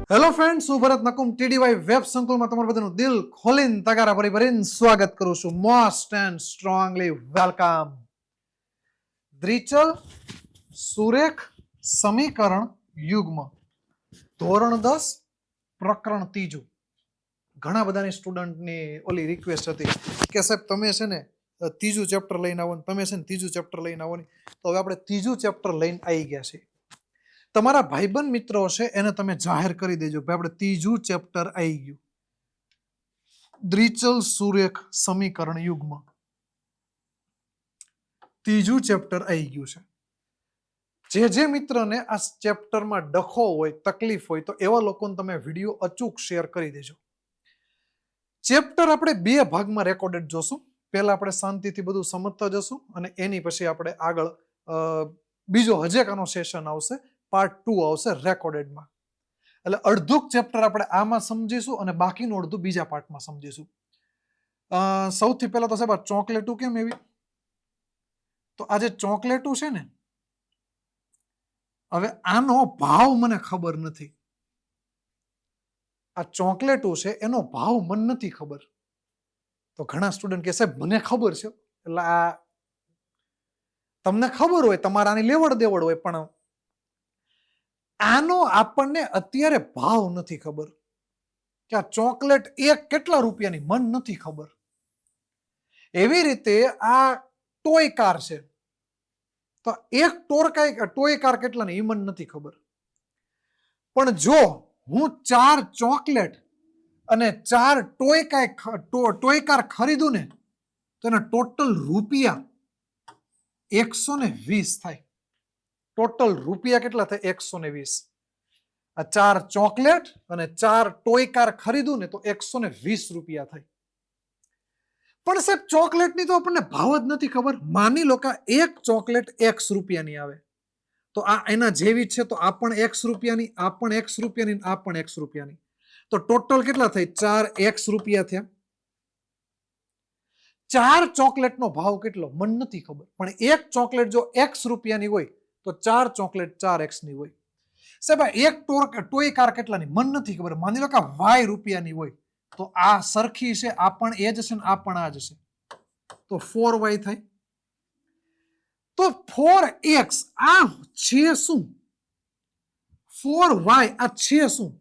Hello friends, હું ભરત Nakum ટીડીવાય web સંકુલમાં તમારું બધાનું દિલ ખોલીને તગારા ભરી ભરીને સ્વાગત કરું છું. Most and strongly welcome. દ્વિચલ સુરેખ સમીકરણ યુગ્મ ધોરણ 10 પ્રકરણ 3. ઘણા બધાની સ્ટુડન્ટની ઓલી રિક્વેસ્ટ હતી કે સાહેબ તમે છે ને ત્રીજું ચેપ્ટર લઈને આવો ને તમે છે ને ત્રીજું ચેપ્ટર લઈને આવો ને. તો હવે આપણે ત્રીજું ચેપ્ટર લઈને આવી ગયા છીએ. તમારા ભાઈબંધ મિત્રો છે એને તમે જાહેર કરી દેજો કે આપણે ત્રીજું ચેપ્ટર આવી ગયું. દ્વિચલ સુરેખ સમીકરણ યુગ્મ ત્રીજું ચેપ્ટર આવી ગયું છે. જે મિત્રને આ ચેપ્ટરમાં ડખો હોય, તકલીફ હોય, તો એવા લોકોને તમે વિડીયો અચૂક શેર કરી દેજો. ચેપ્ટર આપણે 2 ભાગમાં રેકોર્ડેડ જોશું. પહેલા આપણે શાંતિથી બધું સમજતા જશું અને એની પછી આપણે આગળ બીજો હજેકાનો સેશન આવશે, પાર્ટ 2 આવશે રેકોર્ડેડમાં. એટલે અડધું ચેપ્ટર આપણે આમાં સમજીશું અને બાકીનું અડધું બીજા પાર્ટમાં સમજીશું. સૌથી પહેલા તો સાહેબ ચોકલેટું કેમ એવી? તો આ જે ચોકલેટું છે ને, હવે આનો ભાવ મને ખબર નથી. આ ચોકલેટું છે એનો ભાવ મને નથી ખબર. તો ઘણા સ્ટુડન્ટ કહે સાહેબ મને ખબર છે. એટલે આ તમને ખબર હોય, તમારા આની લેવડ દેવડ હોય, પણ આનો આપણને અત્યારે ભાવ નથી ખબર કે આ ચોકલેટ એક કેટલા રૂપિયાની મન નથી ખબર. એવી રીતે આ ટોય કાર છે, તો એક ટોય કાર કેટલાની એ મન નથી ખબર. પણ જો હું 4 ચોકલેટ અને 4 ટોય કાર ખરીદું ને તો એના ટોટલ રૂપિયા 120 થાય. ટોટલ રૂપિયા કેટલા થાય? 120. આ 4 ચોકલેટ અને 4 ટોય કાર ખરીદું ને તો 120 રૂપિયા થાય. પણ સાહેબ ચોકલેટની તો આપણને ભાવ જ નથી ખબર. માની લો કે એક ચોકલેટ X રૂપિયાની આવે, તો આ એના જેવી છે, તો આ પણ X રૂપિયાની, આ પણ X રૂપિયાની, આ પણ X રૂપિયાની. તો ટોટલ કેટલા થાય? 4X રૂપિયા થયા. 4 ચોકલેટનો ભાવ કેટલો મને નથી ખબર, પણ એક ચોકલેટ જો X રૂપિયાની હોય તો 4 ચોકલેટ 4X ની હોય. સાહેબ એક ટોય કાર કેટલાની મને નથી ખબર. માની લો કે Y રૂપિયાની હોય, તો આ સરખી છે, આ પણ એ જ છે ને આ પણ આ જ છે, તો 4Y થાય. તો 4X આ છે શું? 4Y આ છે શું?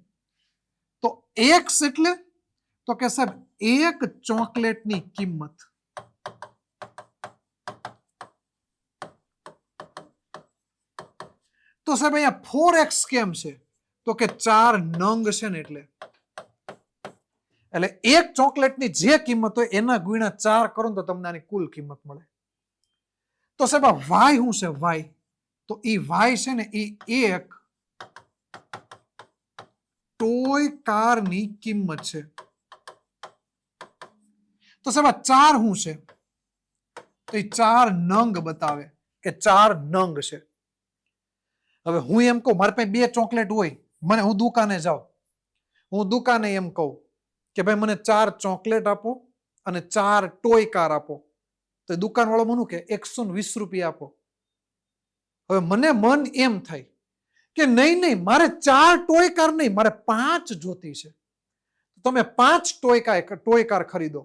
તો X એટલે તો કે સાહેબ એક ચોકલેટની કિંમત. તો સાહેબ અહીંયા 4X કેમ છે? તો કે 4 નંગ છે ને એટલે એક ચોકલેટની જે કિંમત હોય એના ગુણ્યા 4 કરો તો તમને આની કુલ કિંમત મળે. તો સાહેબ આ Y શું છે? Y તો એ Y છે ને એ એક ટોય કારની કિંમત છે. તો સાહેબ આ 4 શું છે? તો એ 4 નંગ બતાવે કે 4 નંગ છે. હવે હું એમ કહું મારી પાસે 2 ચોકલેટ હોય, હું દુકાને જાઉં, હું દુકાને એમ કહું કે ભાઈ મને 4 ચોકલેટ આપો અને 4 ટોય કાર આપો, તો દુકાનવાળો મને કે 120 રૂપિયા આપો. હવે મને મન એમ થાય કે નહીં મારે 4 ટોય કાર નહીં, મારે 5 જોતી છે. તમે 5 ટોય કાર ખરીદો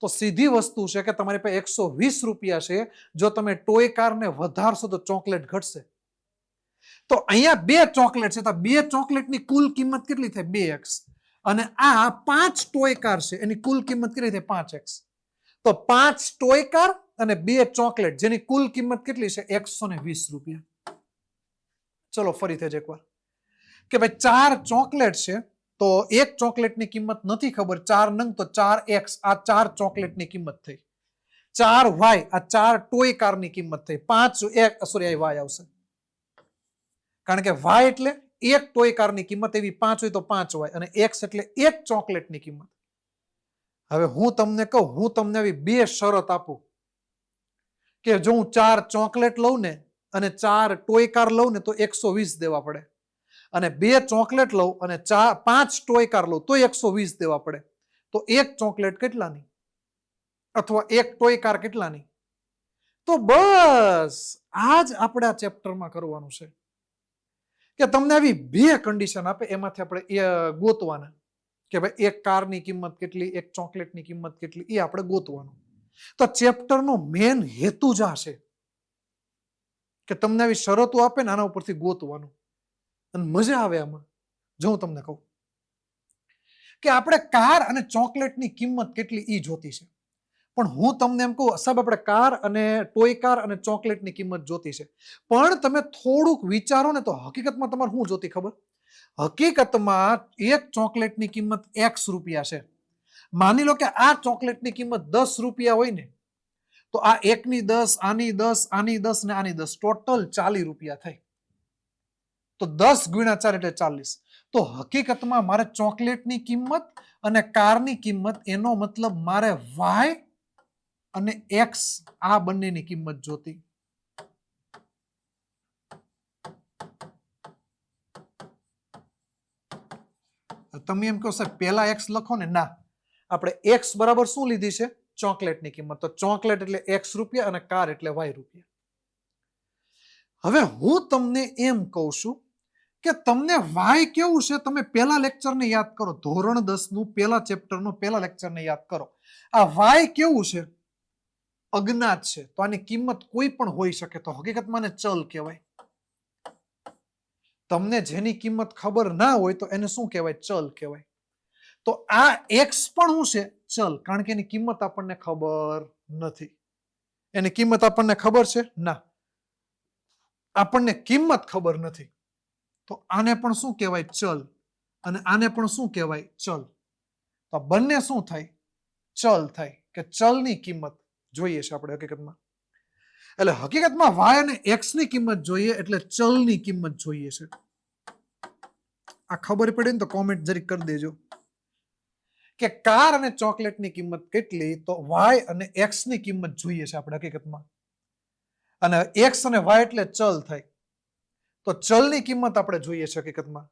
તો સીધી વસ્તુ છે કે તમારી પાસે 120 રૂપિયા છે. જો તમે ટોય કારને વધારશો તો ચોકલેટ ઘટશે. તો અહીંયા 2 ચોકલેટ છે, તો 2 ચોકલેટની કુલ કિંમત કેટલી થાય? 2X. અને આ 5 ટોય કાર છે, એની કુલ કિંમત કેટલી થાય? 5X. તો 5 ટોય કાર અને 2 ચોકલેટ જેની કુલ કિંમત કેટલી છે? 120 રૂપિયા. ચલો ફરીથી જ એકવાર કે ભાઈ 4 ચોકલેટ છે, તો એક ચોકલેટની કિંમત નથી ખબર, 4 નંગ, તો 4X આ 4 ચોકલેટની કિંમત થઈ. 4Y આ 4 ટોય કારની કિંમત થઈ. 5 સોરી Y આવશે, કારણ કે Y એટલે એક ટોય કારની કિંમત, એવી 5 હોય તો 5Y, અને X એટલે એક ચોકલેટની કિંમત. હવે હું તમને કહું, હું તમને આવી 2 શરત આપું કે જો હું 4 ચોકલેટ લઉં ને અને 4 ટોય કાર લઉં ને તો 120 દેવા પડે, અને 2 ચોકલેટ લઉં અને 5 ટોય કાર લઉં તો 120 દેવા પડે. તો એક ચોકલેટ કેટલાની અથવા એક ટોય કાર કેટલાની? તો બસ આ જ આપણે આ ચેપ્ટરમાં કરવાનું છે કે તમને આવી બે કન્ડિશન આપે, એમાંથી આપણે ગોતવાના કે ભાઈ એક કારની કિંમત કેટલી, એક ચોકલેટની કિંમત કેટલી, એ આપણે ગોતવાનું. તો ચેપ્ટરનો મેન હેતુ જ આ છે કે તમને આવી શરતો આપે ને આના ઉપરથી ગોતવાનું, અને મજા આવે આમાં. જો હું તમને કહું કે આપણે કાર અને ચોકલેટની કિંમત કેટલી ઈ જોતી છે, પણ હું તમને એમ કહું સાહેબ આપણે કાર અને ટોય કાર અને ચોકલેટની કિંમત જોતી છે, પણ તમે થોડુંક વિચારો ને તો હકીકતમાં તમારે શું જોતી ખબર? હકીકતમાં એક ચોકલેટની કિંમત X રૂપિયા છે. માની લો કે આ ચોકલેટની કિંમત 10 રૂપિયા હોય ને, તો આ એકની 10, આની 10, આની 10 ને આની 10, ટોટલ 40 રૂપિયા થાય. તો 10 ગુણ્યા 4 એટલે 40. તો હકીકતમાં મારે ચોકલેટની કિંમત અને કારની કિંમત, એનો મતલબ મારે Y અને X આ બંનેની કિંમત જોતી. તમે એમ કહો સાહેબ પહેલા X લખો ને, ના, આપણે X બરાબર શું લીધી છે? ચોકલેટની કિંમત. તો ચોકલેટ એટલે X રૂપિયા અને કાર એટલે Y રૂપિયા. હવે હું તમને એમ કહું છું કે તમને Y કેવું છે, તમે પહેલા લેક્ચરને યાદ કરો, ધોરણ 10 નું પહેલા ચેપ્ટરનું પહેલા લેક્ચરને યાદ કરો. આ Y કેવું છે? અજ્ઞાત છે. તો આની કિંમત કોઈ પણ હોઈ શકે, તો હકીકતમાં એને ચલ કહેવાય. તમને જેની કિંમત ખબર ના હોય તો એને શું કહેવાય? ચલ કહેવાય. તો આ X પણ શું છે? ચલ, કારણ કે એની કિંમત આપણને ખબર નથી. એની કિંમત આપણને ખબર છે? ના, આપણને કિંમત ખબર નથી. તો આને પણ શું કહેવાય? ચલ. અને આને પણ શું કહેવાય? ચલ. તો બંને શું થાય? ચલ થાય, કે ચલની કિંમત જોઈએ છે આપણે હકીકતમાં. એટલે હકીકતમાં Y અને X ની કિંમત જોઈએ એટલે ચલની કિંમત જોઈએ છે. આ ખબર પડી ને તો કોમેન્ટ જરીક કરી દેજો કે કાર અને ચોકલેટની કિંમત કેટલી, તો Y અને X ની કિંમત જોઈએ છે આપણે હકીકતમાં. અને X અને Y એટલે ચલ થાય, તો ચલની કિંમત આપણે જોઈએ છે હકીકતમાં.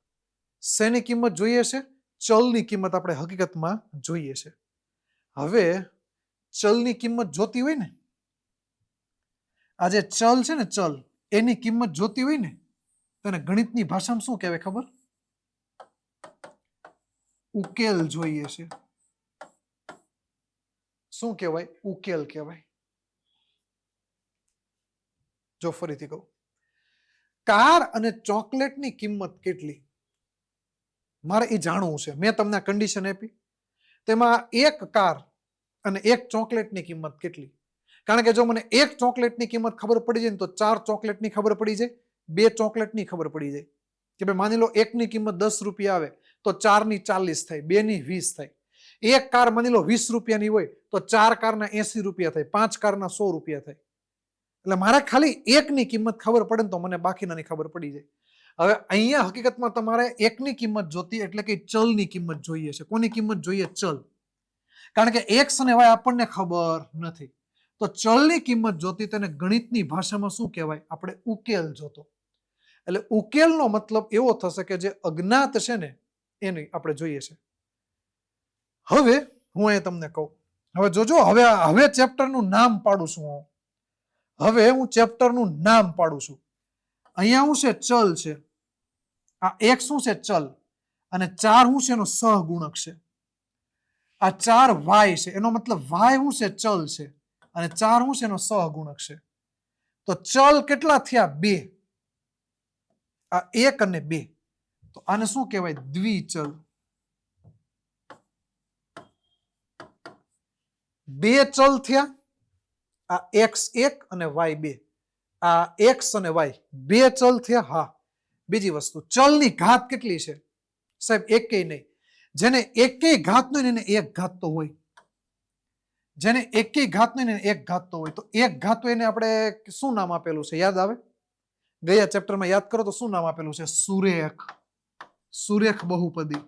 શેની કિંમત જોઈએ છે? ચલની કિંમત આપણે હકીકતમાં જોઈએ છે. હવે ચલની કિંમત જોતી હોય ને, આ જે ચલ છે ને, ચલ, એની કિંમત જોતી હોય ને, તો એને ગણિતની ભાષામાં શું કહેવાય ખબર? ઉકેલ જોઈએ છે. શું કહેવાય? ઉકેલ કહેવાય. જો ફરીથી કહું, કાર અને ચોકલેટની કિંમત કેટલી મારે એ જાણવું છે. મેં તમને કન્ડિશન આપી, તેમાં એક કાર અને એક ચોકલેટની કિંમત કેટલી? કારણ કે જો મને એક ચોકલેટની કિંમત ખબર પડી જાય ને, તો 4 ચોકલેટની ખબર પડી જાય, 2 ચોકલેટની ખબર પડી જાય. કે ભાઈ માની લો એકની કિંમત 10 રૂપિયા આવે તો 4 ની 40 થાય, 2 ની 20 થાય. એક કાર માની લો 20 રૂપિયાની હોય તો 4 કારના 80 રૂપિયા થાય, 5 કારના 100 રૂપિયા થાય. એટલે મારે ખાલી એકની કિંમત ખબર પડે ને તો મને બાકીનાની ખબર પડી જાય. હવે અહીંયા હકીકતમાં તમારે એકની કિંમત જોતી, એટલે કે ચલની કિંમત જોઈએ છે. કોની કિંમત જોઈએ? ચલ. કારણ કે X અને Y આપણને ખબર નથી. તો ચલની કિંમત જોતી, તેને ગણિતની ભાષામાં શું કહેવાય? આપણે ઉકેલ જોતો. એટલે ઉકેલનો મતલબ એવો થશે કે જે અજ્ઞાત છે ને એની આપણે જોઈએ છે. હવે હું એ તમને કહું, હવે જોજો, હવે ચેપ્ટરનું નામ પાડું છું હું. હવે હું ચેપ્ટરનું નામ પાડું છું. અહીંયા શું છે? ચલ છે. આ એક શું છે? ચલ. અને 4 શું છે? એનો સહગુણક છે. આ 4 Y છે, એનો મતલબ Y શું છે? ચલ છે. અને 4 શું છે? એનો સહગુણક છે. તો ચલ કેટલા થયા? 2. આ 1 અને 2. તો આને શું કહેવાય? દ્વિચલ. 2 ચલ થયા. આ X1 અને Y2. આ X અને Y 2 ચલ થયા. હા, બીજી વસ્તુ, ચલની ઘાત કેટલી છે? સાહેબ એકેય નહીં. જેને એકેય ઘાત નહીં એને એક ઘાત તો હોય. જેને એકેય ઘાત નહીં એને એક ઘાત તો હોય. તો એક ઘાત તો એને આપણે શું નામ આપેલું છે? યાદ આવે? ગયા ચેપ્ટરમાં યાદ કરો તો શું નામ આપેલું છે? સુરેખ. સુરેખ બહુપદી.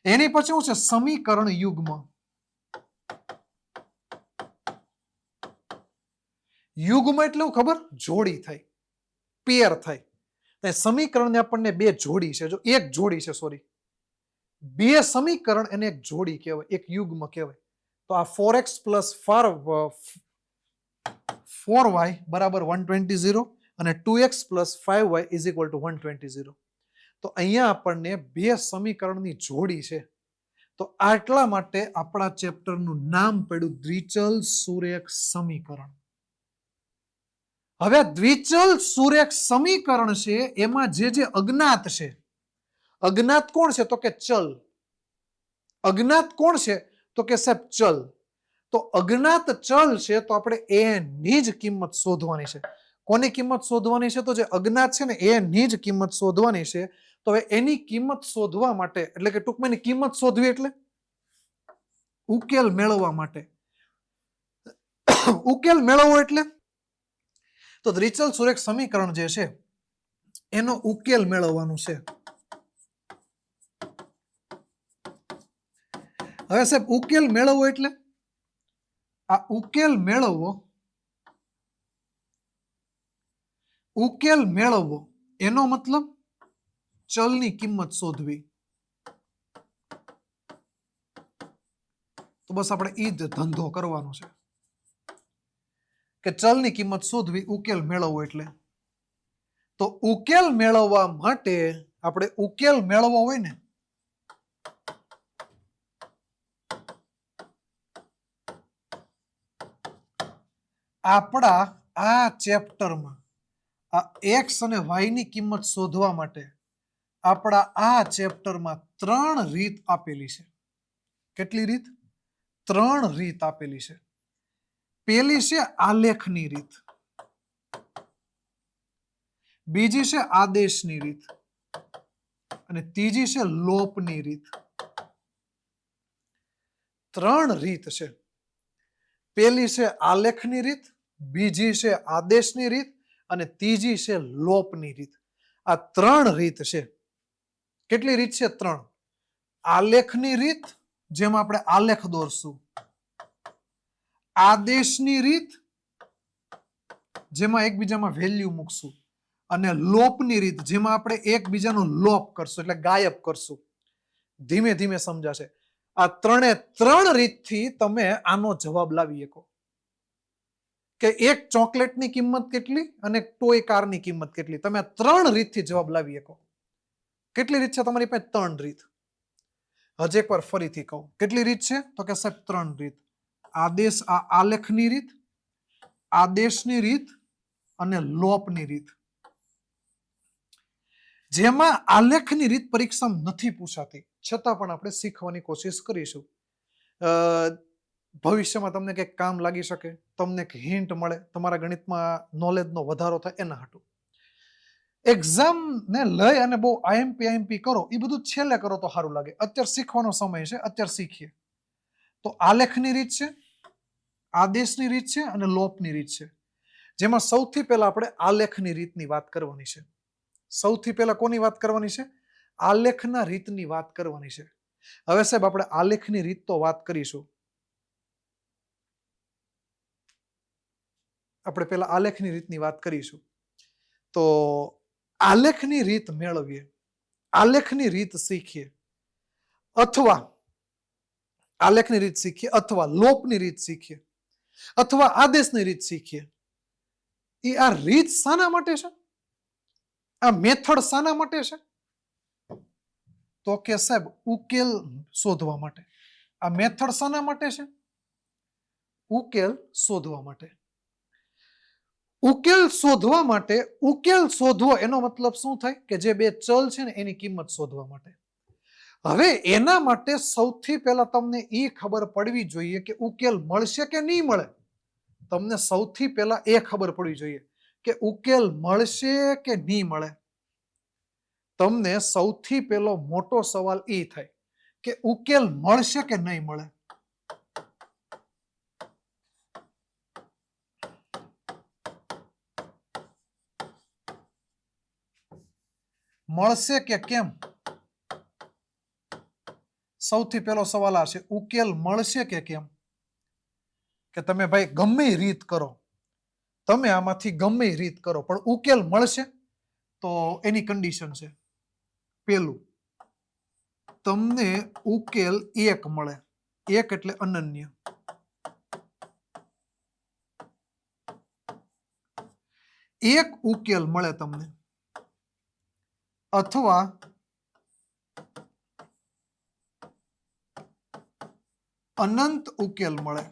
એની પછી શું છે? સમીકરણ યુગ્મ. યુગ્મ એટલે ખબર? જોડી થાય, પેર થાય. સમીકરણને આપણને 2 જોડી છે. જો એક જોડી છે, સોરી, 2 સમીકરણ એને એક જોડી કહેવાય, એક યુગ્મ કહેવાય. તો આ 4x + 4y બરાબર 120 અને 2x + 5y = 120. તો અહીંયા આપણને બે સમીકરણની જોડી છે. તો આટલા માટે આપણા ચેપ્ટરનું નામ પડ્યું દ્વિચલ સુરેખ સમીકરણ. હવે દ્વિચલ સુરેખ સમીકરણ છે એમાં જે અજ્ઞાત છે, અજ્ઞાત કોણ છે તો કે ચલ. અજ્ઞાત કોણ છે તો કે સાહેબ ચલ. તો અજ્ઞાત ચલ છે તો આપણે એની જ કિંમત શોધવાની છે. કોની કિંમત શોધવાની છે? તો જે અજ્ઞાત છે ને એની જ કિંમત શોધવાની છે. તો હવે એની કિંમત શોધવા માટે, એટલે કે ટૂંકમાં એની કિંમત શોધવી એટલે ઉકેલ મેળવવા માટે. ઉકેલ મેળવવો એટલે તો દ્વિચલ સુરેખ સમીકરણ જે છે એનો ઉકેલ મેળવવાનું છે. હવે સાહેબ ઉકેલ મેળવવો એટલે આ ઉકેલ મેળવવો એનો મતલબ ચલની કિંમત શોધવી. તો બસ આપણે ઈ જ ધંધો કરવાનો છે કે ચલની કિંમત શોધવી, ઉકેલ મેળવવો એટલે. તો ઉકેલ મેળવવા માટે આપણે ઉકેલ મેળવવો હોય ને આપણા આ ચેપ્ટરમાં આ x અને y ની કિંમત શોધવા માટે આપણા આ ચેપ્ટરમાં 3 રીત આપેલી છે. કેટલી રીત? 3 રીત આપેલી છે. પહેલી છે આલેખની રીત, બીજી છે આદેશની રીત અને ત્રીજી છે લોપની રીત. 3 રીત છે. પહેલી છે આલેખની રીત, બીજી છે આદેશની રીત અને ત્રીજી છે લોપની રીત. આ 3 રીત છે. કેટલી રીત છે? 3. આલેખની રીત, જેમાં આપણે આલેખ દોરશું. આદેશની રીત, જેમાં એકબીજામાં વેલ્યુ મૂકશું. અને લોપની રીત, જેમાં આપણે એકબીજાનો લોપ કરશું, એટલે ગાયબ કરશું. ધીમે ધીમે સમજાશે. આ 3 રીતથી તમે આનો જવાબ લાવી શકો કે એક ચોકલેટની કિંમત કેટલી અને ટોય કારની કિંમત કેટલી. તમે 3 રીતથી જવાબ લાવી શકો. કેટલી રીત છે તમારી પાસે? 3 રીત. હજી એકવાર ફરીથી કહું, કેટલી રીત છે તો કે સાહેબ 3 રીત. આલેખની રીત, આદેશની રીત અને લોપની રીત. જેમાં આલેખની રીત પરીક્ષામાં નથી પૂછાતી, છતાં પણ આપણે શીખવાની કોશિશ કરીશું. ભવિષ્યમાં તમને કંઈક કામ લાગી શકે, તમને એક હિન્ટ મળે, તમારા ગણિતમાં નોલેજનો વધારો થાય એના હાટુ. એક્ઝામને લઈ અને બહુ આઈએમપી કરો એ બધું છેલ્લે કરો તો સારું લાગે. અત્યારે શીખવાનો સમય છે, અત્યારે શીખીએ. તો આલેખની રીત છે, આદેશની રીત છે અને લોપની રીત છે. જેમાં સૌથી પહેલા આપણે આલેખની રીતની વાત કરવાની છે. સૌથી પહેલા કોની વાત કરવાની છે? આલેખના રીતની વાત કરવાની છે. હવે સાહેબ આપણે આલેખની રીત તો વાત કરીશું. આપણે પહેલા આલેખની રીતની વાત કરીશું. તો આલેખની રીત મેળવીએ, આલેખની રીત શીખીએ, અથવા આલેખની રીત શીખીએ, અથવા લોપની રીત શીખીએ, અથવા આદેશની રીત શીખીએ. એ આ રીત શાના માટે છે? આ મેથડ શાના માટે છે? તો કે સાહેબ ઉકેલ શોધવા માટે. આ મેથડ શાના માટે છે? ઉકેલ શોધવા માટે. ઉકેલ શોધવા માટે, ઉકેલ શોધવો એનો મતલબ શું થાય? કે જે બે ચલ છે ને એની કિંમત શોધવા માટે. હવે એના માટે સૌથી પહેલા તમને એ ખબર પડવી જોઈએ કે ઉકેલ મળશે કે નહીં મળે. તમને સૌથી પહેલા એ ખબર પડવી જોઈએ કે ઉકેલ મળશે કે નહીં મળે. તમને સૌથી પહેલો મોટો સવાલ એ થાય કે ઉકેલ મળશે કે નહીં મળે. મળશે કે કેમ? સૌથી પહેલો સવાલ આ છે, ઉકેલ મળશે કે કેમ? કે તમે ભાઈ ગમે રીત કરો, તમે આમાંથી ગમે રીત કરો, પણ ઉકેલ મળશે? તો એની કન્ડિશન છે, પેલું તમને ઉકેલ 1 મળે. 1 એટલે અનન્ય. એક ઉકેલ મળે તમને અથવા અનંત ઉકેલ મળે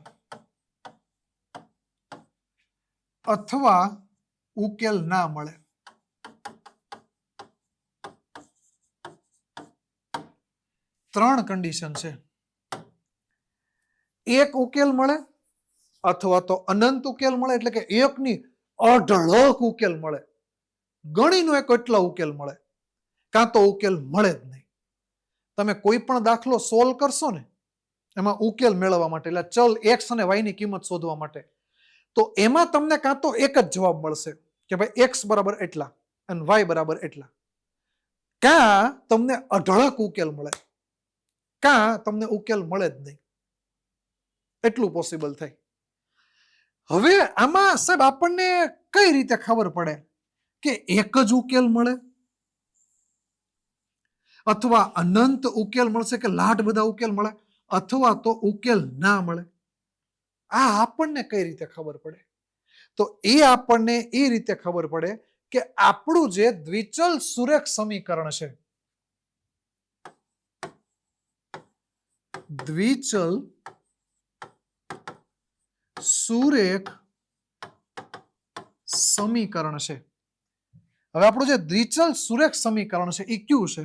અથવા ઉકેલ ના મળે, ત્રણ કન્ડિશન છે. એક ઉકેલ મળે અથવા તો અનંત ઉકેલ મળે, એટલે કે એકની અઢળક ઉકેલ મળે, ગણીનો એક એટલા ઉકેલ મળે, કાં તો ઉકેલ મળે જ નહીં. તમે કોઈ પણ દાખલો સોલ્વ કરશો ને એમાં ઉકેલ મેળવવા માટે, એટલે ચલ એક્સ અને વાય ની કિંમત શોધવા માટે, તો એમાં તમને કાં તો એક જ જવાબ મળશે કે ભાઈ એક્સ બરાબર એટલા અને વાય બરાબર એટલા, કાં તમને અઢળક ઉકેલ મળે, કાં તમને ઉકેલ મળે જ નહીં. એટલું પોસિબલ થાય. હવે આમાં સાહેબ આપણને કઈ રીતે ખબર પડે કે એક જ ઉકેલ મળે અથવા અનંત ઉકેલ મળશે કે લાટ બધા ઉકેલ મળે અથવા તો ઉકેલ ના મળે? આ આપણને કઈ રીતે ખબર પડે? તો એ આપણને એ રીતે ખબર પડે કે આપણું જે દ્વિચલ સુરેખ સમીકરણ છે, દ્વિચલ સુરેખ સમીકરણ છે. હવે આપણું જે દ્વિચલ સુરેખ સમીકરણ છે એ કયું છે?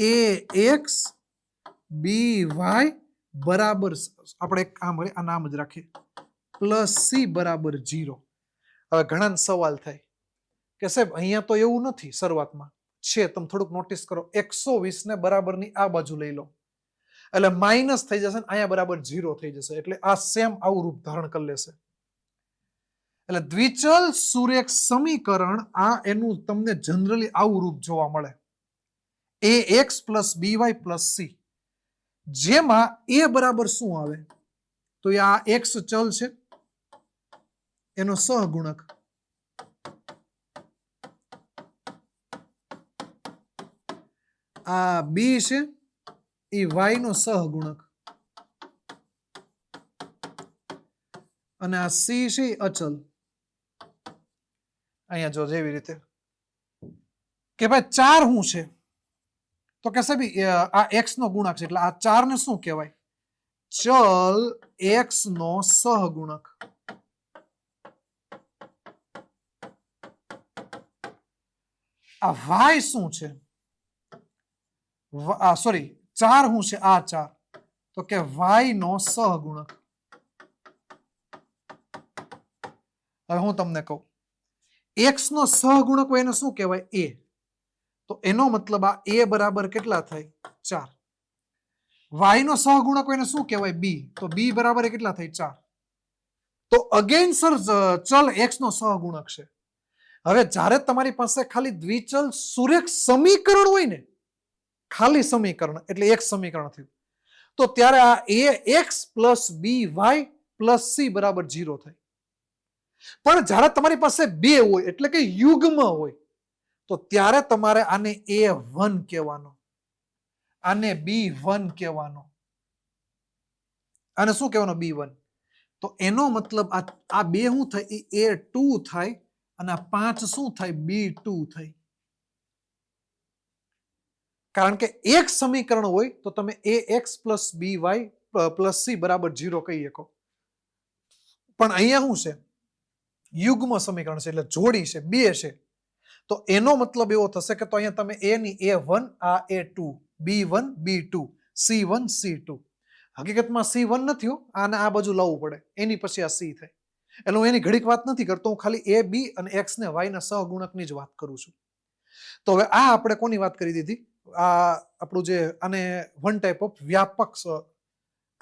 એ એક્સ બી વાય બરાબર, આપણે એક કામ કરીએ, આ નામ જ રાખીએ, પ્લસ સી બરાબર 0. હવે ઘણા સવાલ થાય કે સાહેબ અહીંયા તો એવું નથી, શરૂઆતમાં છે, તમે થોડુંક નોટિસ કરો, 120 ને બરાબરની આ બાજુ લઈ લો એટલે માઇનસ થઈ જશે, અહીંયા બરાબર 0 થઈ જશે, એટલે આ સેમ આવું રૂપ ધારણ કરી લેશે. એટલે દ્વિચલ સુરેખ સમીકરણ આ એનું તમને જનરલી આવું રૂપ જોવા મળે, એ x plus B Y plus C, જેમાં એ બરાબર શું આવે? તો આ એક્સ ચલ છે એનો સહગુણક, આ બી છે એ વાય નો સહગુણક, અને આ સી છે અચલ. અહીંયા જો જેવી રીતે કે ભાઈ 4 શું છે, તો કે સાહેબ આ એક્સ નો ગુણક છે, એટલે આ 4 ને શું કહેવાય? ચલ એક્સ નો સહગુણક. આ વાય શું છે? સોરી, 4 શું છે? આ 4, તો કે વાય નો સહગુણક. હવે હું તમને કહું, એક્સ નો સહગુણક હોય એને શું કહેવાય? એ. તો એનો મતલબ આ એ બરાબર કેટલા થાય? 4. વાય નો સહગુણક હોય એને શું કહેવાય? બી. તો બી બરાબર કેટલા થાય? 4. તો અગેન સર ચલ એક્સ નો સહગુણક છે. હવે જ્યારે તમારી પાસે ખાલી દ્વિચલ સુરેખ સમીકરણ હોય ને, ખાલી સમીકરણ એટલે એક સમીકરણ થયું, તો ત્યારે આ એ x plus B Y plus C બરાબર 0 થાય. પણ જ્યારે તમારી પાસે બે હોય એટલે કે યુગ્મ હોય, તો ત્યારે તમારે આને A1 કહેવાનો, આને B1 કહેવાનો, આને શું કહેવાનો? B1. તો એનો મતલબ આ બે શું થાય? A2 થાય, અને આ 5 શું થાય? B2 થાય. કારણ કે એક સમીકરણ હોય તો તમે ax plus B Y plus C બરાબર 0 કહી શકો, પણ અહીંયા શું છે? યુગ્મ સમીકરણ છે, એટલે જોડી છે, બે છે. તો એનો મતલબ એવો થશે કે તો અહીંયા તમે a ની A1, આ A2, B1 B2, C1 C2. હકીકતમાં C1 નથી, આને આ બાજુ લાવવું પડે, એની પછી આ C થાય. એટલે હું એની ઘડીક વાત નથી કરતો, હું ખાલી a b અને x ને y ના સહગુણકની જ વાત કરું છું. તો હવે આ આપણે કોની વાત કરી દીધી? આ આપણું જે આને વન ટાઈપ ઓફ વ્યાપક,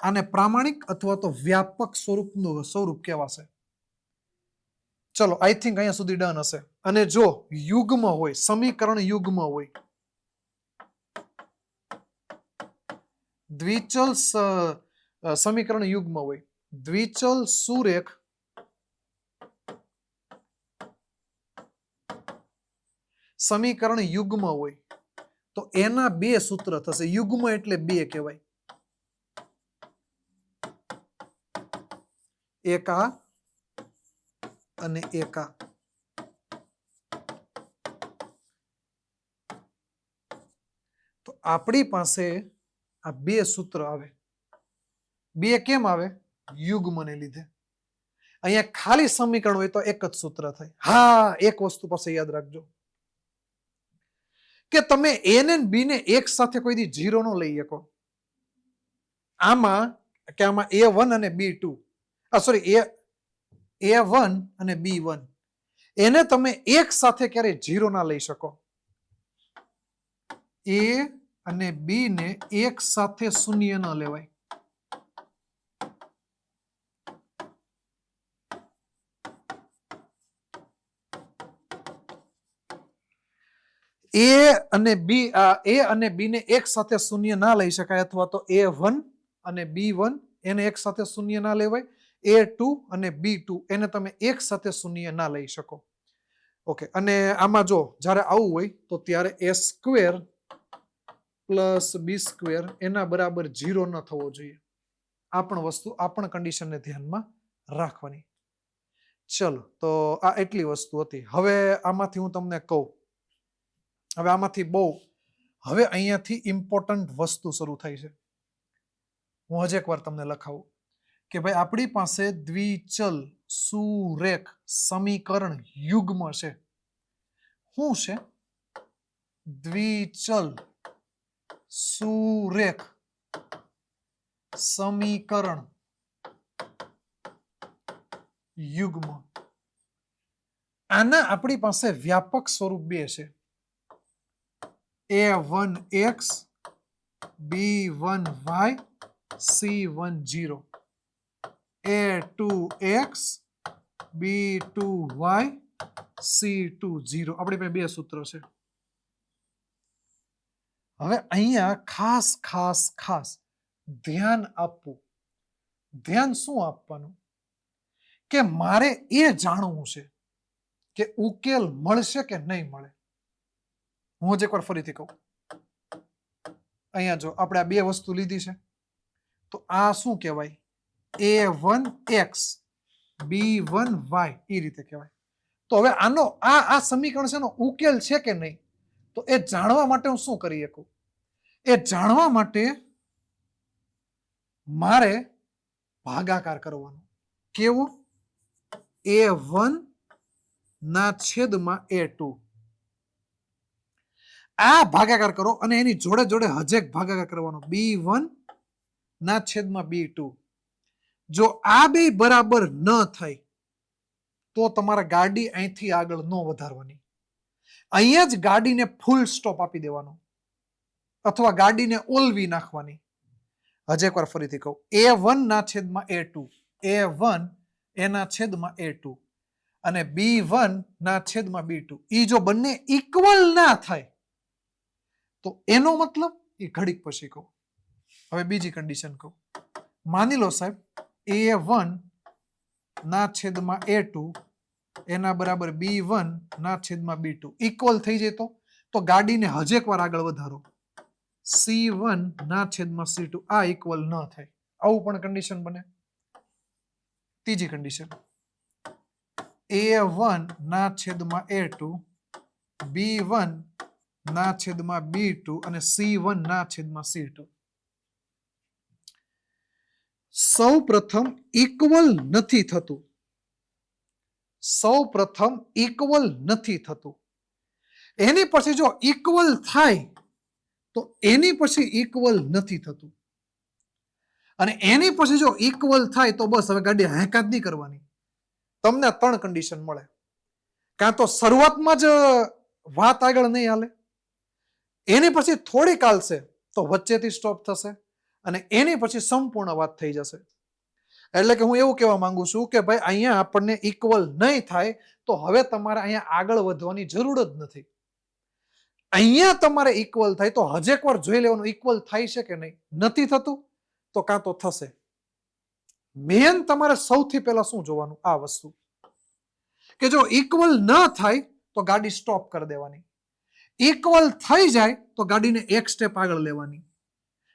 આને પ્રામાણિક અથવા તો વ્યાપક સ્વરૂપનું સ્વરૂપ કહેવાશે. ચલો, આઈ થિંક અહીંયા સુધી ડન હશે. અને જો યુગ્મ હોય, સમીકરણ યુગ્મ હોય, દ્વિચલ સમીકરણ યુગ્મ હોય, દ્વિચલ સુરેખ સમીકરણ યુગ્મ હોય, તો એના બે સૂત્ર થશે. યુગ્મ એટલે બે કહેવાય, એક આ અને એક આ. આપણી પાસે આ બે સૂત્ર આવે. બે કેમ આવે? યુગ્મને લીધે. અહીંયા ખાલી સમીકરણ હોય તો એક જ સૂત્ર થાય. હા, એક વસ્તુ પાસે યાદ રાખજો કે તમે એ ને બી ને એક સાથે કોઈ દી 0 નો લઈ શકો. આમાં A1 અને B2, સોરી, A1 અને B1 એને તમે એક સાથે ક્યારે 0 ના લઈ શકો. A અને B ને એક સાથે શૂન્ય ન લેવાય. A અને B ને એક સાથે શૂન્ય ના લઈ શકાય, અથવા તો A1 અને B1 એને એક સાથે શૂન્ય ના લેવાય. A2 અને B2 એને તમે એક સાથે શૂન્ય ના લઈ શકો. ઓકે, અને આમાં જો જ્યારે આવું હોય તો ત્યારે A² પ્લસ B² એના બરાબર 0 ન થવો જોઈએ. આ પણ વસ્તુ, આ પણ કન્ડિશનને ધ્યાનમાં રાખવાની. ચલો, તો આ એટલી વસ્તુ હતી. હવે આમાંથી હું તમને કહું, હવે આમાંથી હવે અહીંયાથી ઇમ્પોર્ટન્ટ વસ્તુ શરૂ થાય છે. હું હજી એકવાર તમને લખાવું કે ભાઈ આપણી પાસે દ્વિચલ સુરેખ સમીકરણ યુગ્મ છે. શું છે? દ્વિચલ સુરેખ સમીકરણ યુગ્મ. આના આપણી પાસે વ્યાપક સ્વરૂપ બે છે. A1x B1y C10. A2x B2y C20. આપણી પાસે બે સૂત્રો છે. હવે અહીંયા ખાસ ધ્યાન આપવું. ધ્યાન શું આપવાનું? કે મારે એ જાણવું છે કે ઉકેલ મળશે કે નહીં મળે. હું જ એકવાર ફરીથી કહું. અહીંયા જો આપણે આ બે વસ્તુ લીધી છે, તો આ શું કહેવાય? A1x B1y એ રીતે કહેવાય. તો હવે આનો આ સમીકરણ છે, ઉકેલ છે કે નહીં, તો એ જાણવા માટે હું શું કરી શકું? એ જાણવા માટે મારે ભાગાકાર કરવાનો. કેવું? A1 ના છેદમાં A2. આ ભાગાકાર કરો અને એની જોડે જોડે હજેક ભાગાકાર કરવાનો. B1 ના છેદમાં B2. જો આ બે બરાબર ન થાય તો તમારા ગાડી અહીંથી આગળ ન વધારવાની. અહીંયા જ ગાડીને ફૂલ સ્ટોપ આપી દેવાનો, અથવા ગાડીને ઓલવી નાખવાની. હજે એકવાર ફરીથી કહું. A1 ના છેદમાં A2, A1 એના છેદમાં A2 અને B1 ના છેદમાં B2. એ જો બંને ઇક્વલ ના થાય તો એનો મતલબ એ ઘડીક પછી કહું. હવે બીજી કન્ડિશન કહું. માની લો સાહેબ A1 ના છેદમાં A2 એના બરાબર B1 ના છેદમાં B2 ઇક્વલ થઈ જાય તો ગાડીને હજેક વાર આગળ વધારો. C1 ના છેદમાં C2 આ ઇક્વલ ન થાય. આવું પણ કન્ડિશન બને. ત્રીજી કન્ડિશન, A1 ના છેદમાં A2 B1 ના છેદમાં B2 અને C1 ના છેદમાં C2. સૌ પ્રથમ ઇક્વલ નથી થતું. એની પછી જો ઇક્વલ થાય તો એની પછી ઇક્વલ નથી થતું. અને એની પછી જો ઇક્વલ થાય તો બસ હવે ગાડી હાંકાત નહીં કરવાની. તમને 3 કન્ડિશન મળે. કાં તો શરૂઆતમાં જ વાત આગળ નહીં હાલે, એની પછી થોડીક હાલશે તો વચ્ચેથી સ્ટોપ થશે, અને એની પછી સંપૂર્ણ વાત થઈ જશે. એટલે કે હું એવું કહેવા માંગુ છું કે ભાઈ અહીંયા આપણને ઇક્વલ નહીં થાય તો હવે તમારે અહીંયા આગળ વધવાની જરૂર જ નથી. અહીંયા તમારે ઇક્વલ થાય તો હજેક વાર જોઈ લેવાનું ઇક્વલ થાય છે કે નહીં. નથી થતું તો કાં તો થશે. મેન તમારે સૌથી પહેલા શું જોવાનું? આ વસ્તુ કે જો ઇક્વલ ન થાય તો ગાડી સ્ટોપ કરી દેવાની. ઇક્વલ થઈ જાય તો ગાડીને એક સ્ટેપ આગળ લેવાની.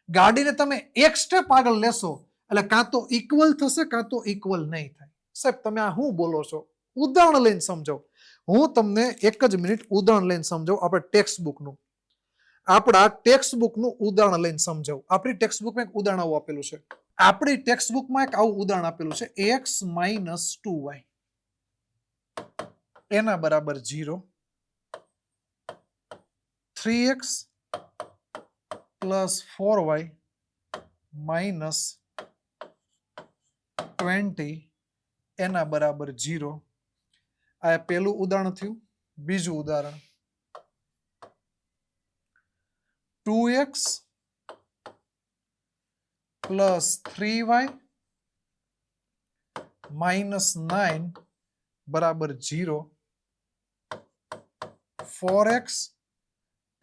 ગાડીને તમે એક સ્ટેપ આગળ લેશો એટલે કાં તો ઇક્વલ થશે કાં તો ઇક્વલ નહીં થાય. સાહેબ તમે આ શું બોલો છો? ઉદાહરણ લઈને સમજો. હું તમને એક જ મિનિટ ઉદાહરણ લઈને સમજાવું આપણે ટેક્સ્ટ બુકનું. આપણા ટેક્સ્ટ બુકનું ઉદાહરણ લઈને સમજાવું. આપણી ટેક્સ્ટ બુકમાં એક ઉદાહરણ આવું આપેલું છે. આપણી ટેક્સ્ટ બુકમાં એક આવું ઉદાહરણ આપેલું છે x - 2y એના બરાબર 0, 3x + 4y - 20 એના બરાબર 0. આ પહેલું ઉદાહરણ થયું. બીજું ઉદાહરણ 2x + 3y - 9 બરાબર 0, 4x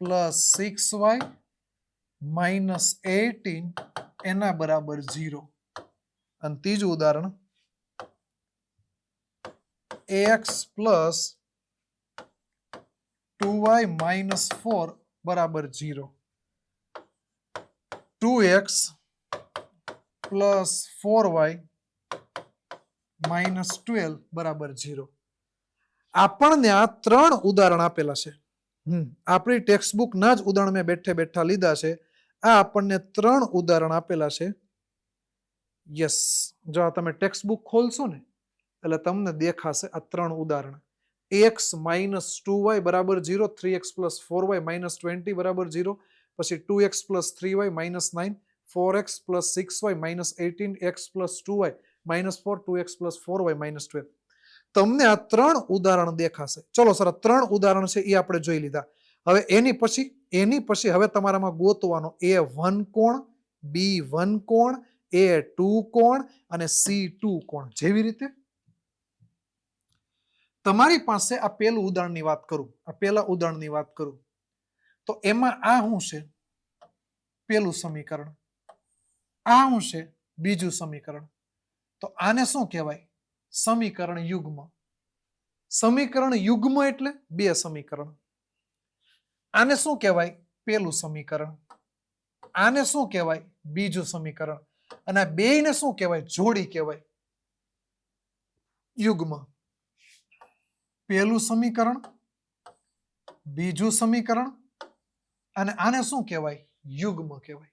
+ 6y - 18 એના બરાબર 0. અને ત્રીજું ઉદાહરણ ax + 2y - 4 બરાબર 0, 2x + 4y - 12 બરાબર 0. આપણને આ 3 ઉદાહરણ આપેલા છે. આપણી ટેક્સ્ટ બુક ના જ ઉદાહરણ મેં બેઠે બેઠા લીધા છે. આ આપણને 3 ઉદાહરણ આપેલા છે. યસ, જો તમે ટેક્સ્ટ બુક ખોલશો ને એટલે તમને દેખાશે આ 3 ઉદાહરણ. x - 2y બરાબર 0, 3x + 4y - 20 બરાબર 0, પછી 2x + 3y - 9, 4x + 6y - 18, x + 2y - 4, 2x + 4y - 12. તમને આ 3 ઉદાહરણ દેખાશે. ચલો સર, 3 ઉદાહરણ છે એ આપણે જોઈ લીધા. હવે એની પછી હવે તમારામાં ગોતવાનો a1 કોણ, b1 કોણ, a2 કોણ અને c2 કોણ. જેવી રીતે તમારી પાસે આ પહેલું ઉદાહરણની વાત કરું, આ પહેલા ઉદાહરણની વાત કરું તો એમાં આ શું છે? પહેલું સમીકરણ. આ શું છે? બીજું સમીકરણ. તો આને શું કહેવાય? સમીકરણ યુગ્મ. સમીકરણ યુગ્મ એટલે બે સમીકરણ. આને શું કહેવાય? પહેલું સમીકરણ. આને શું કહેવાય? બીજું સમીકરણ. અને આ બેયને શું કહેવાય? જોડી કહેવાય. યુગ્મ. પહેલું સમીકરણ, બીજું સમીકરણ અને આને શું કહેવાય? યુગ્મ કહેવાય.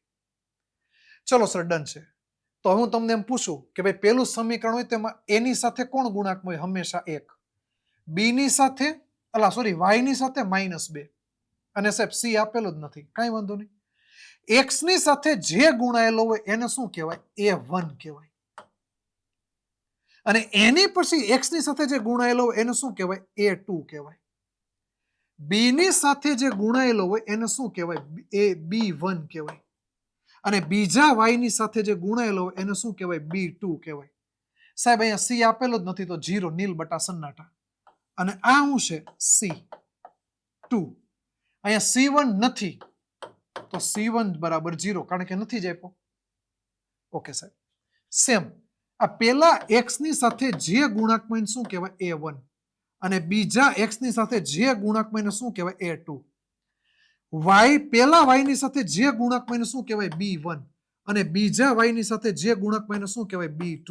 ચલો સર, ડન છે. તો હું તમને એમ પૂછું કે ભાઈ પહેલું સમીકરણ હોય તેમાં એની સાથે કોણ ગુણાંક હોય? હંમેશા 1. બી ની સાથે વાય ની સાથે -2. અને સાહેબ સી આપેલો જ નથી, કાંઈ વાંધો નહીં. એક્સ ની સાથે જે ગુણાયેલો હોય એને શું કહેવાય? a1 કહેવાય. અને એની પછી એક્સ ની સાથે જે ગુણાયેલો હોય એને શું કહેવાય? a2 કહેવાય. બી ની સાથે જે ગુણાયેલો હોય એને શું કહેવાય? b1 કહેવાય. અને બીજા વાય ની સાથે જે ગુણાયેલો હોય એને શું કહેવાય? b2 કહેવાય. સાહેબ અહીંયા સી આપેલો જ નથી, તો 0, નીલ બટા સન્નાટા. અને આ શું છે? c2. અહીંયા c1 નથી, તો c1 બરાબર 0, કારણ કે નથી જ આપ્યો. ઓકે સાહેબ. સેમ આ પેલા x ની સાથે જે ગુણાંકમાં શું કહેવાય? a1. અને બીજા x ની સાથે જે ગુણાંકમાં શું કહેવાય? a2. પેલા y ની સાથે જે ગુણાંકમાં શું કહેવાય? b1. અને બીજા y ની સાથે જે ગુણાંકમાં શું કહેવાય? b2.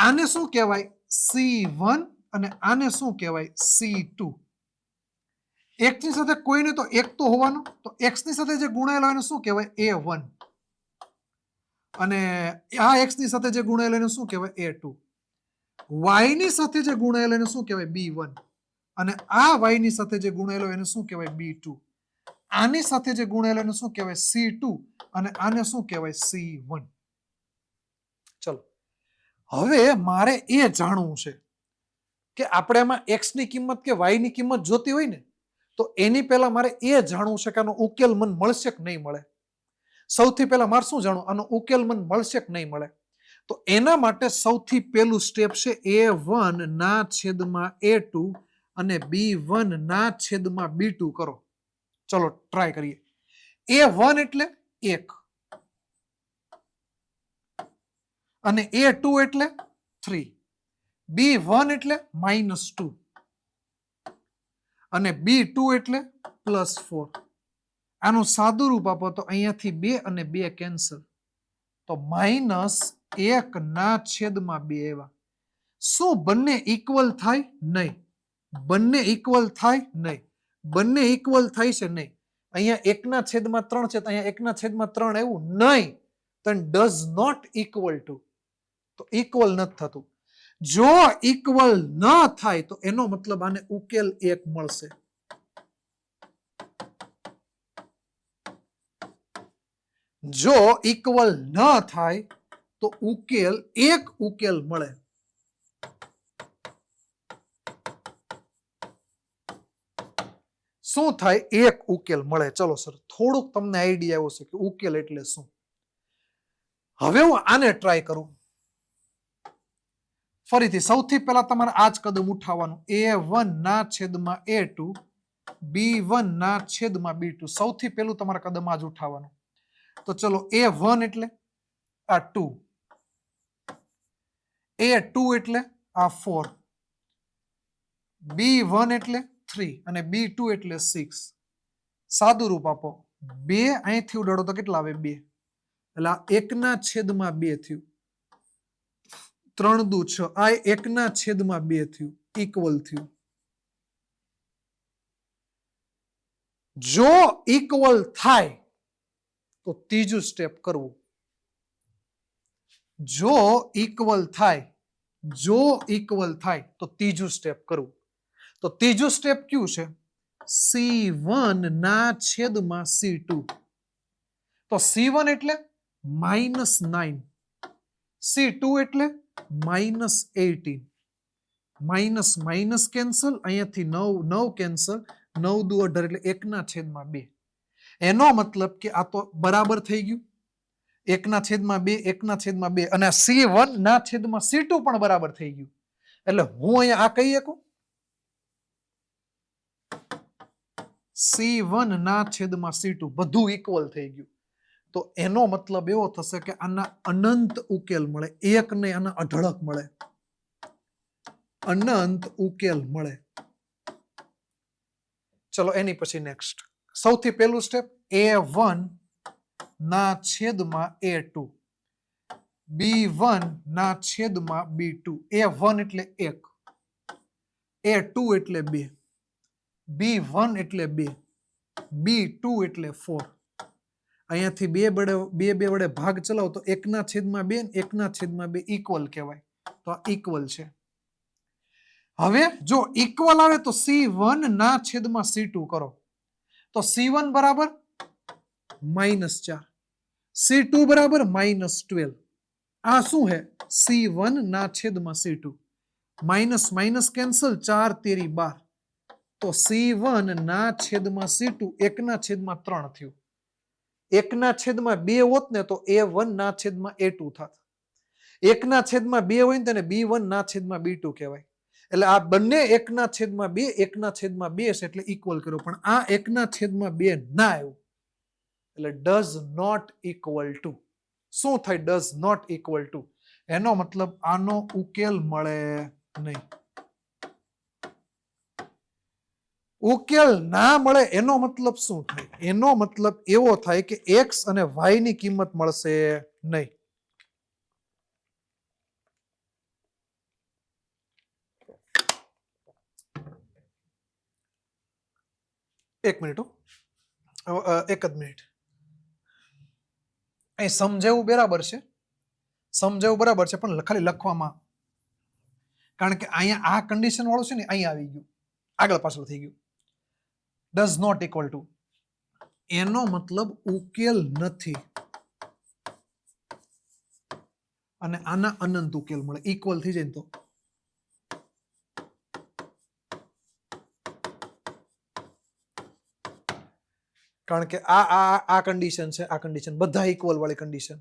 આને શું કહેવાય? c1 અને આને શું કહેવાય? c2. x ની સાથે કોઈને તો 1 તો હોવાનો, તો x ની સાથે જે ગુણાયેલો એને શું કહેવાય? a1. અને આ x ની સાથે જે ગુણાયેલો એને શું કહેવાય? a2. y ની સાથે જે ગુણાયેલો એને શું કહેવાય? b1. અને આ y ની સાથે જે ગુણાયેલો એને શું કહેવાય? b2. આની સાથે જે ગુણાયેલો એને શું કહેવાય? c2. અને આને શું કહેવાય? c1. ચલો, હવે મારે એ જાણવું છે કે આપણે એમાં x ની કિંમત કે y ની કિંમત જોતી હોય ને, તો એની પહેલા મારે એ જાણવું છે કે આનો ઉકેલ મને મળશે કે નહીં મળે. સૌથી પહેલા મારે શું જાણવું? આનો ઉકેલ મને મળશે કે નહીં મળે. તો એના માટે સૌથી પહેલું સ્ટેપ છે a1 ના છેદમાં a2 અને b1 ના છેદમાં b2 કરો. ચલો ટ્રાય કરીએ. a1 એટલે 1 અને a2 એટલે 3, b1 એટલે -2 અને b2 એટલે +4. આનું સાદું રૂપ આપો તો અહીંયાથી 2 અને 2 કેન્સલ, તો -1 ના છેદમાં 2 એવા. શું બંને ઇક્વલ થાય? નહીં. બંને ઇક્વલ થાય? નહીં. બંને ઇક્વલ થાય છે? નહીં. અહીંયા 1/3 છે તો અહીંયા 1/3 એવું નહીં, તો ડઝ નોટ ઇક્વલ ટુ, તો ઇક્વલ નથી થતું. જો ઇક્વલ ન થાય તો એનો મતલબ આને ઉકેલ 1 મળશે. જો ઇક્વલ ન થાય તો ઉકેલ 1 ઉકેલ મળે. શું થાય? 1 ઉકેલ મળે. ચલો સર, થોડુંક તમને આઈડિયા આવ્યો છે કે ઉકેલ એટલે શું. હવે હું આને ટ્રાય કરું. ફરીથી સૌથી પહેલા તમારે આ જ કદમ ઉઠાવવાનું, A1/A2 B1/B2. સૌથી પહેલું તમારે કદમ આ જ ઉઠાવવાનું. તો ચલો, A1 એટલે આ 2, A2 એટલે આ 4, B1 એટલે 3 અને B2 એટલે 6. સાદું રૂપ આપો. 2 અહીંથી ઉડાડો તો કેટલા આવે? 2. એટલે આ 1/2 થયું. 3 દુ 6. આ 1/2 થયું, ઇક્વલ થયું. જો ઇક્વલ થાય તો ત્રીજું સ્ટેપ કરવું. જો ઇક્વલ થાય તો ત્રીજું સ્ટેપ કરવું. તો ત્રીજું સ્ટેપ કયું છે? C1/C2. તો C1 એટલે -9, C2 એટલે -18. માઇનસ માઇનસ કેન્સલ, અહીંયાથી 9 કેન્સલ, 9 દુ 18 એટલે 1/2. એનો મતલબ કે આ તો બરાબર થઈ ગયું. 1/2 1/2 અને C1/C2 પણ બરાબર થઈ ગયું. એટલે હું અહીંયા આ કહી શકું C1/C2 બધું ઇક્વલ થઈ ગયું. તો એનો મતલબ એવો થશે કે આના અનંત ઉકેલ મળે. એક નહીં, આના અઢળક મળે. અનંત ઉકેલ મળે. ચલો એની પછી નેક્સ્ટ. સૌથી પહેલું સ્ટેપ, A1/A2 B1/B2. A1 એટલે 1, A2 એટલે 2, B1 એટલે 2, B2 એટલે 4. અહીંયાથી 2 વડે ભાગ ચલાવો તો 1/2 1/2 ઇક્વલ કહેવાય. તો આ ઇક્વલ છે. હવે જો ઇક્વલ આવે તો C1/C2 કરો. તો C1 બરાબર -4, C2 બરાબર -12. આ શું હે? C1/C2. માઇનસ માઇનસ કેન્સલ, 4 તેરી 12. તો C1/C2 1/3 થયું. 1/2 હોત ને તો A1/A2 થાત. 1/2 હોય ને તેને B1/B2 કહેવાય. એટલે આ બંને 1/2 1/2 છે એટલે ઇક્વલ કર્યો. પણ આ 1/2 ના આવ્યું એટલે ડઝ નોટ ઇક્વલ ટુ. શું થાય? Does not equal to. એનો મતલબ આનો ઉકેલ મળે નહીં. ઉકેલ ના મળે એનો મતલબ શું થાય? એનો મતલબ એવો થાય કે x અને y ની કિંમત મળશે નહીં. એક મિનિટ, એક જ મિનિટ. અહીં સમજાવવું બરાબર છે, પણ ખાલી લખવામાં, કારણ કે અહીંયા આ કન્ડિશન વાળું છે ને અહીંયા આવી ગયું, આગળ પાછળ થઈ ગયું. ડઝ નોટ ઇક્વલ ટુ એનો મતલબ ઉકેલ નથી અને આના અનંત ઉકેલ મળે. ઇક્વલ થઈ જાય ને તો કારણ કે આ કન્ડિશન છે, આ કન્ડિશન બધા ઇક્વલ વાળી કન્ડિશન,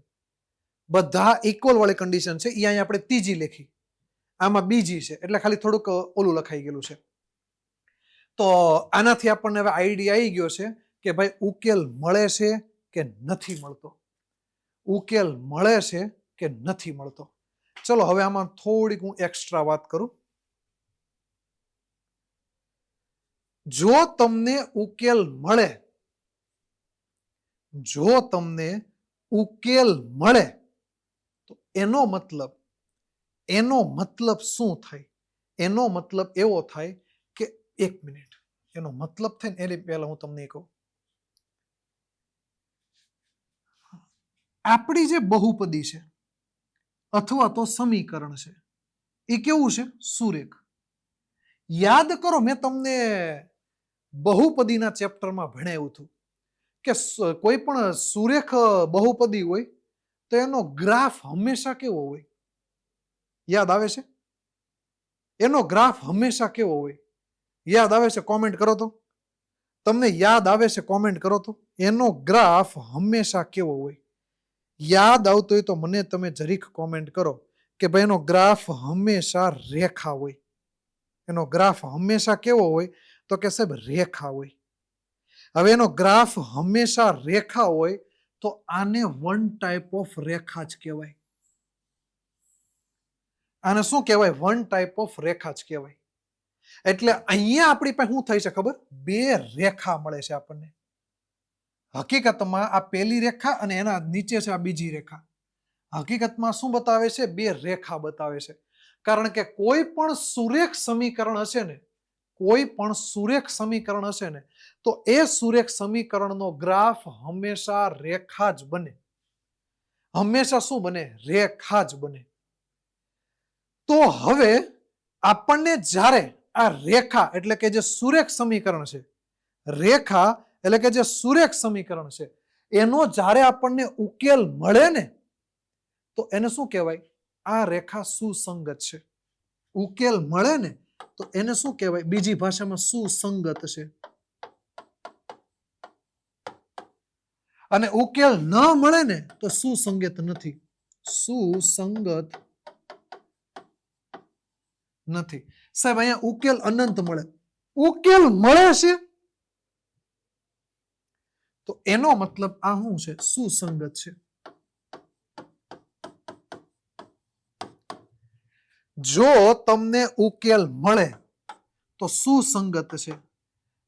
બધા ઇક્વલ વાળી કન્ડિશન છે. એ અહીંયા આપણે ત્રીજી લખી, આમાં બીજી છે એટલે ખાલી થોડુંક ઓલું લખાઈ ગયેલું છે. તો આનાથી આપણને હવે આઈડિયા આવી ગયો છે કે ભાઈ ઉકેલ મળે છે કે નથી મળતો. ઉકેલ મળે છે કે નથી મળતો. ચલો હવે આમાં થોડીક હું એક્સ્ટ્રા વાત કરું. જો તમને ઉકેલ મળે, તો એનો મતલબ શું થાય? એનો મતલબ એવો થાય કે, એક મિનિટ, એનો મતલબ થાય ને એની પહેલા હું તમને કહું. આપણી જે બહુપદી છે અથવા તો સમીકરણ છે એ કેવું છે? સુરેખ. યાદ કરો, મેં તમને બહુપદીના ચેપ્ટરમાં ભણાવ્યું હતું કે કોઈ પણ સુરેખ બહુપદી હોય તો એનો ગ્રાફ હંમેશા કેવો હોય? યાદ આવે છે? એનો ગ્રાફ હંમેશા કેવો હોય? યાદ આવે છે? કોમેન્ટ કરો તો. તમને યાદ આવે છે? કોમેન્ટ કરો તો. એનો ગ્રાફ હંમેશા કેવો હોય? યાદ આવતો હોય તો મને તમે જરીક કોમેન્ટ કરો કે ભાઈ એનો ગ્રાફ હંમેશા રેખા હોય. એનો ગ્રાફ હંમેશા કેવો હોય? તો કે સાહેબ રેખા હોય. હવે એનો ગ્રાફ હંમેશા રેખા હોય તો આને વન ટાઈપ ઓફ રેખા જ કહેવાય. આને શું કહેવાય? વન ટાઈપ ઓફ રેખા જ કહેવાય. એટલે અહીંયા આપણી પાસે શું થાય છે ખબર? બે રેખા મળે છે આપણને. હકીકતમાં આ પહેલી રેખા અને એના નીચે છે આ બીજી રેખા. હકીકતમાં શું બતાવે છે? બે રેખા બતાવે છે. કારણ કે કોઈ પણ સુરેખ સમીકરણ હશે ને, કોઈ પણ સુરેખ સમીકરણ હશે ને, તો એ સુરેખ સમીકરણનો ગ્રાફ હંમેશા રેખા જ બને. હંમેશા શું બને? રેખા જ બને. તો હવે આપણને જ્યારે આ રેખા એટલે કે જે સુરેખ સમીકરણ છે, રેખા એટલે કે જે સુરેખ સમીકરણ છે, એનો જ્યારે આપણને ઉકેલ મળે ને તો એને શું કહેવાય? આ રેખા સુસંગત છે. ઉકેલ મળે ને તો એને શું કહેવાય? બીજી ભાષામાં સુસંગત છે. અને ઉકેલ ન મળે ને તો સુસંગત નથી. સુસંગત નથી. સાહેબ અહીંયા ઉકેલ અનંત મળે. ઉકેલ મળે છે તો એનો મતલબ આ શું છે? સુસંગત છે. જો તમને ઉકેલ મળે તો સુસંગત છે.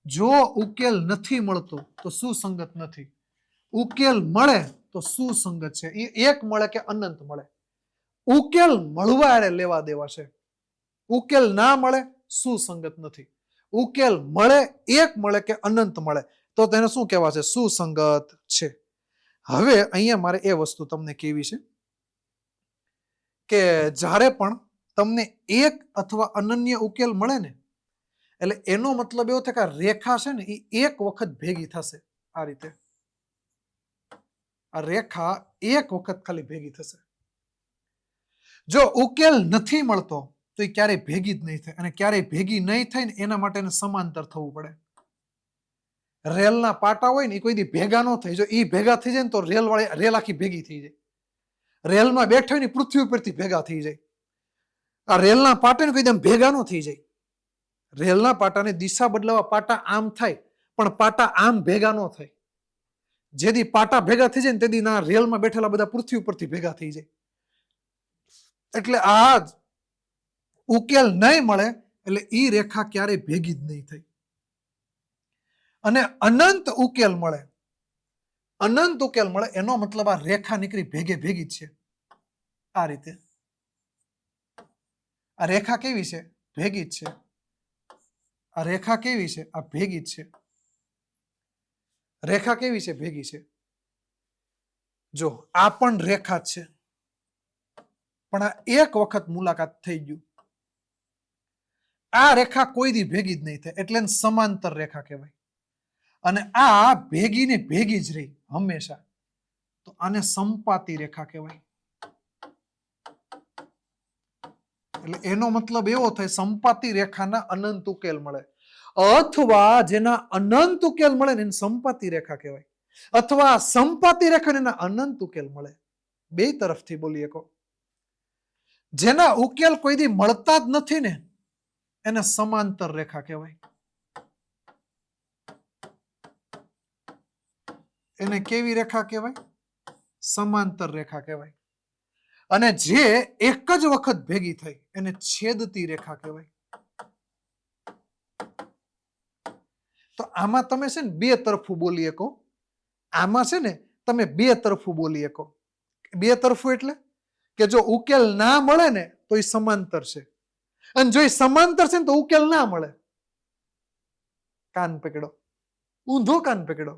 જો ઉકેલ નથી મળતો તો સુસંગત નથી. ઉકેલ મળે તો સુસંગત છે. એ એક મળે કે અનંત મળે, ઉકેલ મળવા એને લેવા દેવા છે. ઉકેલ ના મળે સુસંગત નથી. ઉકેલ મળે, એક મળે કે અનંત મળે તો તેને શું કહેવાશે? સુસંગત છે. હવે અહીંયા મારે એ વસ્તુ તમને કેવી છે કે જ્યારે પણ તમને એક અથવા અનન્ય ઉકેલ મળે ને એટલે એનો મતલબ એવો થાય કે આ રેખા છે ને એ એક વખત ભેગી થશે. આ રીતે આ રેખા એક વખત ખાલી ભેગી થશે. જો ઉકેલ નથી મળતો તો એ ક્યારેય ભેગી જ નહીં થાય. અને ક્યારેય ભેગી નહીં થાય ને એના માટે એને સમાંતર થવું પડે. રેલના પાટા હોય ને એ કોઈ દી ભેગા ન થાય. જો એ ભેગા થઈ જાય ને તો રેલ આખી ભેગી થઈ જાય. રેલમાં બેઠા હોય ને પૃથ્વી ઉપરથી ભેગા થઈ જાય. આ રેલના પાટાને કોઈ દમ ભેગા ન થઈ જાય. રેલના પાટાને દિશા બદલાવા પાટા આમ થાય પણ પાટા આમ ભેગા ન થાય. જેથી પાટા ભેગા થઈ જાય ને તેથી ના રેલમાં બેઠેલા બધા પૃથ્વી ઉપરથી ભેગા થઈ જાય. એટલે આ ઉકેલ નહીં મળે એટલે ઈ રેખા ક્યારેય ભેગી જ નહીં થઈ. અને અનંત ઉકેલ મળે, અનંત ઉકેલ મળે એનો મતલબ આ રેખા નીકળી ભેગે ભેગી જ છે. આ રીતે આ રેખા કેવી છે? ભેગી જ છે. આ રેખા કેવી છે? આ ભેગી જ છે. રેખા કેવી છે? ભેગી છે. જો આ પણ રેખા જ છે પણ આ એક વખત મુલાકાત થઈ ગયું. આ રેખા કોઈ દી ભેગી જ નહીં થાય એટલે સમાંતર રેખા કહેવાય. અને આ ભેગી ને ભેગી જ રહી હંમેશા તો આને સંપાતી રેખા કહેવાય. એટલે એનો મતલબ એવો થાય સંપાતી રેખાના અનંત ઉકેલ મળે, અથવા જેના અનંત ઉકેલ મળે ને એને સંપાતી રેખા કહેવાય, અથવા સંપાતી રેખા એના અનંત ઉકેલ મળે. બે તરફથી બોલીએ કો. જેના ઉકેલ કોઈ દી મળતા જ નથી ને એને સમાંતર રેખા કહેવાય. એને કેવી રેખા કહેવાય? સમાંતર રેખા કહેવાય. અને જે એક જ વખત ભેગી થઈ એને છેદતી રેખા કહેવાય. તો આમાં તમે છે ને બે તરફું બોલી શકો. આમાં છે ને તમે બે તરફું બોલી શકો. બે તરફું એટલે કે જો ઉકેલ ના મળે ને તો એ સમાંતર છે, અને જો એ સમાંતર છે ને તો ઉકેલ ના મળે. કાન પકડો, ઊંધો કાન પકડો.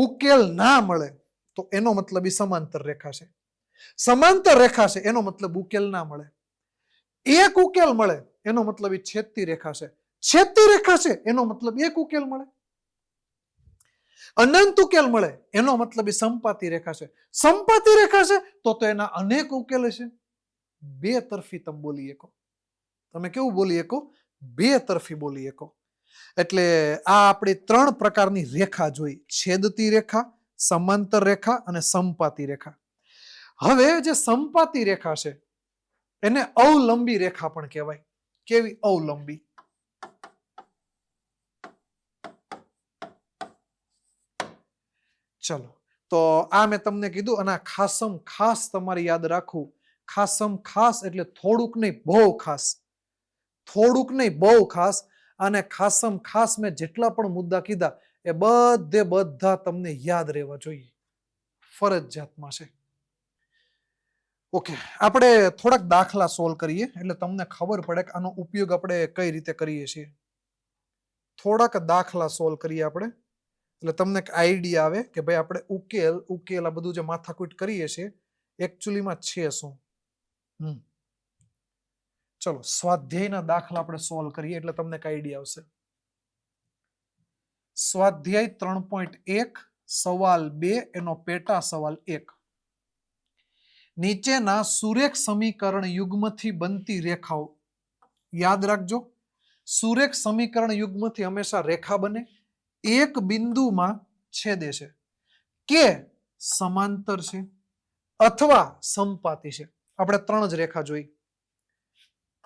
ઉકેલ ના મળે તો એનો મતલબ એ સમાંતર રેખા છે. સમાંતર રેખા છે એનો મતલબ ઉકેલ ના મળે. એક ઉકેલ મળે એનો મતલબ એ છેદતી રેખા છે. છેદતી રેખા છે એનો મતલબ એક ઉકેલ મળે. અનંત ઉકેલ મળે એનો મતલબ એ સંપાતી રેખા છે. સંપાતી રેખા છે તો એના અનેક ઉકેલ છે. બે તરફી તમે બોલી શકો. તમે કેવું બોલી શકો? બે તરફી બોલી શકો. એટલે આ આપણે ત્રણ પ્રકારની રેખા જોઈ: છેદતી રેખા, સમાંતર રેખા અને સંપાતી રેખા. હવે જે સંપાતી રેખા છે એને અવલંબી રેખા પણ કહેવાય. કેવી? અવલંબી. ચલો, તો આ મેં તમને કીધું, અને ખાસમ ખાસ તમારે યાદ રાખવું. ખાસમ ખાસ એટલે થોડુંક નહીં, બહુ ખાસ. થોડુંક નહીં, બહુ ખાસ. અને ખાસમ ખાસ મેં જેટલા પણ મુદ્દા કીધા એ બધા તમને યાદ રહેવા જોઈએ, ફરજિયાતમાં છે. ઓકે, આપણે થોડાક દાખલા સોલ્વ કરીએ એટલે તમને ખબર પડે કે આનો ઉપયોગ આપણે કઈ રીતે કરીએ છીએ. થોડાક દાખલા સોલ્વ કરીએ આપણે એટલે તમને એક આઈડિયા આવે કે ભાઈ આપણે ઉકેલ આ બધું જે માથાકૂટ કરીએ છીએ એકચ્યુઅલીમાં છે શું. ચલો, સ્વાધ્યાયના દાખલા આપણે સોલ્વ કરીએ એટલે તમને એક આઈડિયા આવશે. સ્વાધ્યાય 3.1 સવાલ 2 એનો પેટા સવાલ 1. નીચેના સુરેખ સમીકરણ યુગ્મથી બનતી રેખાઓ. યાદ રાખજો, સુરેખ સમીકરણ યુગ્મથી હંમેશા રેખા બને, એક બિંદુમાં છેદે છે, કે સમાંતર છે અથવા સંપાતી છે. આપણે ત્રણ જ રેખા જોઈ.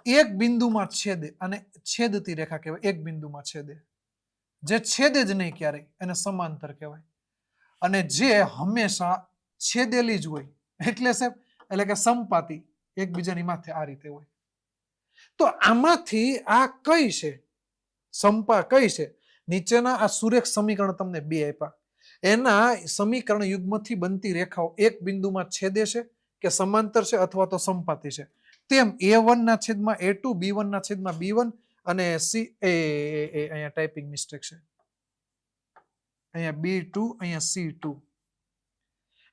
એક બિંદુમાં છેદે અને છેદતી રેખા કહેવાય. એક બિંદુમાં છેદે, જે છેદે જ નહીં ક્યારેય એને સમાંતર કહેવાય. અને જે હંમેશા છેદેલી જ હોય એટલે કે સંપાતી, એકબીજાની માથે આ રીતે હોય. તો આમાંથી આ કઈ છે? કઈ છે? નીચેના આ સુરેખ સમીકરણ તમને બે આપ્યા, એના સમીકરણ યુગ્મથી બનતી રેખાઓ એક બિંદુમાં છેદે છે કે સમાંતર છે અથવા તો સંપાતી છે. તેમ A1 ના છેદમાં A2, B1 ના છેદમાં B1 અને અહીંયા ટાઈપિંગ મિસ્ટેક છે, અહીંયા B2, અહીંયા C2.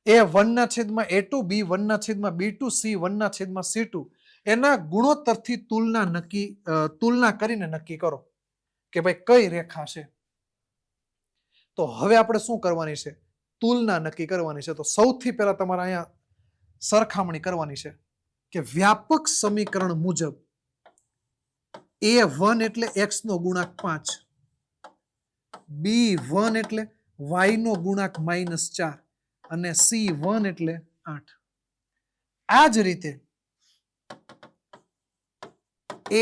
A1 ના છેદમાં A2, B1 ના છેદમાં B2, C1 ના છેદમાં C2 એના ગુણોત્તરથી તુલના કરીને નક્કી કરો કે ભાઈ કઈ રેખા છે. તો હવે આપણે શું કરવાની છે? તુલના નક્કી કરવાની છે. તો સૌથી પહેલા તમારે અહીંયા સરખામણી કરવાની છે કે વ્યાપક સમીકરણ મુજબ A1 એટલે x નો ગુણાંક 5, B1 એટલે y નો ગુણાંક -4 અને C1 એટલે 8. આ જ રીતે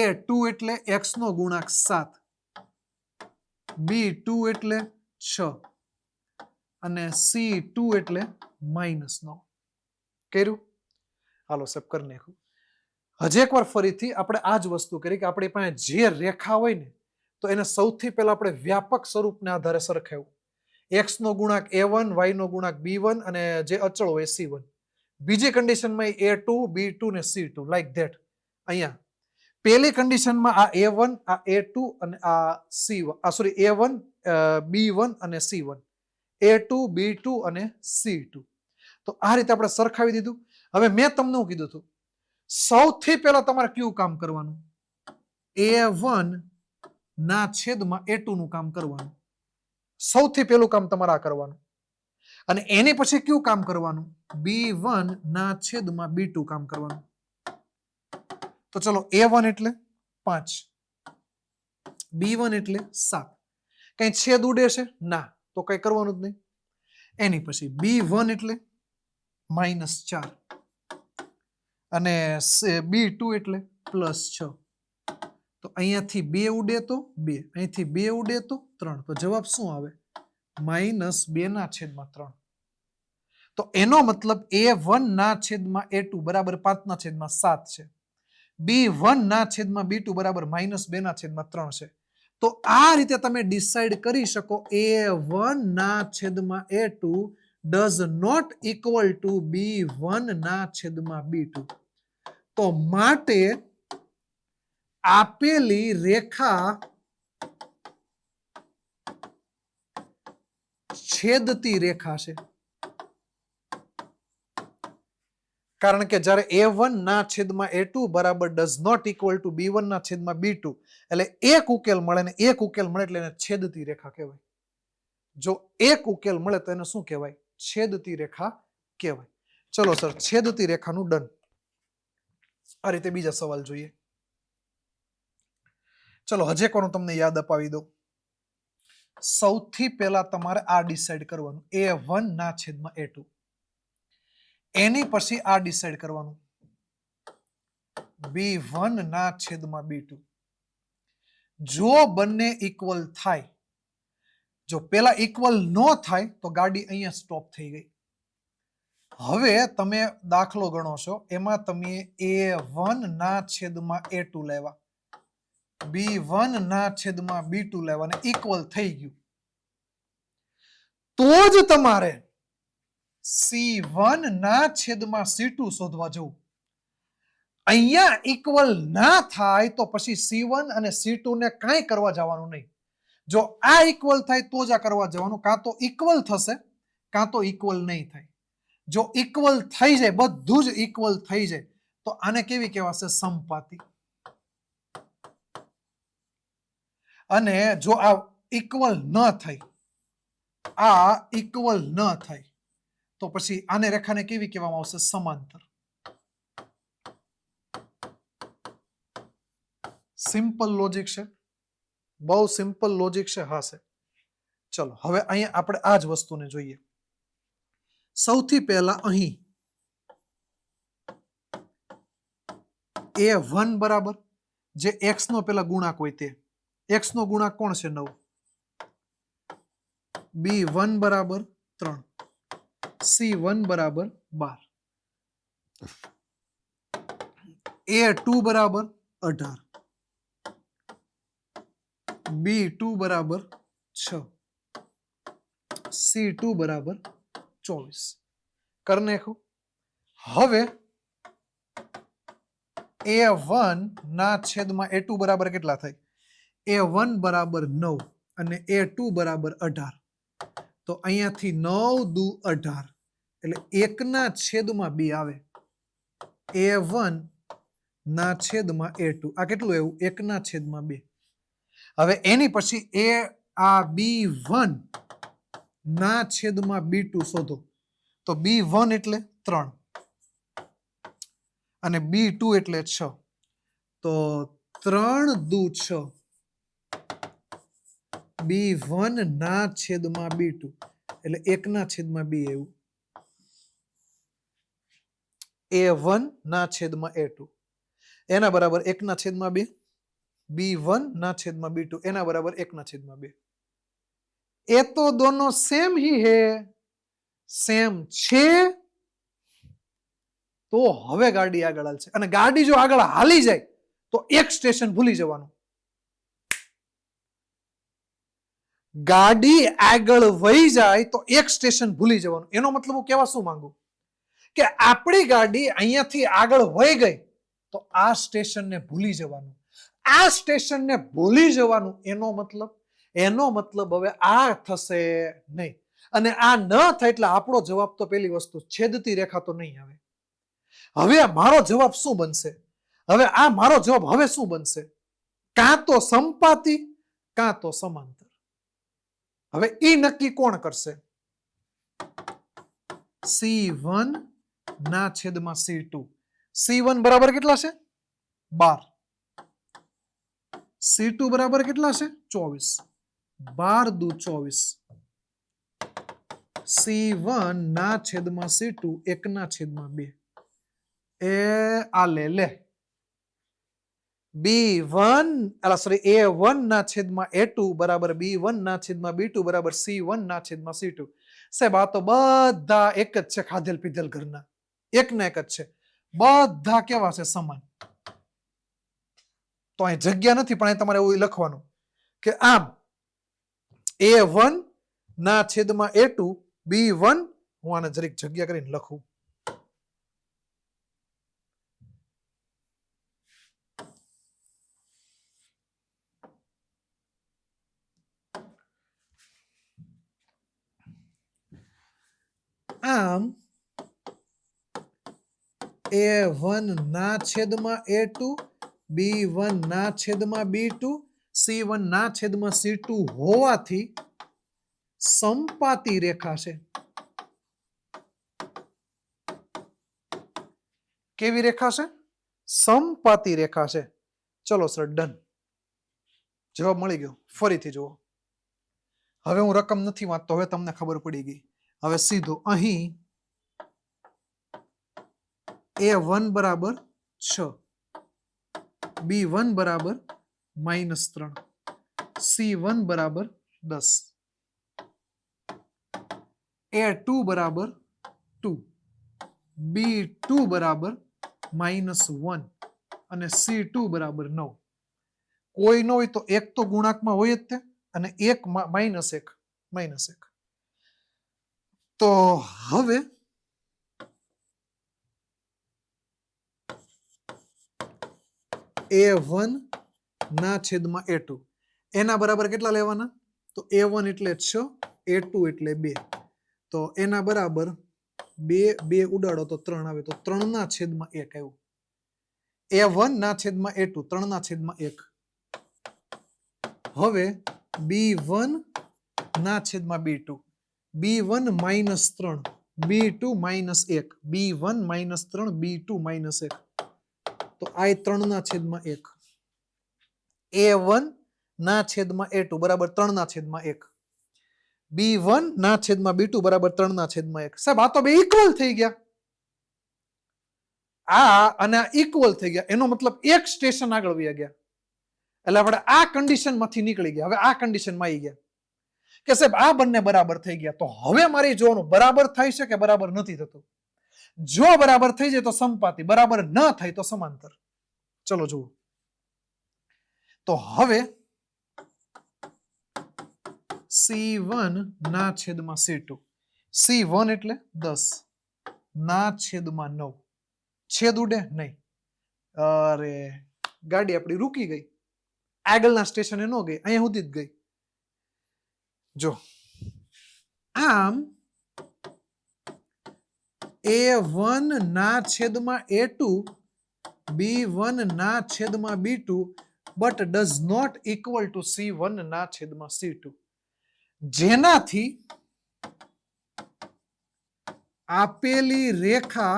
A2 એટલે x નો ગુણાંક 7, B2 એટલે 6 અને C2 એટલે -9. કર્યું? હાલો સાહેબ કરી નાખ્યું. હજી એકવાર ફરીથી આપણે આ જ વસ્તુ કરી કે આપણી પાસે જે રેખા હોય ને તો એને સૌથી પહેલા આપણે વ્યાપક સ્વરૂપને આધારે સરખાવ્યું. x નો ગુણાંક A1, y નો ગુણાંક B1 અને જે અચળ હોય C1. બીજી કન્ડિશનમાં A2, B2 ને C2 લાઈક ધેટ. અહીંયા પહેલી કન્ડિશનમાં આ A1, આ A2 અને આ C1, A1, B1 અને C1, A2, B2 અને C2. તો આ રીતે આપણે સરખાવી દીધું. હવે મેં તમને શું કીધું હતું? સૌથી પહેલા તમારે કયું કામ કરવાનું? A1 ના છેદમાં A2 નું કામ કરવાનું. સૌથી પહેલું કામ તમારે આ કરવાનું. અને એની પછી કયું કામ કરવાનું? B1 ના છેદમાં B2 કામ કરવાનું. તો ચલો, A1 એટલે 5, B1 એટલે 7. કઈ છેદ ઉડે છે? ના, તો કઈ કરવાનું જ નહીં. એની પછી B1 એટલે -4 અને B2 એટલે +6. તો અહીંયાથી 2 ઉડે તો 2, અહીંથી 2 ઉડે તો 3. તો જવાબ શું આવે? -2/3. તો એનો મતલબ A1 ના છેદમાં A2 બરાબર 5/7 છે. B1 ના છેદમાં B2 બરાબર -2/3 છે. તો આ રીતે તમે ડિસાઈડ કરી શકો A1 ના છેદમાં A2 does not equal to B1 ના છેદમાં B2. તો માટે આપેલી રેખા છેદતી રેખા છે. કારણ કે જ્યારે A1 ના છેદમાં A2 બરાબર does not equal two B1 ના છેદમાં B2, એટલે એક ઉકેલ મળે ને એક ઉકેલ મળે એટલે એને છેદતી રેખા કહેવાય. જો એક ઉકેલ મળે તો એને શું કહેવાય? છેદતી રેખા કહેવાય. ચલો સર, છેદતી રેખાનું ડન. આ રીતે બીજા સવાલ જોઈએ. ચલો હજે કોનો તમને યાદ અપાવી દઉં. સૌથી પહેલા તમારે આ ડિસાઈડ કરવાનું, A1 ના છેદમાં A2. એની પછી આ ડિસાઈડ કરવાનું, B1 ના છેદમાં B2. જો બંને ઇક્વલ થાય, જો પેલા ઇક્વલ ન થાય તો ગાડી અહીંયા સ્ટોપ થઈ ગઈ. હવે તમે દાખલો ગણો છો, એમાં તમે A1 ના છેદમાં A2 લેવા, B1 ના છેદમાં B2 લેવા ને ઇક્વલ થઈ ગયું, તો જ તમારે C1 ના છેદમાં C2 શોધવા જવું. અહીંયા ઇક્વલ ના થાય તો પછી C1 અને C2 ને કાંઈ કરવા જવાનું નહીં. જો આ ઇક્વલ થાય તો જ આ કરવા જવાનું, કાં તો ઇક્વલ થશે કાં તો ઇક્વલ નહીં થાય. જો ઇક્વલ થઈ જાય, બધું જ ઇક્વલ થઈ જાય, તો આને કેવી કહેવાશે? સમપાતી. અને જો આ ઇક્વલ ન થાય, આ ઇક્વલ ન થાય, તો પછી આને રેખાને કેવી કહેવામાં આવશે? સમાંતર. સિમ્પલ લોજિક છે, બહુ સિમ્પલ લોજિક છે. હા છે. ચલો હવે અહીંયા આપણે આ જ વસ્તુને જોઈએ. સૌથી પહેલા અહીં A1 બરાબર જે x નો પેલા ગુણાક હોય તે, x નો ગુણાક કોણ છે? 9. B1 બરાબર 3, C1 બરાબર 12, A2 બરાબર 18, B2 બરાબર 6, C2 બરાબર 24. કર નાખો. હવે A1 ના છેદમાં A2 બરાબર કેટલા થાય? A1 બરાબર 9 અને A2 બરાબર 18. તો અહીંયાથી 9 દુ 18 એટલે 1 ના છેદમાં 2 આવે. A1 ના છેદમાં A2 આ કેટલું આવ્યું? 1 ના છેદમાં 2. હવે એની પછી આ B1 ના છેદમાં B2 શોધો. તો B1 એટલે 3 અને B2 એટલે 6. તો 3 દુ 6, B1 ના છેદમાં B2 એટલે 1 ના છેદમાં 2 એવું. A1 ના છેદમાં A2 એના બરાબર 1 ના છેદમાં 2, B1 ના છેદમાં B2 એના બરાબર 1 ના છેદમાં 2. એ તો દોનો સેમ ही है, સેમ છે. તો હવે ગાડી આગળ હાલશે, અને ગાડી જો આગળ હાલી જાય તો એક સ્ટેશન ભૂલી જવાનું. ગાડી આગળ વહી જાય તો એક સ્ટેશન ભૂલી જવાનું. એનો મતલબ હું કહેવા શું માંગુ કે આપણી ગાડી અહીંયાથી આગળ વહી ગઈ તો આ સ્ટેશનને ભૂલી જવાનું. આ સ્ટેશનને ભૂલી જવાનું એનો મતલબ હવે આ થશે નહીં. અને આ ન થાય એટલે આપણો જવાબ તો પેલી વસ્તુ છેદતી રેખા તો નહીં આવે. હવે મારો જવાબ શું બનશે? હવે આ મારો જવાબ હવે શું બનશે? કાં તો સંપાતી કાં તો સમાંતર. હવે ઈ નક્કી કોણ કરશે? C1 ના છેદમાં C2. C1 બરાબર કેટલા છે? 12. C2 બરાબર કેટલા છે? 24. 12 દુ 24. C1 ના છેદમાં C2 1 ના છેદમાં 2. એ આ લે B1 A1 ના છેદમાં A2 બરાબર B1 ના છેદમાં B2 બરાબર C1 ના છેદમાં C2. સાહેબ આ તો બધા એક જ છે, ખાધેલ પીધેલ ઘરના, એક ના એક જ છે. બધા કેવા છે? સમાન. તો અહીં જગ્યા નથી, પણ અહીં તમારે એવું લખવાનું કે આમ A1 ના છેદમાં A2 B1, હું આને જરીક જગ્યા કરીને લખું. આમ A1 ના છેદમાં A2, B1 ના છેદમાં B2, C1 ના છેદમાં C2 હોવાથી સમપાતી રેખા છે. કેવી રેખા છે? સમપાતી રેખા છે. ચલો સર, ડન. જવાબ મળી ગયો. ફરીથી જુઓ. હવે હું રકમ નથી વાંચતો, હવે તમને ખબર પડી ગઈ. હવે સીધું અહીં A1 બરાબર 6, B1 બરાબર -3, C1 બરાબર 10, A2 બરાબર 2, B2 બરાબર -1 અને C2 બરાબર 9. કોઈ ન હોય તો એક તો ગુણાંકમાં હોય જ તે, અને એક -1. તો હવે A1 ના છેદમાં A2 એના બરાબર કેટલા લેવાના? તો A1 એટલે 6, A2 એટલે 2. તો એના બરાબર 2 ઉડાડો તો 3 આવે, તો 3 ના છેદમાં 1 આવ્યું. A1 ના છેદમાં A2 3 ના છેદમાં 1. હવે B1 ના છેદમાં B2, B1 -3, B2 -1, B1 -3, B2 -1. તો આ 3 ના છેદમાં 1. A1 ના છેદમાં A2 બરાબર 3 ના છેદમાં 1. B1 ના છેદમાં B2 બરાબર 3 ના છેદમાં 1. સાહેબ આ તો બે ઇક્વલ થઈ ગયા. આ અને આ ઇક્વલ થઈ ગયા, એનો મતલબ એક સ્ટેશન આગળ વયા ગયા. એટલે આપણે આ કન્ડિશન માંથી નીકળી ગયા. હવે આ કન્ડિશનમાં આવી ગયા કે સાહેબ આ બંને બરાબર થઈ ગયા. તો હવે મારે જોવાનું બરાબર થાય છે કે બરાબર નથી થતું. જો બરાબર થઈ જાય તો સમપાતી, બરાબર ન થાય તો સમાંતર. ચલો જુઓ. તો હવે C1 ના છેદમાં C2, C1 એટલે 10 ના છેદમાં 9. છેદ ઉડે નહીં. અરે ગાડી આપણી રૂકી ગઈ, આગળના સ્ટેશને ન ગઈ, અહીંયા સુધી જ ગઈ. જો આમ A1 ના છેદમાં A2, B1 ના છેદમાં B2, but does not equal to C1 ના છેદમાં C2. જેનાથી આપેલી રેખા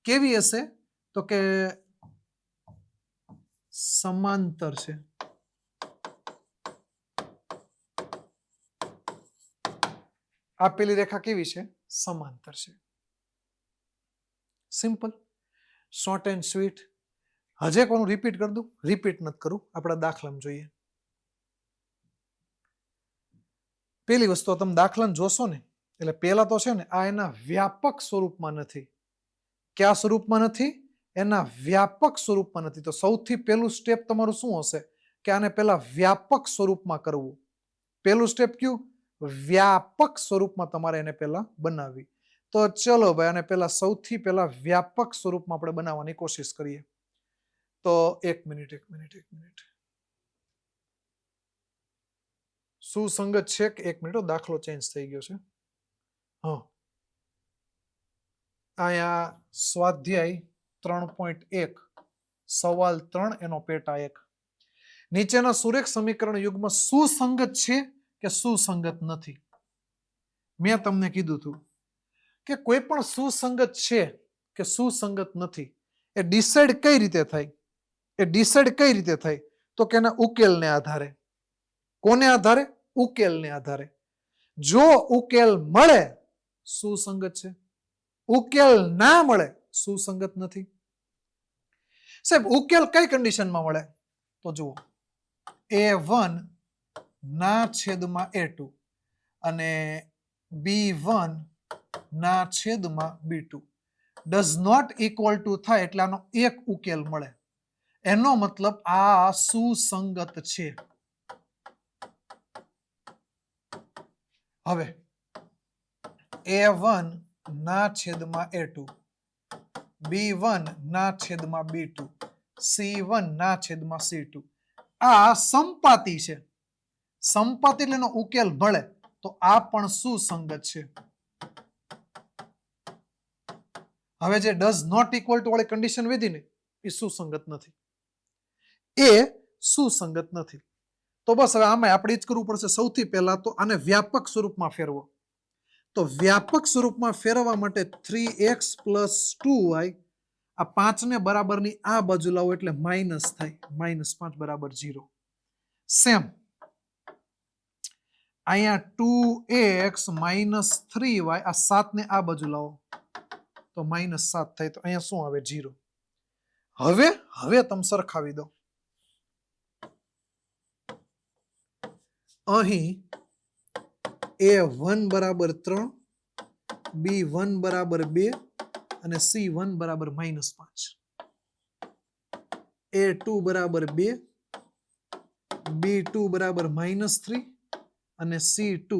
કેવી હશે? તો કે સમાંતર છે. આપેલી રેખા કેવી છે? સમાંતર છે. Simple, short and sweet. હજે કોનું રિપીટ કરી દઉં? રિપીટ નથી કરું, આપણા દાખલામાં જોઈએ. પેલી વસ્તુ તમે દાખલાને જોશો ને એટલે પેલા તો છે ને આ એના વ્યાપક સ્વરૂપમાં નથી. કયા સ્વરૂપમાં નથી? એના વ્યાપક સ્વરૂપમાં નથી. તો સૌથી પહેલું સ્ટેપ તમારું શું હશે કે આને પેલા વ્યાપક સ્વરૂપમાં કરવું. પહેલું સ્ટેપ કયું? વ્યાપક સ્વરૂપમાં તમારે એને પેલા બનાવવી. તો ચલો ભાઈ આને પેલા સૌથી પહેલા વ્યાપક સ્વરૂપમાં આપણે બનાવવાની કોશિશ કરીએ. તો એક મિનિટ. સુસંગત છે કે? એક મિનિટ, દાખલો ચેન્જ થઈ ગયો છે. હા, અહીંયા સ્વાધ્યાય 3.1 સવાલ 3 એનો પેટા 1. નીચેના સુરેખ સમીકરણ યુગ્મ સુસંગત છે કે સુસંગત નથી? મેં તમને કીધું હતું કે કોઈ પણ સુસંગત છે કે સુસંગત નથી એ ડિસાઈડ કઈ રીતે થાય? તો કે એના ઉકેલને આધારે. કોને આધારે? ઉકેલને આધારે. જો ઉકેલ મળે સુસંગત છે, ઉકેલ ના મળે સુસંગત નથી. સાહેબ ઉકેલ કઈ કન્ડિશનમાં મળે? તો જુઓ, A1 ના છેદમાં A2 અને B1 ના છેદમાં B2 does not equal two થાય એટલે આનો એક ઉકેલ મળે. એનો મતલબ આ સુસંગત છે. હવે A1 ના છેદમાં A2, B1 ના છેદમાં B2, C1 ના છેદમાં C2 આ સંપાતી છે. સંપાતી એટલે એનો ઉકેલ મળે. તો આ પણ સુસંગત છે. હવે જે ડઝ નોટ ઇક્વલ ટુ વાળી કન્ડિશન વિધી ને એ સુસંગત નથી, એ સુસંગત નથી. તો બસ હવે આમાં આપણે જ કરવું પડશે. સૌથી પહેલા તો આને વ્યાપક સ્વરૂપમાં ફેરવો. તો વ્યાપક સ્વરૂપમાં ફેરવવા માટે 3x + 2y આ 5 ને બરાબરની આ બાજુ લાવો એટલે માઇનસ થાય, -5 = 0. સેમ અહીંયા 2x - 3y આ 7 ને આ બાજુ લાવો તો -7 થાય, તો અહીંયા શું આવે 0. હવે તમે સરખાવી દો. અહીં a1 = 3, b1 = 2 અને c1 = -5. a2 = 2, b2 = -3 અને c2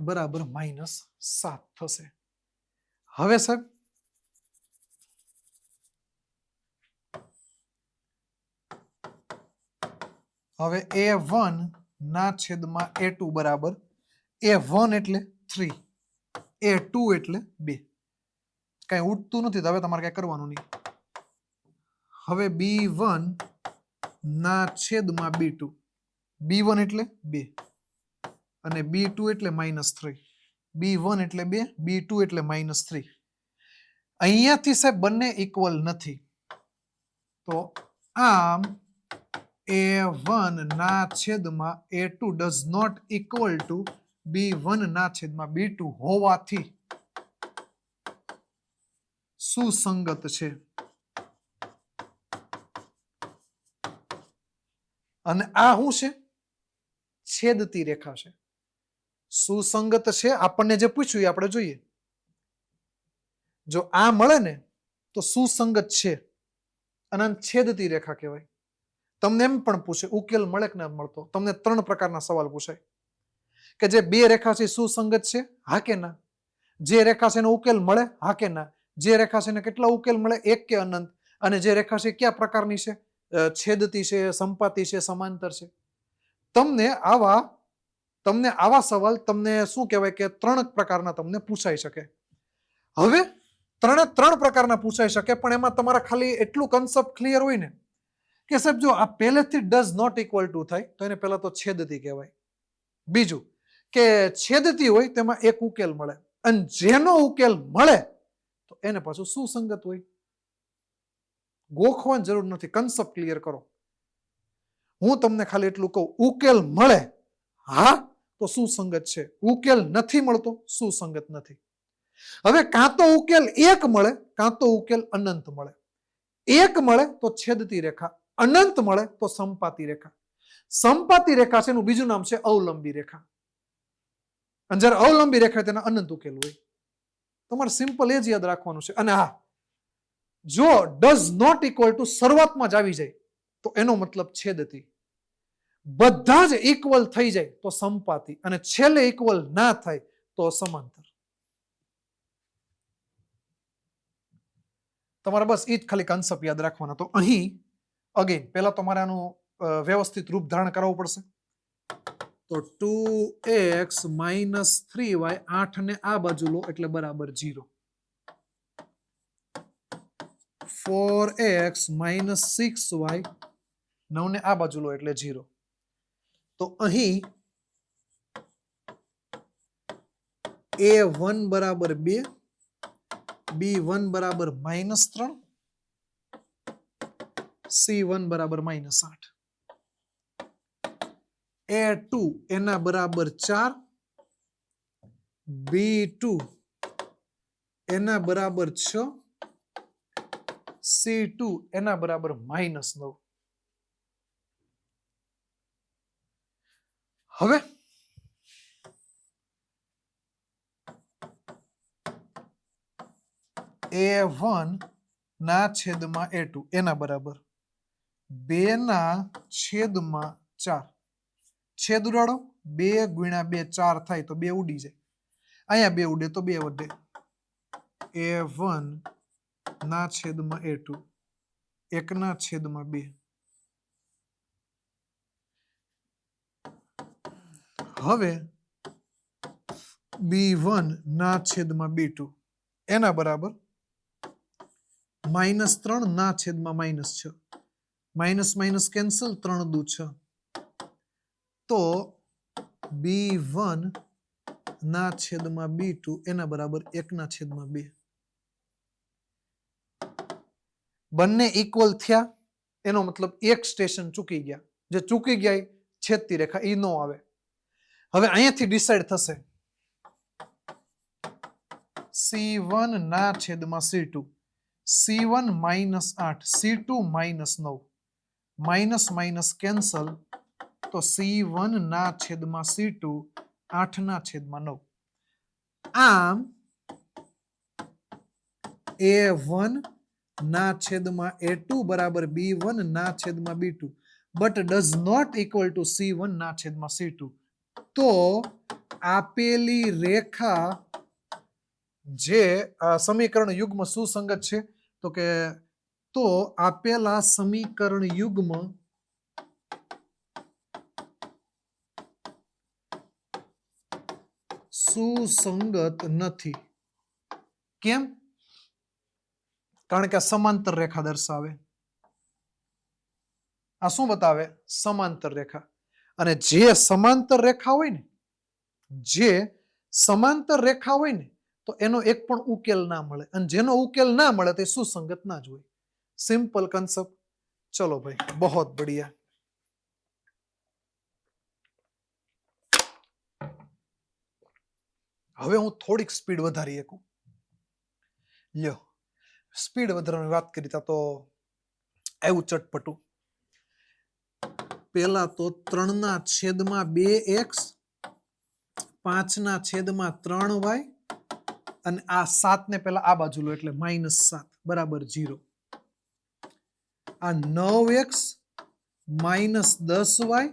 = -7 થશે. હવે સાહેબ હવે a1 ના છેદમાં a2 બરાબર a1 એટલે 3, a2 એટલે 2. કઈ ઉઠતું નથી તો હવે તમારે કઈ કરવાનું નહીં. હવે b1 ના છેદમાં b2, b1 એટલે 2 અને b2 એટલે -3, b1 એટલે 2, b2 એટલે -3. અહીંયાથી સાહેબ બંને ઇક્વલ નથી, તો આમ a1 ના છેદમાં a2 does not equal two b1 ના છેદમાં b2 હોવાથી સુસંગત છે. અને આ શું છે? છેદતી રેખા છે. સુસંગત છે આપણને જે પૂછ્યું એ આપણે જોઈએ. જો આ મળે ને તો સુસંગત છે અને છેદતી રેખા કહેવાય. તમને એમ પણ પૂછે ઉકેલ મળે કે ના મળતો, તમને 3 પ્રકારના સવાલ પૂછાય કે જે 2 રેખા છે સુસંગત છે, હા કે ના? જે રેખા છે એનો ઉકેલ મળે, હા કે ના? જે રેખા છે એને કેટલા ઉકેલ મળે, 1 કે અનંત? અને જે રેખા છે કયા પ્રકારની છે, છેદતી છે, સંપાતી છે, સમાંતર છે? તમને આવા સવાલ તમને શું કહેવાય કે 3 પ્રકારના તમને પૂછાઈ શકે. હવે 3 પ્રકારના પૂછાઈ શકે, પણ એમાં તમારા ખાલી એટલું કન્સેપ્ટ ક્લિયર હોય ને કે સાહેબ જો આ પહેલેથી ડઝ નોટ ઇક્વલ ટુ થાય તો એને પહેલા તો છેદતી કહેવાય. બીજું કે છેદતી હોય તેમાં એક ઉકેલ મળે અને જેનો ઉકેલ મળે તો એને પાછું સુસંગત હોય. ગોખવાની જરૂર નથી, કન્સેપ્ટ ક્લિયર કરો. હું તમને ખાલી એટલું કહું, ઉકેલ મળે હા તો સુસંગત છે, ઉકેલ નથી મળતો સુસંગત નથી. હવે કાં તો ઉકેલ 1 મળે કાં તો ઉકેલ અનંત મળે. 1 મળે તો છેદતી રેખા, અનંત મળે તો સંપાતી રેખા. સંપાતી રેખા છે એનું બીજું નામ છે અવલંબી રેખા. અને જ્યારે અવલંબી રેખા તેના અનંત ઉકેલ હોય. તમારે સિમ્પલ એ જ યાદ રાખવાનું છે. અને હા, જો ડઝ નોટ ઇક્વલ ટુ શરૂઆતમાં જ આવી જાય તો એનો મતલબ છેદતી. બધા જ ઇક્વલ થઈ જાય તો સંપાતી અને છેલ્લે ઇક્વલ ના થાય તો સમાંતર. તમારે બસ એ જ ખાલી કન્સેપ્ટ યાદ રાખવાના. તો અહીં અગેન પહેલા તમારે આનું વ્યવસ્થિત રૂપ ધારણ કરવું પડશે. તો 2x - 3y 8 ને આ બાજુ લો એટલે બરાબર 0. 4x - 6y 9 ને આ બાજુ લો એટલે 0. તો અહીં a1 બરાબર 2, b1 બરાબર -3, c1 બરાબર -8. a2 એના બરાબર 4, b2 એના બરાબર 6, c2 એના બરાબર -9. હવે a1 ના છેદમાં a2 એના બરાબર 2 ના છેદમાં 4. છેદ ઉડાડો, 2 × 2 4 થાય તો 2 ઉડી જાય. અહીંયા 2 ઉડે તો 2 વધે. a1 ના છેદમાં a2 1 ના છેદમાં 2. હવે B1 ના છેદમાં B2 એના બરાબર -3 ના છેદમાં -6 માઇનસ માઇનસ કેન્સલ 3 દુ 6 તો B1 ના છેદમાં B2 એના બરાબર 1 ના છેદમાં 2 બંને ઇક્વલ થયા એનો મતલબ એક સ્ટેશન ચૂકી ગયા જે ચૂકી ગયા છેદતી રેખા ઈ નો આવે હવે અહીંયાથી ડિસાઈડ થશે C1 ના છેદમાં C2 C1 -8 C2 -9 minus minus cancel તો C1 ના છેદમાં C2 8 ના છેદમાં 9 આમ A1 ના છેદમાં A2 બરાબર B1 ના છેદમાં B2 but does not equal to C1 ના છેદમાં C2 તો આપેલી રેખા જે સમીકરણ યુગ્મ સુસંગત છે તો આપેલા સમીકરણ યુગ્મ સુસંગત નથી કેમ કારણ કે આ સમાંતર રેખા દર્શાવે આ શું બતાવે સમાંતર રેખા અને જે સમાંતર રેખા હોય ને તો એનો એક પણ ઉકેલ ના મળે અને જેનો ઉકેલ ના મળે તે સુસંગત ના જ હોય સિમ્પલ કન્સેપ્ટ ચલો ભાઈ બહોત બઢિયા હવે હું થોડીક સ્પીડ વધારી શકું લ્યો સ્પીડ વધારવાની વાત કરી તો એવું ચટપટું પેલા તો 3 ના છેદમાં 2x 5 ના છેદમાં 3y અને આ 7 ને પેલા આ બાજુ લો એટલે -7 બરાબર 0 આ 9x -10y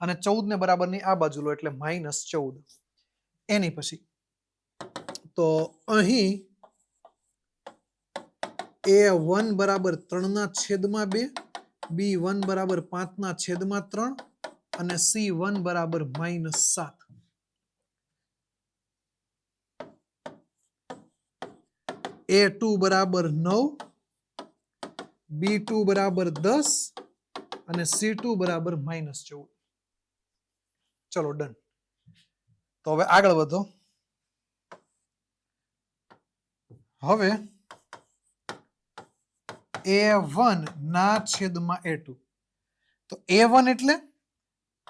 અને 14 ને બરાબર ની આ બાજુ લો એટલે -14 એની પછી તો અહીં A1 બરાબર 3 ના છેદમાં 2 B1 બરાબર 5 ના છેદમાં 3 અને C1 બરાબર -7 A2 બરાબર 9 B2 બરાબર 10 અને C2 બરાબર -14 ચલો ડન તો હવે આગળ વધો હવે A1 ના છેદમાં A2 તો A1 એટલે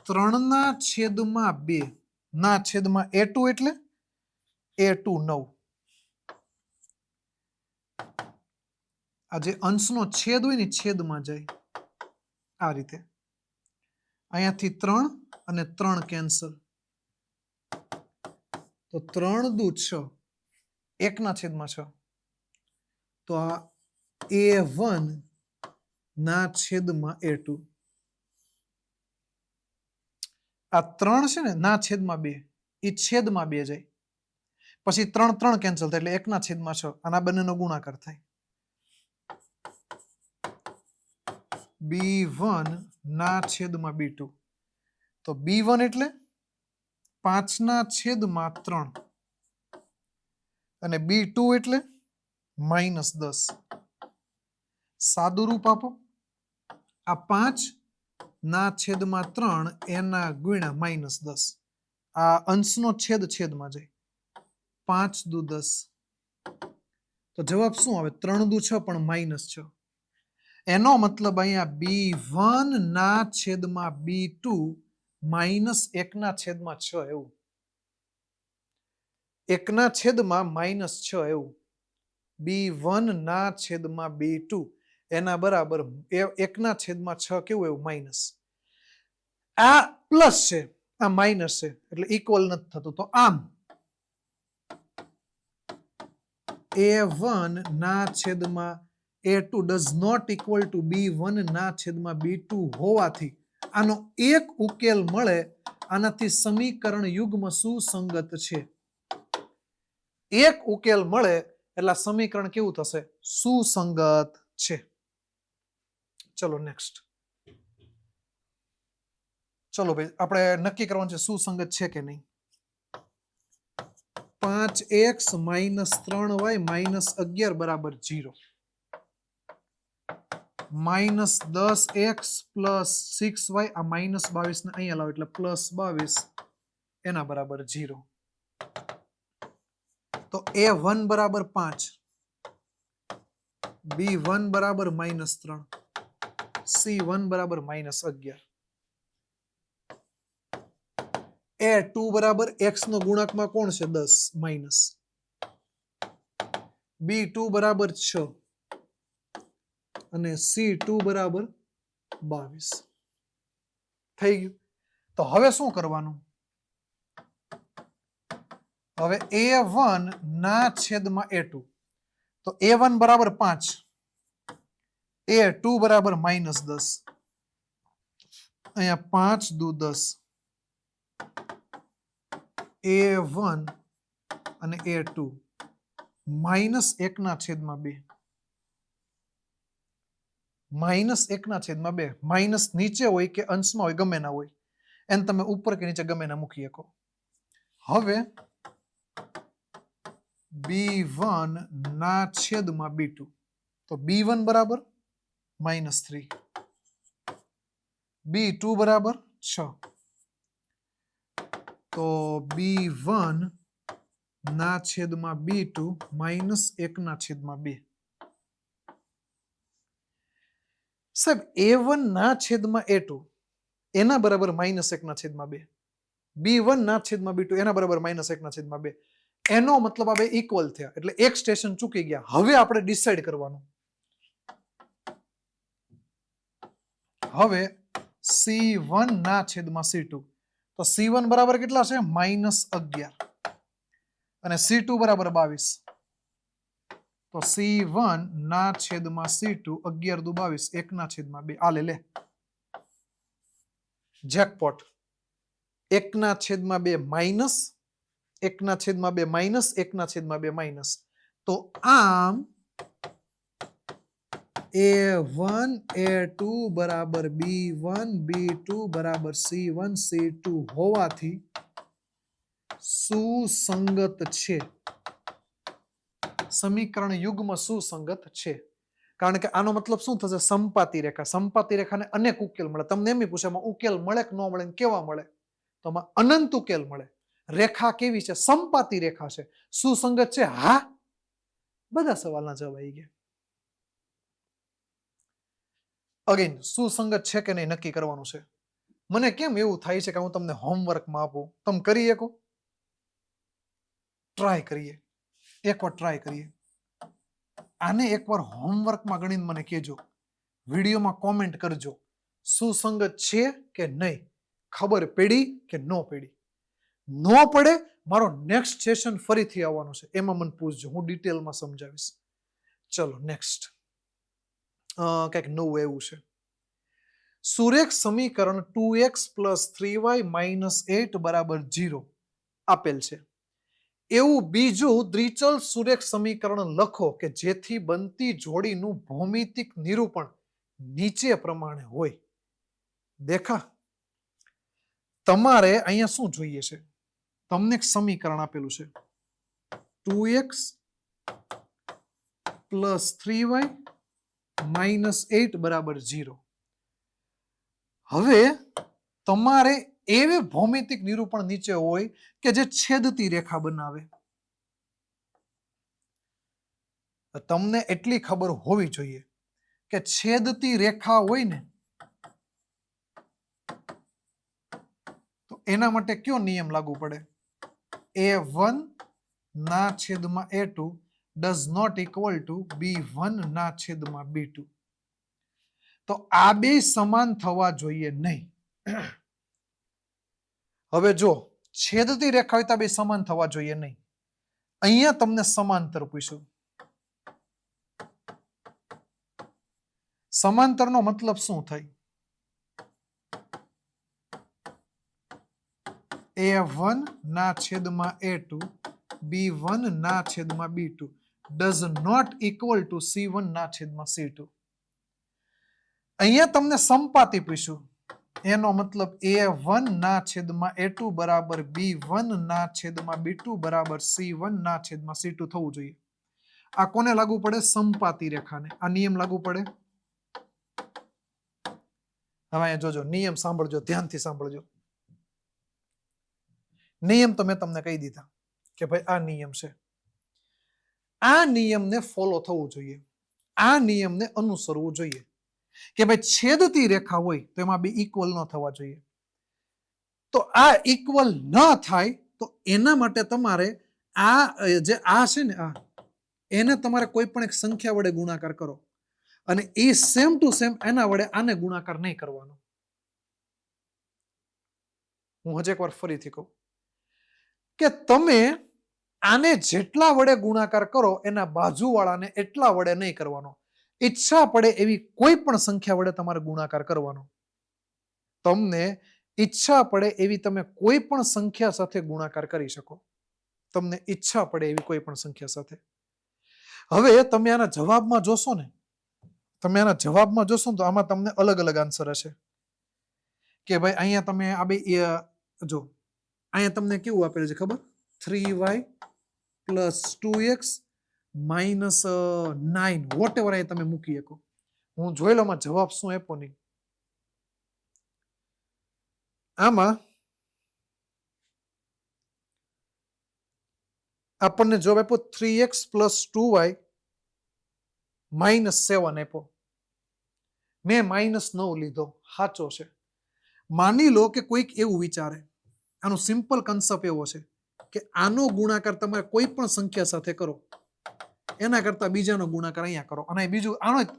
3 ના છેદમાં 2 ના છેદમાં A2 એટલે A2 9 આ જે અંશનો છેદ હોય ને છેદમાં જાય આ રીતે અહીંયાથી 3 અને 3 કેન્સલ તો 3 દુ 6 1 ના છેદમાં 6 તો આ A1 ના છેદમાં A2 આ 3 છે ને ના છેદમાં 2 એ છેદમાં 2 જાય પછી 3 3 કેન્સલ થાય એટલે 1 ના છેદમાં 6 અને આ બંનેનો ગુણાકાર થાય B1 ના છેદમાં B2 તો B1 એટલે 5 ના છેદમાં 3 અને B2 એટલે -10 સાદું રૂપ આપો આ 5 ના છેદમાં 3 એના ગુણ્યા -10 આ અંશનો છેદ છેદમાં જાય 5 દુ 10 તો જવાબ શું આવે 3 દુ 6 પણ -6 એનો મતલબ અહીંયા B1 ના છેદમાં B2 -1 ના છેદમાં 6 એવું 1 ના છેદમાં -6 એવું B1 ના છેદમાં B2 એના બરાબર 1 ના છેદમાં 6 કેવું એવું માઇનસ આ પ્લસ છે આ માઇનસ છે એટલે ઇક્વલ નથી થતું તો આમ A1 ના છેદમાં A2 does not equal to B1 ના છેદમાં B2 હોવાથી આનો એક ઉકેલ મળે આનાથી સમીકરણ યુગ્મ સુસંગત છે એક ઉકેલ મળે એટલે સમીકરણ કેવું થશે સુસંગત છે ચલો નેક્સ્ટ ચલો ભાઈ આપણે નક્કી કરવાનું છે સુસંગત છે કે નહીં. 5x - 3y - 11 બરાબર 0. -10x + 6y આ -22 ને અહીંયા લાવો એટલે +22 એના બરાબર 0. તો a1 બરાબર 5, b1 બરાબર -3, c1 બરાબર -11. a2 બરાબર x નો ગુણાંકમાં કોણ છે 10 માઇનસ, b2 બરાબર 6 અને c2 બરાબર 22 થઈ ગયું. તો હવે શું કરવાનું? હવે a1 ના છેદમાં a2. તો a1 બરાબર 5, a2 બરાબર -10, અહીંયા 5 દુ 10, a1 અને a2 -1 ના છેદમાં 2, -1/2. માઇનસ નીચે હોય કે અંશમાં હોય ગમે ના હોય, એને તમે ઉપર કે નીચે ગમે ના મૂકી શકો. હવે b1 ના છેદમાં b2. તો b1 બરાબર -3, b2 બરાબર 6. તો b1 ના છેદમાં b2 -1/2. સાહેબ a1 ના છેદમાં a2 એના બરાબર -1/2. b1 ના છેદમાં b2 એના બરાબર -1/2. એનો મતલબ આ બે ઇક્વલ થયા એટલે એક સ્ટેશન ચૂકી ગયા. હવે આપણે ડિસાઈડ કરવાનું. હવે c1 ના છેદમાં c2. તો c1 બરાબર કેટલા છે -11 અને c2 બરાબર 22. તો c1 ના છેદમાં c2 11 દુ 22 1 ના છેદમાં 2. આ લે જેકપોટ. 1 ના છેદમાં 2 માઇનસ, 1 ના છેદમાં 2 માઇનસ, 1 ના છેદમાં 2 માઇનસ. તો આમ a1 a2 બરાબર b1 b2 બરાબર c1 c2 હોવાથી સુસંગત છે. સમીકરણ યુગ્મ સુસંગત છે. કારણ કે આનો મતલબ શું થશે? સંપાતી રેખા. સંપાતી રેખાને અનેક ઉકેલ મળે. તમને એમ પૂછે એમાં ઉકેલ મળે કે ન મળે, કેવા મળે? તો આમાં અનંત ઉકેલ મળે. રેખા કેવી છે? સંપાતી રેખા છે. સુસંગત છે? હા. બધા સવાલના જવાબ આવી ગયા. અગેન સુસંગત છે કે નહીં નક્કી કરવાનું છે. મને કેમ એવું થાય છે કે હું તમને હોમવર્કમાં આપું, તમે કરી શકો? ટ્રાય કરીએ, એકવાર ટ્રાય કરીએ. આને એકવાર હોમવર્કમાં ગણીને મને કહેજો, વિડીયોમાં કોમેન્ટ કરજો. સુસંગત છે કે નહીં? ખબર પડી કે ન પડી? ન પડે મારો નેક્સ્ટ સેશન ફરીથી આવવાનો છે, એમાં મને પૂછજો, હું ડિટેલમાં સમજાવીશ. ચલો નેક્સ્ટ કંઈક નવું એવું છે. સુરેખ સમીકરણ 2x + 3y - 8 બરાબર 0 આપેલ છે. એવું બીજું દ્વિચલ સુરેખ સમીકરણ લખો કે જેથી બનતી જોડીનું ભૌમિતિક નિરૂપણ નીચે પ્રમાણે હોય. દેખા તમારે અહીંયા શું જોઈએ છે? તમને એક સમીકરણ આપેલું છે 2x + 3y - 8 બરાબર 0. હવે તમારે એવી ભૌમિતિક નિરૂપણ નીચે હોય કે જે છેદતી રેખા બનાવે. તમને એટલી ખબર હોવી જોઈએ કે છેદતી રેખા હોય ને તો એના માટે કયો નિયમ લાગુ પડે? a1 ના છેદમાં a2 does not equal to b1 ના છેદમાં b2. તો આ બે સમાન થવા જોઈએ નહીં. હવે જો છેદતી રેખા હોય તો બે સમાન થવા જોઈએ નહીં. અહીંયા તમને સમાંતર પૂછ્યું. સમાંતરનો મતલબ શું થાય? a1 ના છેદમાં a2 b1 ના છેદમાં b2 does not equal to c1 ના છેદમાં c2. અહીંયા તમને સંપાતી પૂછ્યું. એનો મતલબ A1 ના છેદમાં A2 બરાબર B1 ના છેદમાં B2 બરાબર C1 ના છેદમાં C2 થવું જોઈએ. આ કોને લાગુ પડે? સમપાતી રેખાને. આ નિયમ લાગુ પડે. હવે અહીંયા જોજો, નિયમ સાંભળજો, ધ્યાનથી સાંભળજો. નિયમ તો મેં તમને કહી દીધા કે ભાઈ આ નિયમ છે. આ નિયમને ફોલો થવું જોઈએ, આ નિયમને અનુસરવું જોઈએ કે ભાઈ છેદતી રેખા હોય તો એમાં બે ઇક્વલ ન થવા જોઈએ. તો આ ઇક્વલ ન થાય તો એના માટે તમારે આ જે આ છે ને આ એને તમારે કોઈ પણ એક સંખ્યા વડે ગુણાકાર કરો અને એ સેમ ટુ સેમ એના વડે આને ગુણાકાર નહીં કરવાનો. હું હજી એકવાર ફરીથી કહું કે તમે આને જેટલા વડે ગુણાકાર કરો એના બાજુવાળાને એટલા વડે નહીં કરવાનો. ઈચ્છા પડે એવી કોઈ પણ સંખ્યા વડે તમારે ગુણાકાર કરવાનો. તમને ઈચ્છા પડે એવી તમે કોઈ પણ સંખ્યા સાથે ગુણાકાર કરી શકો. તમને ઈચ્છા પડે એવી કોઈ પણ સંખ્યા સાથે. હવે તમે આના જવાબમાં જોશો ને, તમે આના જવાબમાં જોશો તો આમાં તમને અલગ અલગ આન્સર હશે કે ભાઈ અહીંયા તમે આ બે જો અહીંયા તમને કેવું આપેલું છે ખબર? 3y + 2x - 9 વોટેવર અહીંયા તમે મૂકી શકો. હું જોઈ લો માં જવાબ શું આપ્યો નહીં. આમાં આપણને જવાબ આપ્યો 3x + 2y - 7 આપ્યો. મેં -9 લીધો, સાચો છે. માની લો કે કોઈક એવું વિચારે, આનો સિમ્પલ કન્સેપ્ટ એવો છે કે આનો ગુણાકાર તમે કોઈ પણ સંખ્યા સાથે કરો એના કરતા બીજાનો ગુણાકાર અહીંયા કરો અને બીજું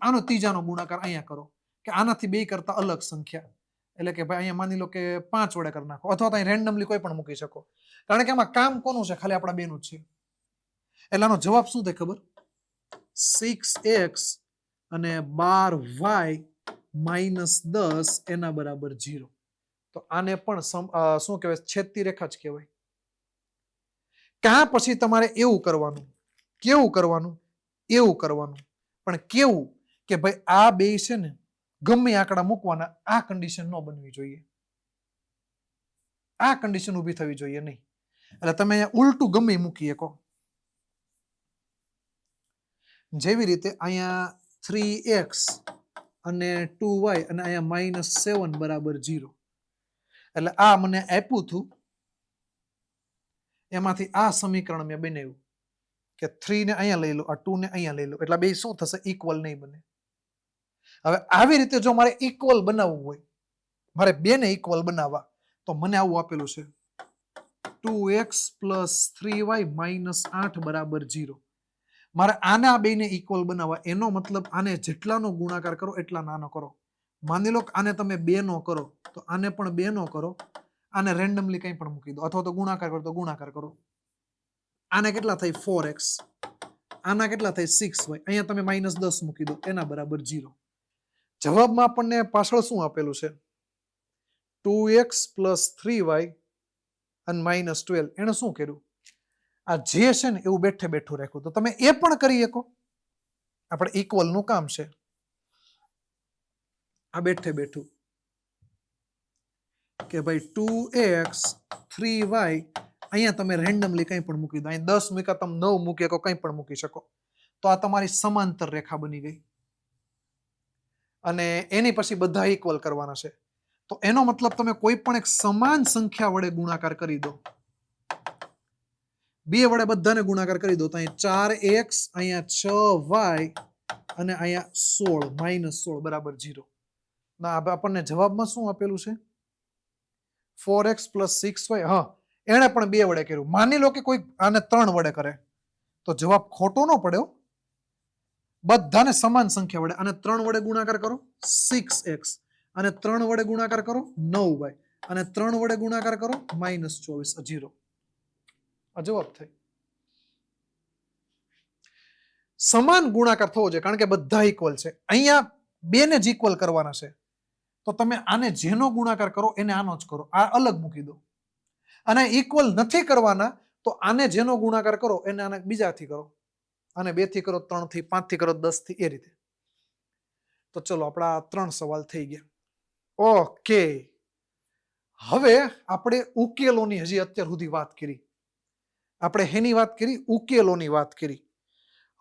આનો ત્રીજાનો ગુણાકાર અહીંયા કરો કે આનાથી બે કરતા અલગ સંખ્યા, એટલે કે ભાઈ અહીંયા માની લો કે 5 વડે કરી નાખો અથવા તો અહીં રેન્ડમલી કોઈ પણ મૂકી શકો. કારણ કે આમાં કામ કોનું છે? ખાલી આપણા બેનું જ છે. એટલે આનો જવાબ શું થાય ખબર? 6x અને 12y - 10 એના બરાબર 0. તો આને પણ શું કહેવાય? છેદતી રેખા જ કહેવાય. કાં પછી તમારે એવું કરવાનું, કેવું કરવાનું? એવું કરવાનું. પણ કેવું કે ભાઈ આ બે છે ને ગમે આંકડા મૂકવાના, આ કન્ડિશન ન બનવી જોઈએ, આ કન્ડિશન ઊભી થવી જોઈએ નહીં. એટલે તમે અહીંયા ઉલટું ગમે મૂકી શકો. જેવી રીતે અહીંયા 3x અને 2y અને અહીંયા -7 બરાબર 0. એટલે આ મને આપ્યું હતું, એમાંથી આ સમીકરણ મેં બનાવ્યું કે 3 ને અહીંયા લઈ લો, આ 2 ને અહીંયા લઈ લો, એટલે બે શું થશે? ઇક્વલ નહીં બને. હવે આવી રીતે જો મારે ઇક્વલ બનાવવું હોય, મારે બેને ઇક્વલ બનાવવા, તો મને આવું આપેલું છે 2x + 3y - 8 બરાબર 0. મારે આને આ બેને ઇક્વલ બનાવવા, એનો મતલબ આને જેટલાનો ગુણાકાર કરો એટલા નાનો કરો. માની લો કે આને તમે 2 નો કરો તો આને પણ 2 નો કરો, આને રેન્ડમલી કંઈ પણ મૂકી દો અથવા તો ગુણાકાર કરો તો ગુણાકાર કરો. આને કેટલા થાય? 4x. આના કેટલા થાય? 6y. અહીંયા તમે -10 મૂકી દો, એના બરાબર 0. જવાબમાં આપણને પાછળ શું આપેલું છે? 2x + 3y અને -12. એને શું કર્યું? આ જે છે ને એવું બેઠે બેઠું રાખ્યું. તો તમે એ પણ કરી શકો. આપણે ઇક્વલનું કામ છે. આ બેઠે બેઠું કે ભાઈ 2x 3y અહીંયા તમે રેન્ડમલી કંઈ પણ મૂકી દો. અહીં 10 મૂક્યા, તમે 9 મૂકી શકો, કંઈ પણ મૂકી શકો. તો આ તમારી સમાંતર રેખા બની ગઈ અને એની પછી બધા ઇક્વલ કરવાના છે. તો એનો મતલબ તમે કોઈ પણ એક સમાન સંખ્યા વડે ગુણાકાર કરી દો, 2 વડે બધાને ગુણાકાર કરી દો, તો અહીંયા 4x, અહીંયા 6y અને અહીંયા 16 -16 બરાબર 0. ના આપણને જવાબમાં શું આપેલું છે? 4x + 6y. હા, એને પણ 2 વડે કર્યું. માની લો કે કોઈ આને 3 વડે કરે તો જવાબ ખોટો ન પડ્યો. બધાને સમાન સંખ્યા વડે, આને 3 વડે ગુણાકાર કરો 6x, અને 3 વડે ગુણાકાર કરો 9y, અને 3 વડે ગુણાકાર કરો -24, 0. આ જવાબ થાય. સમાન ગુણાકાર થવો જોઈએ, કારણ કે બધા ઇક્વલ છે. અહીંયા 2 ને જ ઇક્વલ કરવાના છે. તો તમે આને જેનો ગુણાકાર કરો એને આનો જ કરો, આ અલગ મૂકી દો. અને ઇક્વલ નથી કરવાના તો આને જેનો ગુણાકાર કરો એને આને બીજાથી કરો, આને 2 થી કરો, 3 થી, 5 થી કરો, 10 થી, એ રીતે. તો ચલો આપણા 3 સવાલ થઈ ગયા. ઓકે, હવે આપણે ઉકેલોની હજી અત્યાર સુધી વાત કરી. આપણે હેની વાત કરી? ઉકેલોની વાત કરી.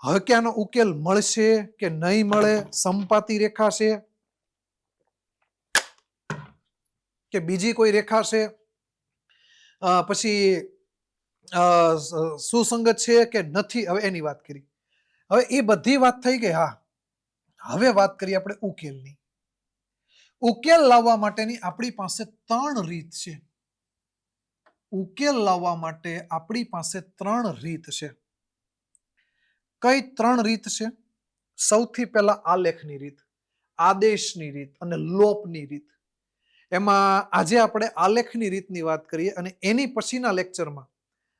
હવે કે આનો ઉકેલ મળશે કે નહીં મળે, સમપાતી રેખા છે કે બીજી કોઈ રેખા છે, પછી સુસંગત છે કે નથી, હવે એની વાત કરી. હવે એ બધી વાત થઈ ગઈ. હા, હવે વાત કરીએ આપણે ઉકેલની. ઉકેલ લાવવા માટેની આપણી પાસે 3 રીત છે. ઉકેલ લાવવા માટે આપણી પાસે 3 રીત છે. કઈ 3 રીત છે? સૌથી પહેલા આલેખની રીત, આદેશની રીત અને લોપની રીત. એમાં આજે આપણે આલેખની રીતની વાત કરીએ અને એની પછીના લેક્ચરમાં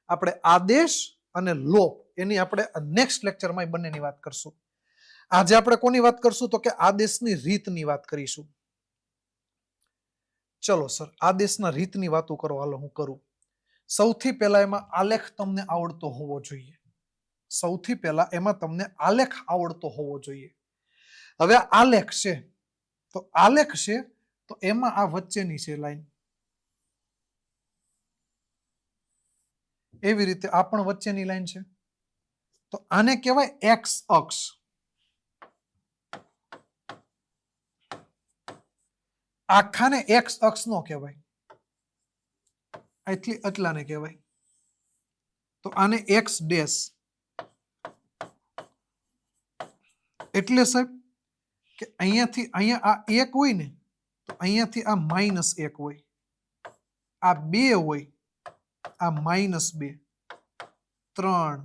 આપણે આદેશ અને લોપ એની આપણે નેક્સ્ટ લેક્ચરમાં બંનેની વાત કરશું. આજે આપણે કોની વાત કરશું? તો કે આદેશની રીતની વાત કરીશું. ચલો સર, આદેશના રીતની વાતો કરો. હાલો હું કરું. સૌથી પહેલા એમાં આલેખ તમને આવડતો હોવો જોઈએ. સૌથી પહેલા એમાં તમને આલેખ આવડતો હોવો જોઈએ. હવે આલેખ છે તો આલેખ છે તો એમાં આ વચ્ચેની છે લાઈન, એવી રીતે આ પણ વચ્ચેની લાઈન છે. તો આને કહેવાય એક્સ અક્ષ. આખાને એક્સ અક્ષ નો કહેવાય, એટલાને કહેવાય. તો આને એક્સ ડેશ. એટલે સાહેબ કે અહીંયાથી અહીંયા આ 1 હોય ને તો અહીંયાથી આ -1 હોય, આ 2 હોય, આ -2, 3,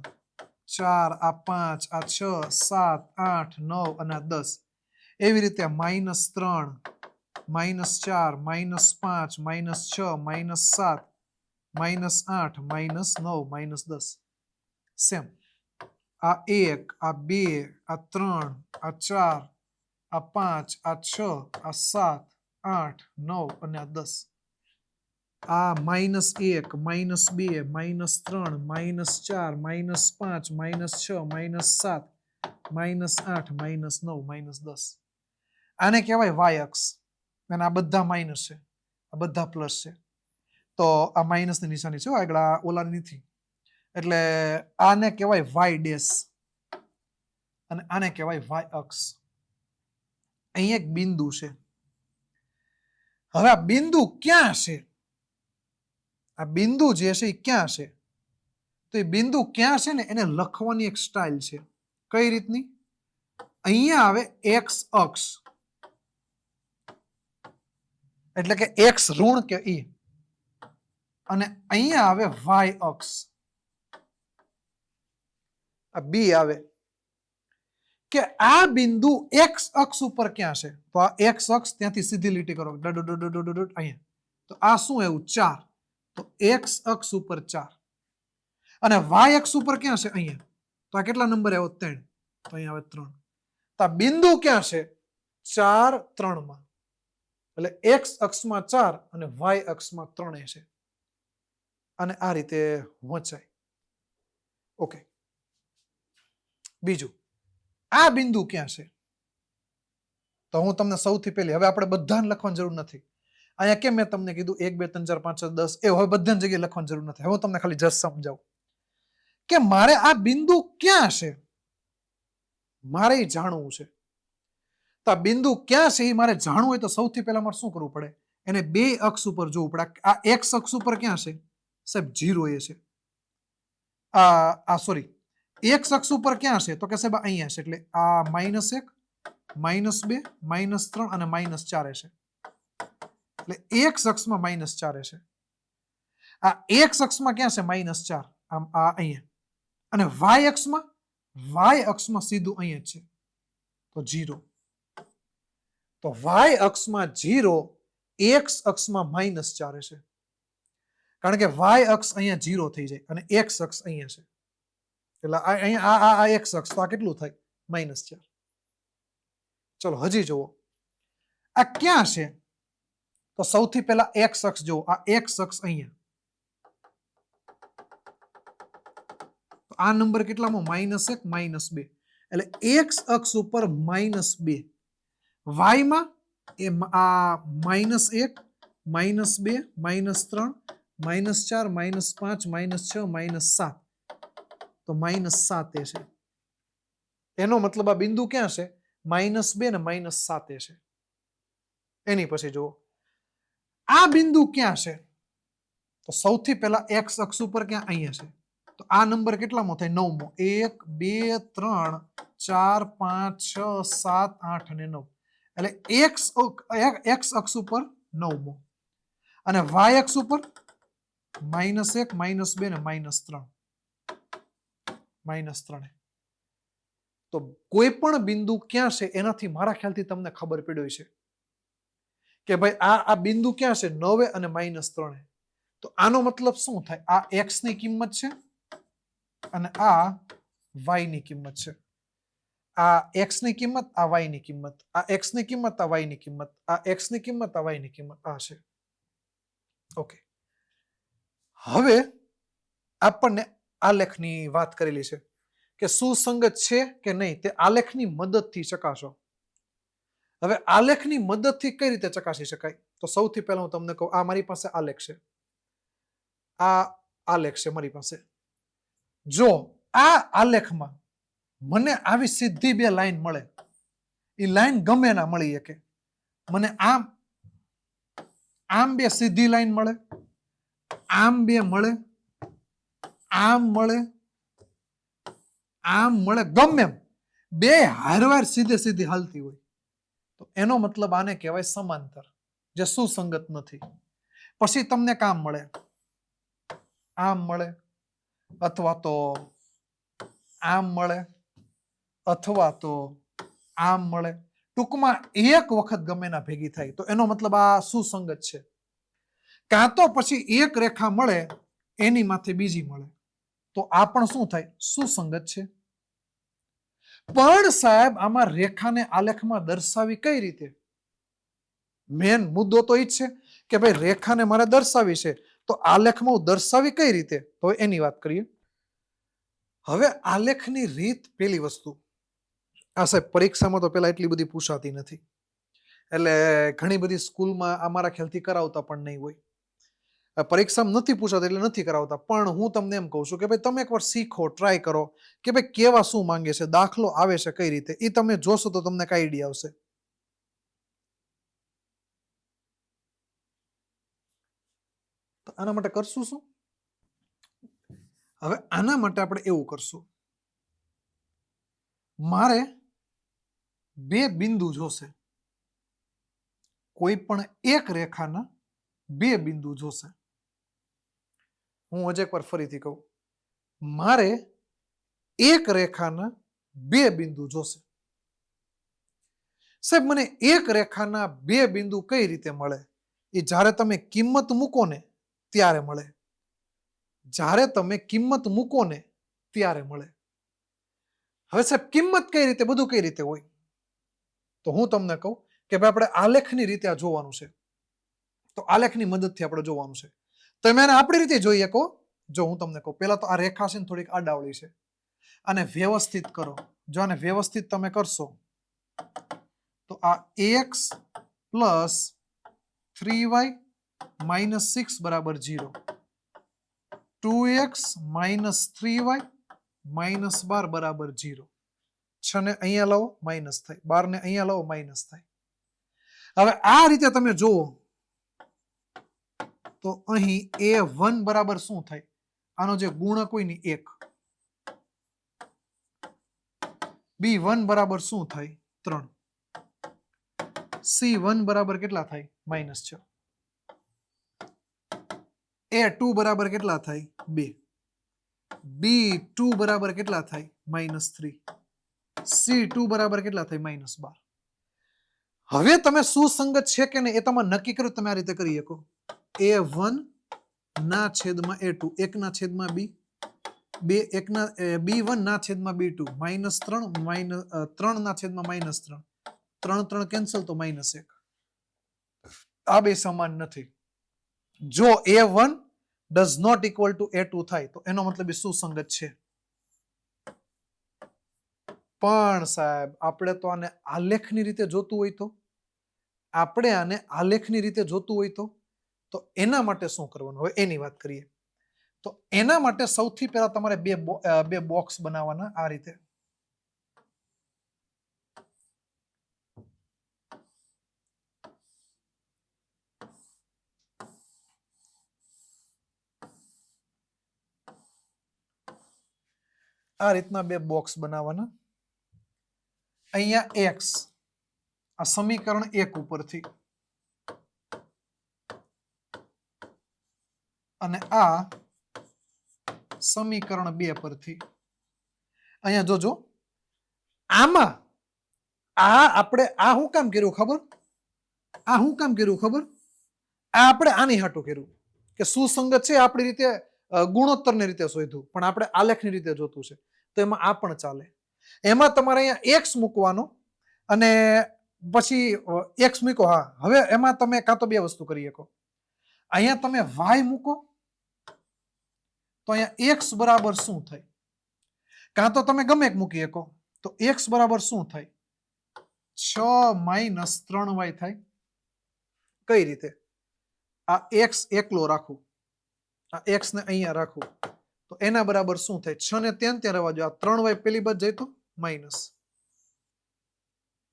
4, આ 5, આ 6, 7, 8, 9 અને આ 10. એવી રીતે -3, -4, -5, -6, -7, -8, -9, -10. સેમ આ 1, આ 2, આ 3, આ 4, આ 5, આ 6, આ 7, 8, 9 અને આ 10. આ -1, -2, -3, -4, -5, -6, -7, -8, -9, -10. આને કહેવાય વાય અક્ષ. અને આ બધા માઇનસ છે, આ બધા પ્લસ છે. તો આ માઇનસની નિશાની છે આગળ, આ ઓલાની નથી. એટલે આને કહેવાય વાય ડેશ અને આને કહેવાય વાય અક્ષ. અહીં એક બિંદુ છે. હવે આ બિંદુ ક્યાં છે? આ બિંદુ જે છે એ ક્યાં છે? તો એ બિંદુ ક્યાં છે ને એને લખવાની એક સ્ટાઇલ છે. કઈ રીતની? અહીંયા આવે એક્સ અક્ષ, એટલે કે એક્સ ઋણ કે ઈ, અને અહીંયા આવે વાય અક્ષ, આ બી આવે. કે આ બિંદુ એક્સ અક્ષ ઉપર ક્યાં છે? તો આ એક્સ અક્ષ, ત્યાંથી સીધી લીટી કરો અહીંયા. તો આ શું એવું? 4. તો એક્સ અક્ષ ઉપર 4. અને વાય અક્ષ ઉપર ક્યાં છે? અહીંયા. તો આ કેટલા નંબર આવ્યો? 3. તો અહીંયા આવે 3. તો આ બિંદુ ક્યાં છે? 4, 3 માં. એટલે એક્સ અક્ષમાં 4 અને વાય અક્ષમાં 3 છે. અને આ રીતે વચાય. ઓકે, બીજું આ બિંદુ ક્યાં છે? તો હું તમને સૌથી પહેલી, હવે આપણે બધાને લખવાની જરૂર નથી. અહીંયા કેમ મેં તમને કીધું 1, 2, 3, 4, 5, 6, 10 એ હવે બધાની જગ્યાએ લખવાની જરૂર નથી. હવે હું તમને ખાલી જસ્ટ સમજાવું કે મારે આ બિંદુ ક્યાં છે, મારે એ જાણવું છે. તો આ બિંદુ ક્યાં છે એ મારે જાણવું હોય તો સૌથી પહેલા મારે શું કરવું પડે? એને 2 અક્ષ ઉપર જોવું પડે. આ એક્સ અક્ષ ઉપર ક્યાં છે સાહેબ? 0 એ છે. સોરી, એક્સ અક્ષ ઉપર ક્યાં છે? તો કે સાહેબ અહીંયા છે. એટલે આ -1, -2, -3 અને -4 છે. એટલે એક્સ અક્ષમાં -4 છે. આ એક્સ અક્ષમાં ક્યાં છે? -4, આમ આ અહીંયા. અને વાય અક્ષમાં સીધું અહીંયા છે, તો 0. તો વાય અક્ષમાં 0, એક્સ અક્ષમાં -4 છે. કારણ કે વાય અક્ષ અહીંયા 0 થઈ જાય અને એક્સ અક્ષ અહીંયા છે. એટલે અહીંયા આ એક્સ અક્ષ, તો આ કેટલું થાય? -4. ચલો હજી જુઓ આ ક્યાં છે? તો સૌથી પહેલા એક્સ અક્ષ જુઓ. આ એક્સ અક્ષ અહીંયા. આ નંબર કેટલામાં? -1, -2. એટલે એક્સ અક્ષ ઉપર -2. વાયમાં એ આ -1 -2 -3 -4 -5 -6 -7 તો -7 એ છે એનો મતલબ આ બિંદુ ક્યાં છે -2 ને -7 એ છે એની પછી જુઓ આ બિંદુ ક્યાં છે તો સૌથી પહેલા x અક્ષ ઉપર ક્યાં અહીંયા છે તો આ નંબર કેટલામો થાય 9મો 1 2 3 4 5 6 7 8 અને 9 એટલે x અક્ષ ઉપર 9મો અને y અક્ષ ઉપર -1 -2 ને -3 તો કોઈ પણ બિંદુ ક્યાં છે એનાથી મારા ખ્યાલથી તમને ખબર પડી છે કે ભાઈ આ બિંદુ ક્યાં છે 9 અને -3 તો આનો મતલબ શું થાય આ x ની કિંમત છે અને આ y ની કિંમત છે આ x ની કિંમત આ y ની કિંમત આ x ની કિંમત આ y ની કિંમત આ x ની કિંમત આ y ની કિંમત આ છે ઓકે હવે આપણને આલેખની વાત કરેલી છે કે સુસંગત છે કે નહીં તે આલેખની મદદથી ચકાસો હવે આલેખની મદદથી કઈ રીતે ચકાસી શકાય તો સૌથી પહેલા હું તમને કહું આ મારી પાસે આલેખ છે આ આલેખ છે મારી પાસે જો આ આલેખમાં મને આવી સીધી બે લાઈન મળે એ લાઈન ગમે ના મળી શકે મને આમ બે સીધી લાઈન મળે આમ બે મળે આમ મળે આમ મળે ગમે એમ બે હારવાર સીધે સીધી હાલતી હોય તો એનો મતલબ આને કહેવાય સમાંતર જે સુસંગત નથી પછી તમને કામ મળે આમ મળે અથવા તો આમ મળે અથવા તો આમ મળે ટૂંકમાં એક વખત ગમે ના ભેગી થાય તો એનો મતલબ આ સુસંગત છે કાં તો પછી એક રેખા મળે એની માથે બીજી મળે તો આ પણ શું થાય સુસંગત છે પણ સાહેબ આમાં રેખાને આલેખમાં દર્શાવી કઈ રીતે મેન મુદ્દો તો એ જ છે કે ભાઈ રેખાને મારે દર્શાવી છે તો આલેખમાં હું દર્શાવી કઈ રીતે તો એની વાત કરીએ હવે આલેખની રીત પેલી વસ્તુ આ સાહેબ પરીક્ષામાં તો પેલા એટલી બધી પૂછાતી નથી એટલે ઘણી બધી સ્કૂલમાં અમારા ખ્યાલથી કરાવતા પણ નહીં હોય પરીક્ષામાં નથી પૂછાતી એટલે નથી કરાવતા પણ હું તમને એમ કહું છું કે ભાઈ તમે એકવાર શીખો ટ્રાય કરો કે ભાઈ કેવા શું માંગે છે દાખલો આવે છે કઈ રીતે એ તમે જોશો તો તમને કઈ આઈડિયા આવશે તો આના માટે કરશું શું હવે આના માટે આપણે એવું કરશું મારે બે બિંદુ જોશે કોઈ પણ એક રેખાના બે બિંદુ જોશે હું હજી એકવાર ફરીથી કહું મારે એક રેખાના બે બિંદુ જોશે સાહેબ મને એક રેખાના બે બિંદુ કઈ રીતે મળે એ જ્યારે તમે કિંમત મૂકો ને ત્યારે મળે જ્યારે તમે કિંમત મૂકો ને ત્યારે મળે હવે સાહેબ કિંમત કઈ રીતે બધું કઈ રીતે હોય તો હું તમને કહું કે ભાઈ આપણે આલેખની રીતે આ જોવાનું છે તો આલેખની મદદથી આપણે જોવાનું છે તમે એને આપણી રીતે જોઈ શકો જો હું તમને કહું પેલા તો આ રેખા છે ને થોડીક આડાવળી છે અને વ્યવસ્થિત કરો જો આને વ્યવસ્થિત તમે કરશો તો આ x પ્લસ 3y માઇનસ 6 બરાબર 0 2x માઇનસ 3y માઇનસ 12 બરાબર 0 6 ને અહીંયા લાવો માઇનસ થાય 12 ને અહીંયા લાવો માઇનસ થાય હવે આ રીતે તમે જુઓ તો અહીં a1 બરાબર શું થાય આનો જે ગુણક હોય ને 1 b1 બરાબર શું થાય 3 c1 બરાબર કેટલા થાય -6 a2 બરાબર કેટલા થાય 2 b2 બરાબર કેટલા થાય -3 c2 બરાબર કેટલા થાય -12 હવે તમે સુસંગત છે કે નહીં એ તમે નક્કી કરો તમે આ રીતે કરી શકો a1 ના છેદમાં a2 1 ના છેદમાં b b1 ના છેદમાં b2 -3 3 ના છેદમાં -3 3 3 કેન્સલ તો -1 આ બે સમાન નથી જો a1 does not equal to a2 થાય તો એનો મતલબ એ સુસંગત છે પણ સાહેબ આપણે તો આને આલેખની રીતે જોતું હોય તો આપણે આને આલેખની રીતે જોતું હોય તો એના માટે શું કરવાનું, હવે એની વાત કરીએ. તો એના માટે સૌથી પહેલા તમારે બે બોક્સ બનાવવાના આ રીતે. આ રીતના બે બોક્સ બનાવવાના. અહીંયા એક્સ આ સમીકરણ 1 ઉપરથી અને આ સમીકરણ 2 પરથી. અહીંયા જોજો, આમાં આપણે આ શું કામ કર્યું ખબર? આ શું કામ કર્યું ખબર? આ આપણે આની હાટું કર્યું કે સુસંગત છે આપણી રીતે, ગુણોત્તરની રીતે શોધ્યું, પણ આપણે આલેખની રીતે જોતું છે તો એમાં આ પણ ચાલે. એમાં તમારે અહીંયા એક્સ મૂકવાનો અને પછી એક્સ મૂકો. હા, હવે એમાં તમે કાં તો બે વસ્તુ કરી શકો. અહીંયા તમે વાય મૂકો તો અહીંયા એક્સ બરાબર શું થાય, કાં તો તમે ગમે એક મૂકી શકો. તો એક્સ બરાબર શું થાય? 6 - 3y થાય. કઈ રીતે? આ એક્સ એકલો રાખું, આ એક્સ ને અહીંયા રાખું તો એના બરાબર શું થાય? 6 ને ત્યાં રહેવા દો. આ 3y પેલી બાજુ જાય તો માઇનસ.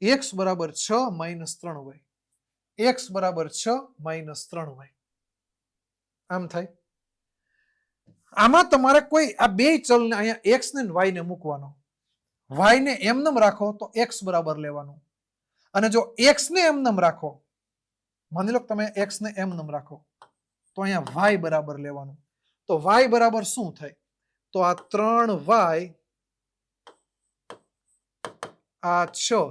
એક્સ બરાબર 6 - 3y. એક્સ બરાબર 6 - 3y. આમ થાય. આમાં તમારે કોઈ આ બે ચલને અહીંયા એક્સ ને વાય ને મૂકવાનો. વાય ને એમનેમ રાખો તો એક્સ બરાબર લેવાનું, અને જો એક્સ ને એમનેમ રાખો, માની લો તમે એક્સ ને એમનેમ રાખો તો અહીંયા વાય બરાબર લેવાનું. તો વાય બરાબર શું થાય? તો આ 3y આ 6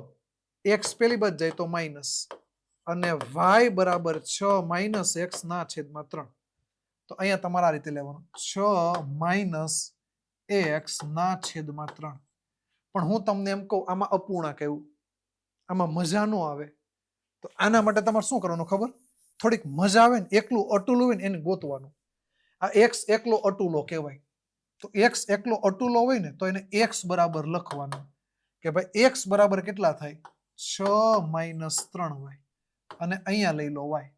એક્સ પેલી બાજુ જાય તો માઇનસ, અને વાય બરાબર 6 - x ના છેદમાં 3. તો અહીંયા તમારે આ રીતે લેવાનું 6 - x ના છેદમાં 3. પણ હું તમને એમ કહું, આમાં અપૂર્ણાંક કહેવું, આમાં મજા ન આવે. તો આના માટે તમારે શું કરવાનું ખબર? થોડીક મજા આવે ને, એકલું અટુલું હોય ને એને ગોતવાનું. આ એક્સ એકલો અટુલો કહેવાય. તો એક્સ એકલો અટુલો હોય ને તો એને એક્સ બરાબર લખવાનું કે ભાઈ એક્સ બરાબર કેટલા થાય? 6 - 3y. અને અહીંયા લઈ લો વાય.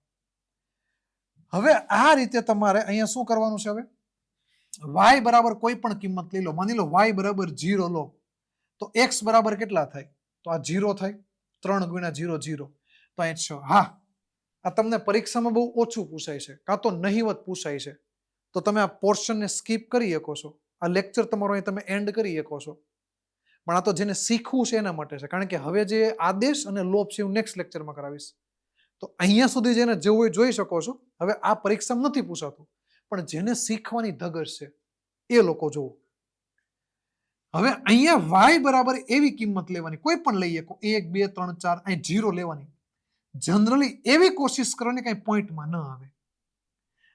હવે આ રીતે તમારે અહીંયા શું કરવાનું છે? હવે વાય બરાબર કોઈ પણ કિંમત લઈ લો. માની લો વાય બરાબર 0 લો તો એક્સ બરાબર કેટલા થાય? તો આ 0 થાય. 3 × 0 0. તો અહીં 6. હા, આ તમને પરીક્ષામાં બહુ ઓછું પૂછાય છે, કાં તો નહિવત પૂછાય છે. તો તમે આ પોર્શનને સ્કીપ કરી શકો છો. આ લેક્ચર તમારો અહીં તમે એન્ડ કરી શકો છો. પણ આ તો જેને શીખવું છે એના માટે છે, કારણ કે હવે જે આદેશ અને લોપ છે હું નેક્સ્ટ લેક્ચરમાં કરાવીશ. તો અહીંયા સુધી જેને જેવું હોય જોઈ શકો છો. હવે આ પરીક્ષામાં નથી પૂછાતું, પણ જેને શીખવાની ધગશ છે એ લોકો જોવો. હવે અહીંયા વાય બરાબર એવી કિંમત લેવાની, કોઈ પણ લઈ શકો, 1 2 3 4, અહીં 0 લેવાની. જનરલી એવી કોશિશ કરવાની કઈ પોઈન્ટમાં ન આવે.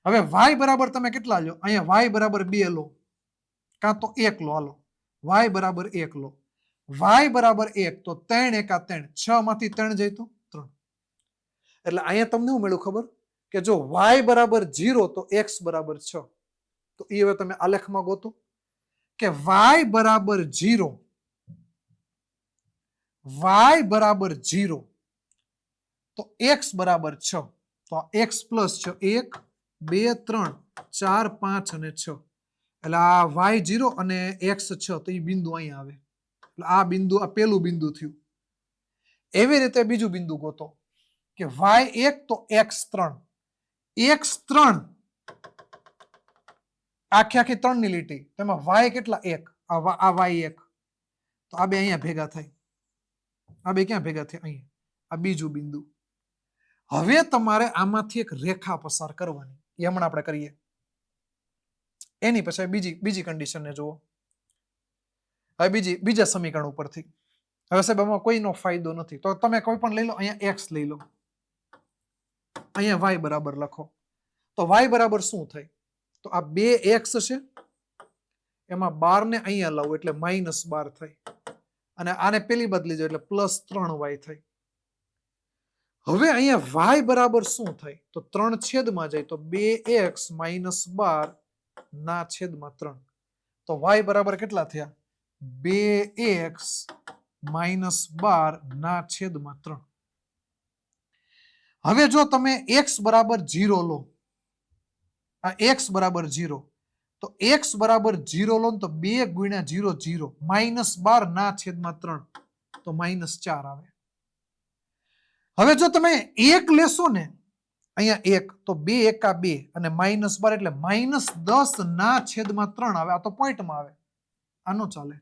હવે વાય બરાબર તમે કેટલા લો? અહીંયા વાય બરાબર 2 લો, કાં તો 1 લો. હાલો, વાય બરાબર 1 લો. વાય બરાબર 1 તો 3 × 3, 6 માંથી 3 જાય તો 3. એટલે અહીંયા તમને શું મળ્યું ખબર? કે જો વાય બરાબર 0 તો એક્સ બરાબર 6. તો એ હવે તમે આલેખમાં ગોતો કે વાય બરાબર 0, વાય બરાબર 0 તો એક્સ બરાબર 6. તો એક્સ પ્લસ 6, 1 2 3 4 5 અને 6. એટલે આ વાય 0 અને એક્સ 6, તો એ બિંદુ અહીંયા આવે. એટલે આ બિંદુ, આ પેલું બિંદુ થયું. એવી રીતે બીજું બિંદુ ગોતો કે વાય 1 તો એક્સ 3. એક્સ 3 આખી 3 ની લીટી, તેમાં વાય કેટલા? 1. આ વાય 1. તો આ બે અહીંયા ભેગા થાય. આ બે ક્યાં ભેગા થાય? અહીંયા. આ બીજું બિંદુ. હવે તમારે આમાંથી એક રેખા પસાર કરવાની, એ હમણાં આપણે કરીએ. એની પછી બીજી કન્ડિશનને જુઓ. હવે બીજા સમીકરણ ઉપરથી. હવે સાહેબ આમાં કોઈનો ફાયદો નથી, તો તમે કોઈ પણ લઈ લો. અહીંયા એક્સ લઈ લો, અહીંયા વાય બરાબર લખો. તો વાય બરાબર શું થાય? તો આ 2x છે, એમાં 12 ને અહીંયા લાવો એટલે -12 થાય, અને આને પેલી બદલી જાય એટલે +3y થાય. હવે અહીંયા y બરાબર શું થાય? તો 3 છેદમાં જાય તો 2x - 12 ના છેદમાં 3. તો y બરાબર કેટલા થયા? 2x - 12 ના છેદમાં 3. હવે જો તમે x બરાબર 0 લો, આ x બરાબર 0, તો x બરાબર 0 લો તો 2 ગુણ્યા 0 0, -12 ના છેદમાં 3, તો -4 આવે. હવે જો તમે 1 લેશો ને, અહીંયા 1, તો 2 એકા 2 અને -12 એટલે -10 ના છેદમાં 3 આવે. આ તો પોઈન્ટમાં આવે, આનો ચાલે.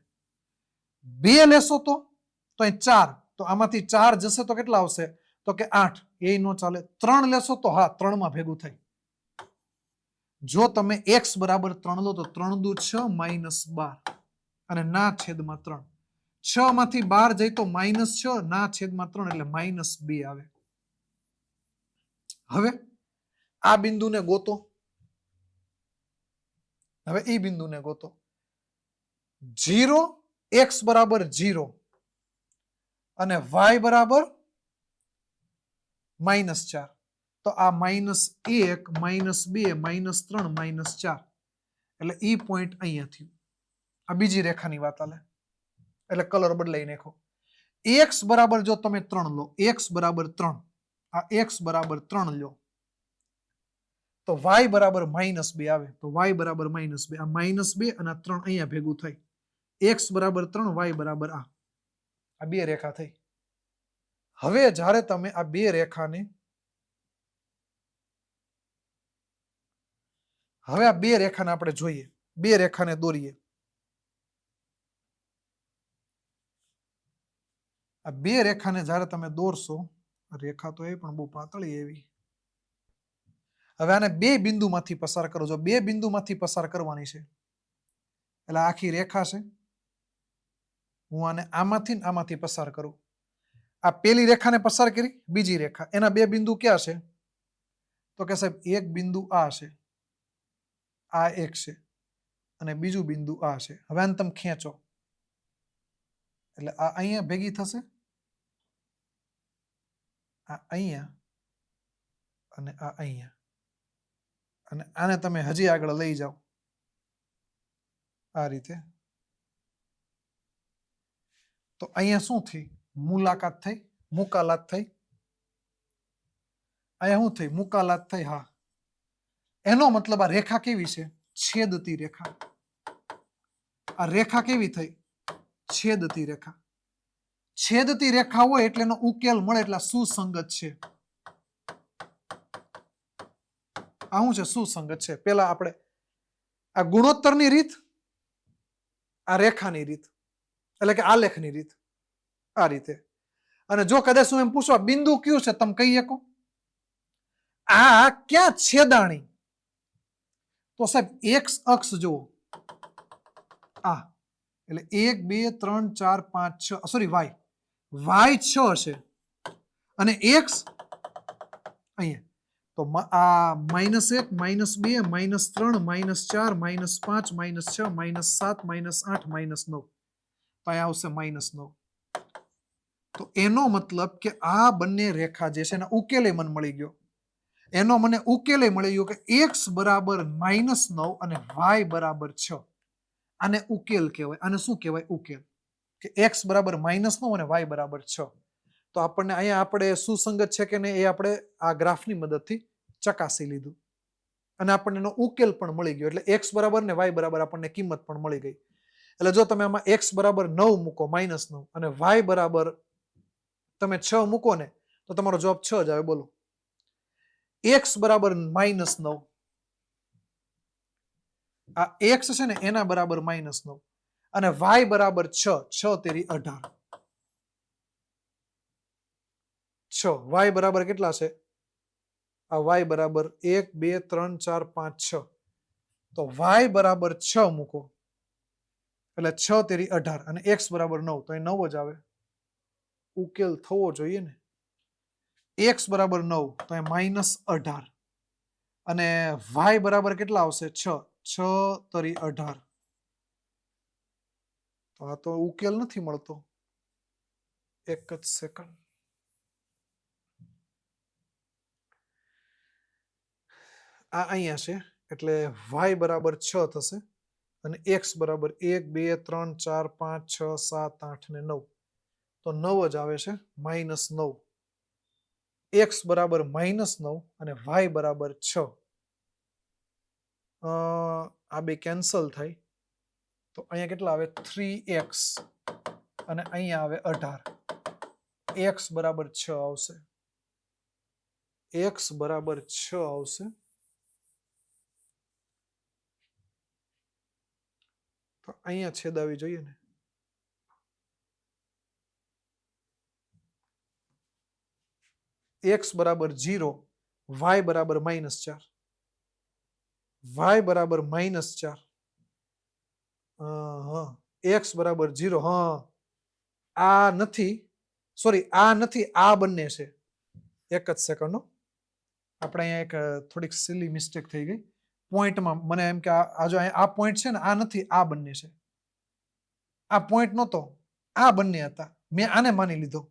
2 લેશો તો અહીં 4, તો આમાંથી 4 જશે તો કેટલા આવશે? તો કે 8, એ નો ચાલે. 3 લેશો તો હા 3 માં ભેગું થાય. જો તમે x બરાબર 3 લો તો 3 દુ 6 -12 અને ના છેદમાં 3, 6 માંથી 12 જાય તો -6 ના છેદમાં 3 એટલે -2 આવે. હવે આ બિંદુને ગોતો. હવે એ બિંદુને ગોતો. 0 x બરાબર 0 અને y બરાબર -4, તો આ -1 -2 -3 -4 એટલે ઈ પોઈન્ટ અહીંયા થયું. આ બીજી રેખાની વાત આલે, એટલે કલર બદલાઈ નાખો. x બરાબર જો તમે 3 લો, x બરાબર 3, આ x બરાબર 3 લો, તો y બરાબર -2 આવે. તો y બરાબર -2, આ -2 અને 3 અહીંયા ભેગું થાય. x બરાબર 3, y બરાબર આ બે રેખા થઈ. હવે જ્યારે તમે આ બે રેખાને આપણે જોઈએ, બે રેખાને દોરીએ. આ બે રેખાને જ્યારે તમે દોરશો, રેખા તો એ પણ બહુ પાતળી એવી. હવે આને બે બિંદુમાંથી પસાર કરો. જો બે બિંદુમાંથી પસાર કરવાની છે એટલે આખી રેખા છે, હું આને આમાંથી ને આમાંથી પસાર કરું. આ પેલી રેખાને પસાર કરી, બીજી રેખા, એના બે બિંદુ ક્યાં છે? તો કે સાહેબ એક બિંદુ આ છે, આ એક છે, અને બીજું બિંદુ આ છે. હવે આને તમે ખેંચો એટલે આ અહીંયા ભેગી થશે, આ અહીંયા અને આ અહીંયા, અને આને તમે હજી આગળ લઈ જાઓ આ રીતે, તો અહીંયા શું થઈ? મુલાકાત થઈ, મુકાલાત થઈ. અહીંયા શું થઈ? મુકાલાત થઈ. હા, એનો મતલબ આ રેખા કેવી છે? છેદતી રેખા. આ રેખા કેવી થઈ? છેદતી રેખા. છેદતી રેખા હોય એટલે એનો ઉકેલ મળે એટલે સુસંગત છે. આ શું છે? સુસંગત છે. પેલા આપણે આ ગુણોત્તરની રીત, આ રેખાની રીત, એટલે કે આલેખની રીત, આ રીતે. અને જો કદાચ હું એમ પૂછવા બિંદુ કયું છે, તમે કહી શકો? આ ક્યાં છેદાણી? તો સાહેબ એક્સ અક્ષ જુઓ, આ એટલે 1 2 3 4 5 6, સોરી વાય 6 છે અને એક્સ અહીંયા. તો આ -1 -2 -3 -4 -5 -6 -7 -8 -9, તો અહીંયા આવશે -9. તો એનો મતલબ કે આ બંને રેખા જે છે એના ઉકેલે મને મળી ગયો. એનો મને ઉકેલે મળી ગયો કે x બરાબર -9 અને y બરાબર 6. આને ઉકેલ કહેવાય. આને શું કહેવાય? ઉકેલ. કે x બરાબર -9 અને y બરાબર 6. તો આપણને અહીંયા આપણે સુસંગત છે કે નહીં એ આપણે આ ગ્રાફની મદદથી ચકાસી લીધું અને આપણને એનો ઉકેલ પણ મળી ગયો. એટલે x બરાબર ને y બરાબર આપણને કિંમત પણ મળી ગઈ. એટલે જો તમે આમાં x બરાબર 9 મૂકો, -9, અને y બરાબર તમે 6 મૂકો ને, તો તમારો જવાબ 6 જ આવે. બોલો, x બરાબર -9, આ x છે ને એના બરાબર -9 અને y બરાબર 6, 6 તેરી 18. 6 y બરાબર કેટલા છે? આ y બરાબર 1 2 3 4 5 6. તો y બરાબર 6 મૂકો એટલે 6 તેરી 18 અને x બરાબર 9, તો એ 9 જ આવે. ઉકેલ થવો જોઈએ ને. x બરાબર 9, તો એ -18 અને y બરાબર કેટલા આવશે? 6, 6 તરી 18. તો આ તો ઉકેલ નથી મળતો. એક જ સેકન્ડ. આ અહીંયા છે એટલે y બરાબર 6 થશે અને x બરાબર 1 2 3 4 5 6 7 8 ને 9, તો 9 જ આવે છે. -9. x બરાબર -9 અને y બરાબર 6. આ બે કેન્સલ થાય તો અહીંયા કેટલા આવે 3x અને અહીંયા આવે 18. x બરાબર 6 આવશે. x બરાબર 6 આવશે. તો અહીંયા છેદાવી જોઈએ ને. x બરાબર 0, y બરાબર -4, y બરાબર -4, x બરાબર 0. આ નથી, સોરી આ નથી, આ બંને છે. એક જ સેકન્ડ, આપણે અહીંયા એક થોડીક સિલી મિસ્ટેક થઈ ગઈ પોઈન્ટમાં. મને એમ કે આ જો આ પોઈન્ટ છે ને, આ નથી, આ બંને છે. આ પોઈન્ટ નહોતો, આ બંને હતા. મેં આને માની લીધો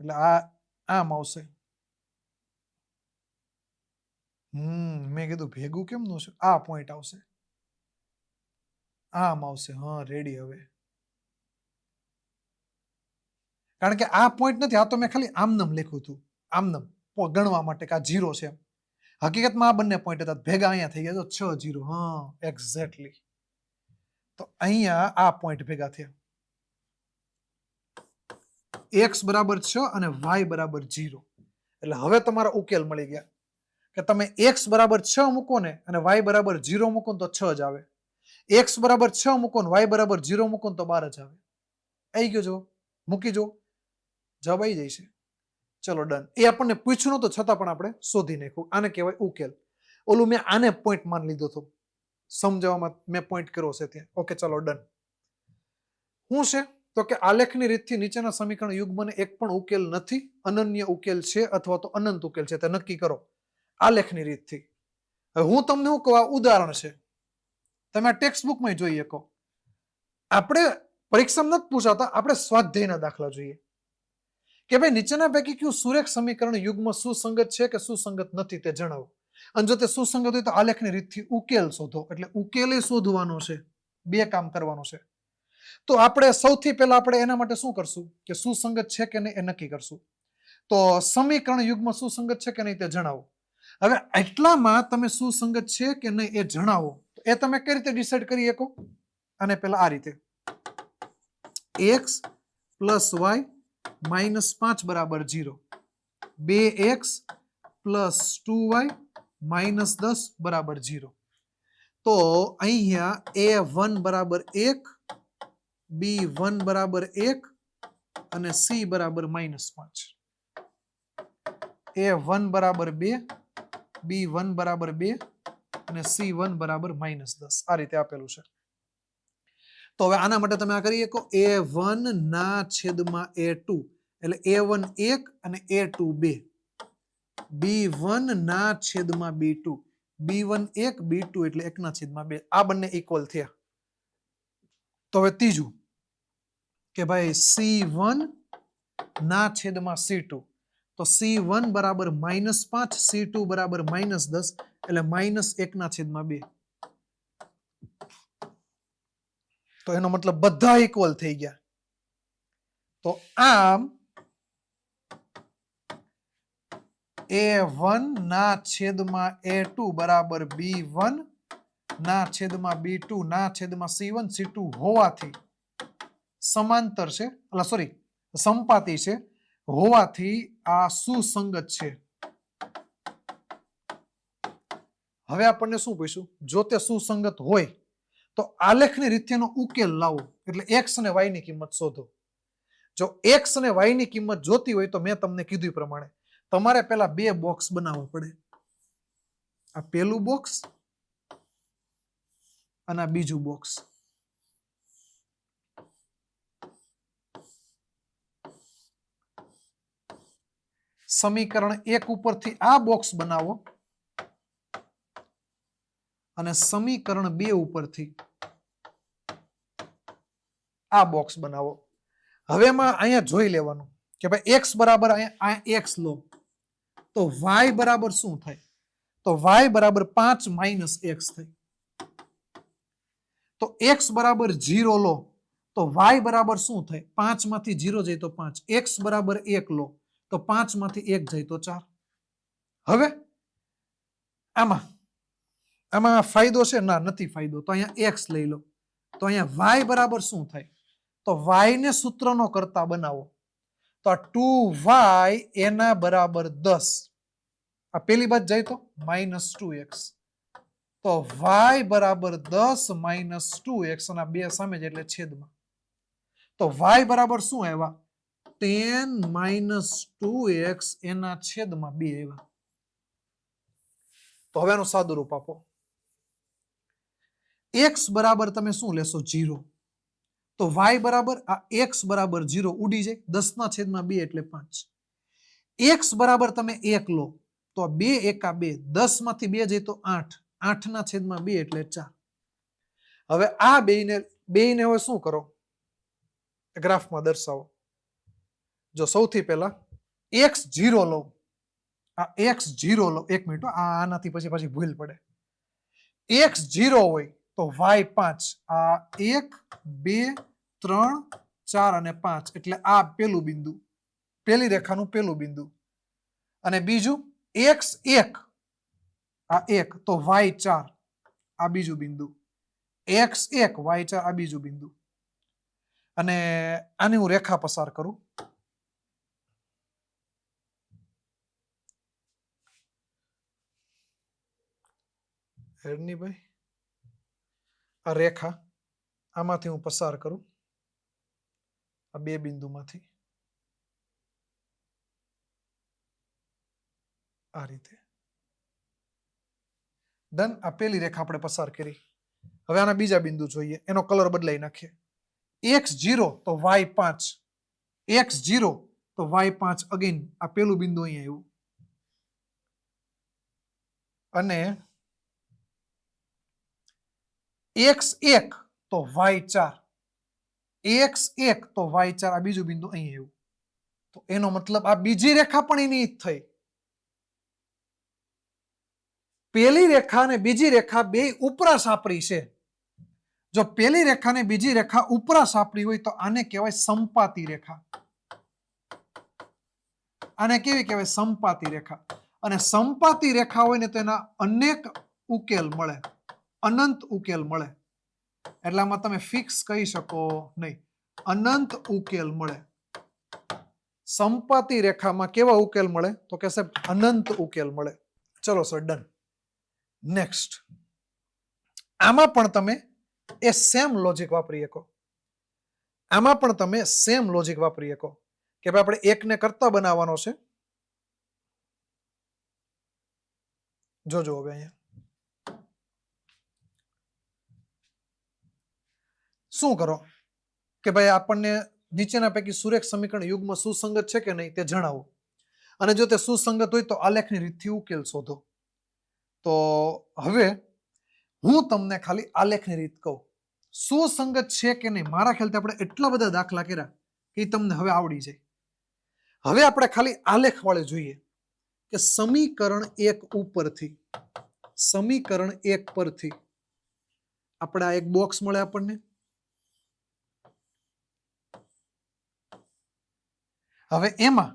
એટલે આ આમ આવશે. મેં કીધું ભેગું કેમ નું છે, આ પોઈન્ટ આવશે, આમ આવશે. રેડી. હવે કારણ કે આ પોઈન્ટ નથી, આ તો મેં ખાલી આમનમ લખ્યું હતું, આમનમ ગણવા માટે કે આ 0 છે. હકીકતમાં આ બંને પોઈન્ટ હતા, ભેગા અહીંયા થઈ ગયા તો 6 0. એક્ઝેક્ટલી. તો અહીંયા આ પોઈન્ટ ભેગા થયા. x બરાબર 6 અને y બરાબર 0. એટલે હવે તમારા ઉકેલ મળી ગયા કે તમે x બરાબર 6 મૂકો ને અને y બરાબર 0 મૂકો તો 6 જ આવે. x બરાબર 6 મૂકો ને y બરાબર 0 મૂકો તો 12 જ આવે. આવી ગયો જો, મૂકી જો, જવાબ આવી જાય છે. ચલો ડન. એ આપણને પૂછ્યું નતું છતાં પણ આપણે શોધી નાખ્યું. આને કહેવાય ઉકેલ. ઓલું મેં આને પોઈન્ટ માની લીધો હતો, સમજાવવામાં મેં પોઈન્ટ કર્યો છે ત્યાં. ઓકે ચલો ડન. શું છે તો કે આલેખની રીતથી નીચેના સમીકરણ યુગ્મને એક પણ ઉકેલ નથી, અનન્ય ઉકેલ છે અથવા તો અનંત ઉકેલ છે તે નક્કી કરો આલેખની રીતથી. હવે હું તમને શું કહું, આ ઉદાહરણ છે, તમે આ ટેક્સ્ટ બુકમાં જોઈ શકો. આપણે પરીક્ષામાં નથી પૂછાતા, આપણે સ્વાધ્યાયના દાખલા જોઈએ કે ભાઈ નીચેના પૈકી કયું સુરેખ સમીકરણ યુગ્મ સુસંગત છે કે સુસંગત નથી તે જણાવો. અને જો તે સુસંગત હોય તો આલેખની રીતથી ઉકેલ શોધો. એટલે ઉકેલે શોધવાનો છે, બે કામ કરવાનું છે. તો આપણે સૌથી પહેલા આપણે એના માટે શું કરશું કે સુસંગત છે કે નહીં એ નક્કી કરશું. તો સમીકરણ યુગ્મ સુસંગત છે કે નહીં તે જણાવો. હવે એટલામાં તમે સુસંગત છે કે નહીં એ જણાવો, એ તમે કઈ રીતે ડિસાઈડ કરી શકો? અને પહેલા આ રીતે x + y -5 બરાબર 0, 2x + 2y -10 બરાબર 0. તો અહીંયા a1 બરાબર 1, b1 બરાબર 1 અને c બરાબર -5. a1 બરાબર 2, b1 બરાબર 2 અને c1 બરાબર -10. આ રીતે આપેલું છે. તો હવે આના માટે તમે આ કરી શકો a1 ના છેદમાં a2 એટલે a1 1 અને a2 2, b1 ના છેદમાં b2, b1 1 b2 એટલે 1 ના છેદમાં 2. આ બંને ઇક્વલ થયા. તો હવે ત્રીજું કે ભાઈ c1 ના છેદમાં c2, તો c1 બરાબર -5, c2 બરાબર -10 એટલે -1 ના છેદમાં 2. તો એનો મતલબ બધા ઇક્વલ થઈ ગયા. તો આમ a1 ના છેદમાં a2 બરાબર b1 ના છેદમાં b2 ના છેદમાં c1 c2 હોવાથી સમાંતર છે, સોરી સંપાતી છે હોવાથી આ સુસંગત છે. હવે આપણને શું પૂછ્યું? જો તે સુસંગત હોય તો આલેખની રીતનો ઉકેલ લાવો, એટલે x અને y ની કિંમત શોધો. જો x અને y ની કિંમત જોતી હોય તો મેં તમને કીધું પ્રમાણે તમારે પહેલા બે બોક્સ બનાવવા પડે. આ પહેલું બોક્સ અને આ બીજું બોક્સ. સમીકરણ 1 ઉપરથી આ બોક્સ બનાવો અને સમીકરણ 2 ઉપરથી આ બોક્સ બનાવો. હવે એમાં અહીંયા જોઈ લેવાનું કે ભાઈ x બરાબર અહીંયા x લો તો y બરાબર શું થાય? તો y બરાબર 5 - x થાય. તો x બરાબર 0 લો તો y બરાબર શું થાય? 5 માંથી 0 જાય તો 5. x બરાબર 1 લો તો 5 માંથી 1 જાય તો 4. હવે આમાં ફાયદો છે ના નથી ફાયદો, તો અહીંયા x લઈ લો, તો અહીંયા y બરાબર શું થાય? તો y ને સૂત્રનો કરતા બનાવો, તો 2y એના બરાબર 10. આ પેલી બાદ જાય તો -2x, તો y બરાબર 10 - 2x અને 2 સામે જ એટલે છેદમાં, તો y બરાબર શું આવ્યા? 10 - 2x એના છેદમાં 2 આવ્યા. તો હવે આનું સાદું રૂપ આપો. x બરાબર તમે શું લેશો? 0. તો y બરાબર આ x બરાબર 0 ઉડી જાય, 10 ના છેદમાં 2 એટલે 5. x બરાબર તમે 1 લો, તો 2 એકા 2, 10 માંથી 2 જાય તો 8, 8 ના છેદમાં 2 એટલે 4. હવે આ બેયને હવે શું કરો? ગ્રાફમાં દર્શાવો. જો સૌથી પહેલા x0 લો, આ x0 લો, 1 મિનિટ, આનાથી પછી ભૂલ પડે. x0 હોય તો y 5, આ 1 2 3 4 અને 5 એટલે આ પેલું બિંદુ, પેલી રેખાનું પેલું બિંદુ, અને બીજું x1, આ 1 તો y4 આ બીજું બિંદુ, x1 y4 આ બીજું બિંદુ. અને આની હું રેખા પસાર કરું. હેડની ભાઈ આ રેખા આમાંથી હું પસાર કરું, આ બે બિંદુમાંથી આ રીતે. ડન. આ પેલી રેખા આપણે પસાર કરી. હવે આના બીજા બિંદુ જોઈએ, એનો કલર બદલાઈ નાખીએ. x0 તો y5, x0 તો y5 અગેન આ પેલું બિંદુ અહીંયા આવ્યું, અને x1 તો y4, x1 તો y4 આ બીજું બિંદુ અહીં આવ્યું. તો એનો મતલબ આ બીજી રેખા પણ એની જ થઈ. પેલી રેખા અને બીજી રેખા બે ઉપરા સાપરી છે. જો પેલી રેખા ને બીજી રેખા ઉપરા સાપરી હોય તો આને કહેવાય સંપાતી રેખા. આને કેવી કહેવાય? સંપાતી રેખા. અને સંપાતી રેખા હોય ને તો એના અનેક ઉકેલ મળે, અનંત ઉકેલ મળે. એટલે આમાં તમે ફિક્સ કહી શકો નહીં, અનંત ઉકેલ મળે. સંપાતી રેખામાં કેવા ઉકેલ મળે? તો કે સાહેબ અનંત ઉકેલ મળે. ચલો સર, ડન. નેક્સ્ટ, આમાં પણ તમે એ સેમ લોજિક વાપરી શકો. આમાં પણ તમે સેમ લોજિક વાપરી શકો કે ભાઈ આપણે એકને કરતા બનાવવાનો છે. જોજો હવે અહીંયા શું કરો કે ભાઈ આપણને નીચેના પૈકી સુરેખ સમીકરણ યુગ્મ સુસંગત છે કે નહીં તે જણાવો, અને જો તે સુસંગત હોય તો આલેખની રીતથી ઉકેલ શોધો. તો હવે હું તમને ખાલી આલેખની રીત કહું, સુસંગત છે કે નહીં. મારા ખ્યાલથી આપણે એટલા બધા દાખલા કર્યા કે તમને હવે આવડી જાય. હવે આપણે ખાલી આલેખ વાળે જોઈએ કે સમીકરણ 1 ઉપરથી, સમીકરણ 1 પરથી આપણે આ એક બોક્સ મળે આપણને. હવે એમાં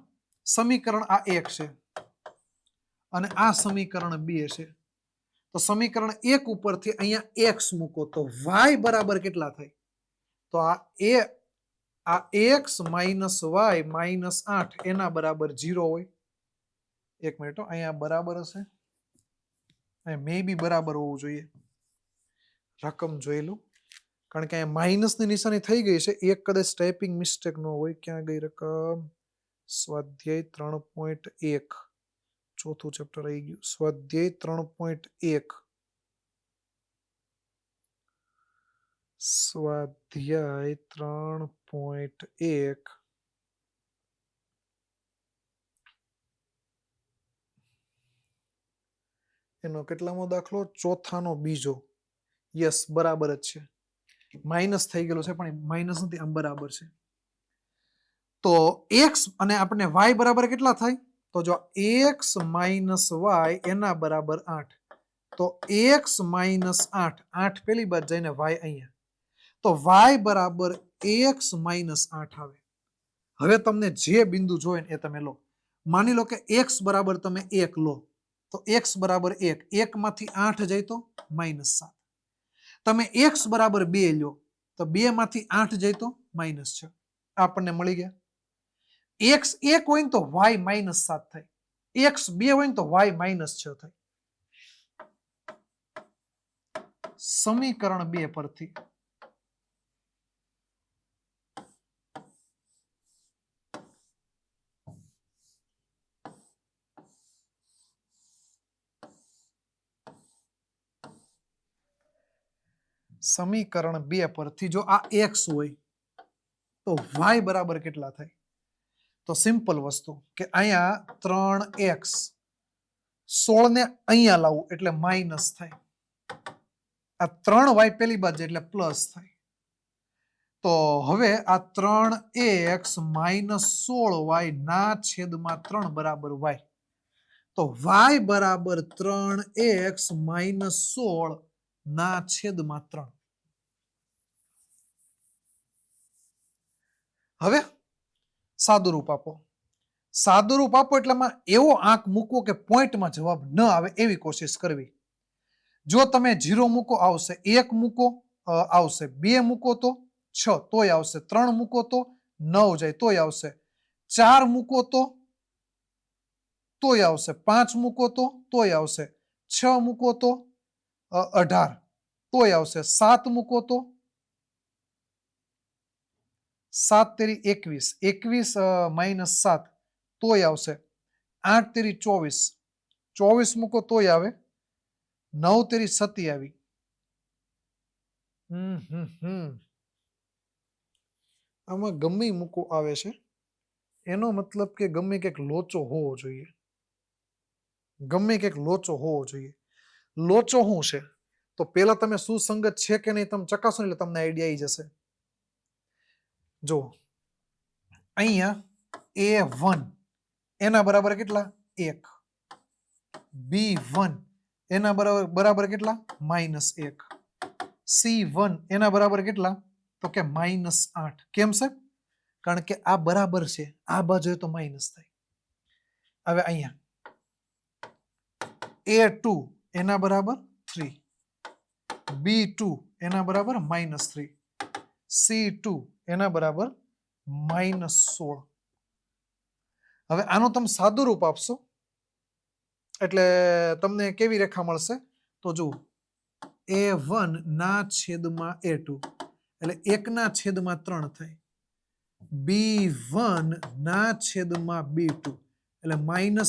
સમીકરણ આ 1 છે અને આ સમીકરણ 2 છે. તો સમીકરણ 1 ઉપરથી અહીંયા x મૂકો તો y બરાબર કેટલા થાય? તો આ x માઇનસ y માઇનસ 8 એના બરાબર 0 હોય. એક મિનિટ, અહીંયા બરાબર હશે, મે બી બરાબર હોવું જોઈએ. રકમ જોઈ લો, કારણ કે અહીંયા માઇનસની નિશાની થઈ ગઈ છે. એક કદાચ ટાઈપિંગ મિસ્ટેક ન હોય. ક્યાં ગઈ રકમ? સ્વાધ્યાય 3.1, ચોથું ચેપ્ટર આવી ગયું. સ્વાધ્યાય 3.1, સ્વાધ્યાય 3.1 એનો કેટલામો દાખલો? ચોથાનો બીજો. યસ, બરાબર જ છે. માઇનસ થઈ ગયેલો છે પણ માઇનસ નથી, આમ બરાબર છે. તો x અને આપણે y બરાબર કેટલા થાય? તો જો x માઇનસ y એના બરાબર 8, તો x માઇનસ 8, 8 પેલી બાદ જઈને y અહીંયા, તો y બરાબર x માઇનસ 8 આવે. હવે તમને જે બિંદુ જોઈએ એ તમે લો. માની લો કે x બરાબર તમે 1 લો તો x બરાબર 1, 1 માંથી 8 જાય તો -7. તમે x બરાબર 2 લો તો 2 માંથી 8 જાય તો -6. આપણને મળી ગયા. x 1 હોય ને તો y -7 થાય, x 2 હોય ને તો y -6 થાય. સમીકરણ 2 પરથી સમીકરણ 2 પરથી જો આ x હોય તો y બરાબર કેટલા થાય? તો સિમ્પલ વસ્તુ કે અહીંયા 3x 16 ને અહીંયા લાવું એટલે માઇનસ થાય. આ 3y પેલી બાજુ એટલે પ્લસ થાય. તો હવે આ 3x માઇનસ 16y ના છેદમાં 3 બરાબર y. તો y બરાબર 3x માઇનસ 16 ના છેદમાં 3. હવે સાદુરૂપ આપો. સાદુરૂપ આપો એટલે એવો આંક મૂકવો કે પોઈન્ટમાં જવાબ ન આવે એવી કોશિશ કરવી. જો તમે 0 મૂકો આવશે, 1 મૂકો આવશે, 2 મૂકો તો 6 તોય આવશે, 3 મૂકો તો 9 જાય તોય આવશે, 4 મૂકો તો તોય આવશે, 5 મૂકો તો તોય આવશે, 6 મૂકો તો 18 તોય આવશે, 7 મૂકો તો 7 તેરી 21, 21 માઇનસ 7 તોય આવશે, 8 તેરી 24, 24 મૂકો તોય આવે, 9 તેરી 27. આમાં ગમે મૂકો આવે છે, એનો મતલબ કે ગમે કંઈક લોચો હોવો જોઈએ. ગમે કંઈક લોચો હોવો જોઈએ. લોચો શું છે? તો પેલા તમે સુસંગત છે કે નહીં તમે ચકાસો એટલે તમને આઈડિયા આવી જશે. જો અહીંયા A1 એના બરાબર કેટલા? 1. B1 એના બરાબર કેટલા? -1. C1 એના બરાબર કેટલા? તો કે -8. કેમ સાહેબ? કારણ કે આ બરાબર છે, આ બાજુ તો માઇનસ થાય. હવે અહીંયા A2 એના બરાબર 3, B2 એના બરાબર -3, C2 એના બરાબર -16. હવે આનું તમે સાદું રૂપ આપશો એટલે તમને કેવી રેખા મળશે? તો જુઓ A1 ના છેદમાં A2 એટલે 1 ના છેદમાં 3 થાય, B1 ના છેદમાં B2 એટલે -1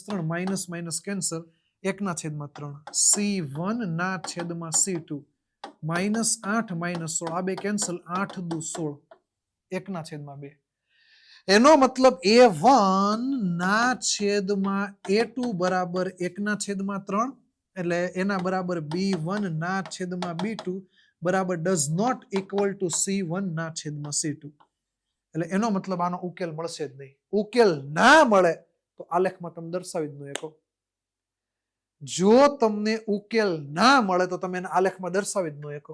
-3 માઇનસ કેન્સલ, 1 ના છેદમાં 3, C1 ના છેદમાં C2 -8 -16 આ બે કેન્સલ, 8 દુ 16, 1 ના છેદમાં 2. એનો મતલબ A1 ના છેદમાં A2 બરાબર 1 ના છેદમાં 3 એટલે એના બરાબર B1 ના છેદમાં B2 બરાબર does not equal two C1 ના છેદમાં C2. એટલે એનો મતલબ આનો ઉકેલ મળશે જ નહીં. ઉકેલ ના મળે તો આલેખમાં તમે દર્શાવી જ ન શકો. જો તમને ઉકેલ ના મળે તો તમે એને આલેખમાં દર્શાવી જ ન શકો.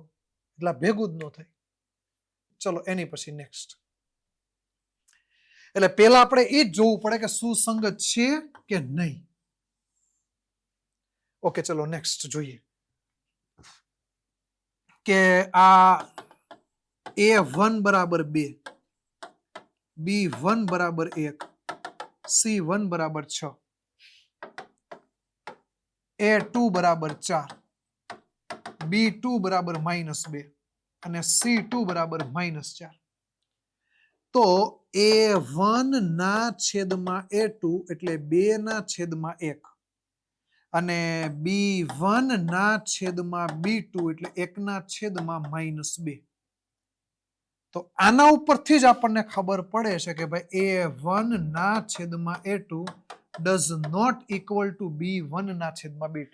એટલે ભેગું જ ન થાય. ચલો એની પછી નેક્સ્ટ. એટલે પેલા આપણે એ જ જોવું પડે કે સુસંગત છે કે નહીં. ઓકે ચલો નેક્સ્ટ જોઈએ કે આ A1 બરાબર 2, B1 બરાબર 1, C1 બરાબર 6, A2 બરાબર 4, B2 બરાબર -2 અને C2 બરાબર -4. તો A1 ના છેદમાં A2 એટલે 2 ના છેદમાં 1 અને B1 ના છેદમાં B2 એટલે 1 ના છેદમાં -2. તો આના ઉપરથી જ આપણને ખબર પડે છે કે ભાઈ A1 ના છેદમાં A2 does not equal two B1 ના છેદમાં B2.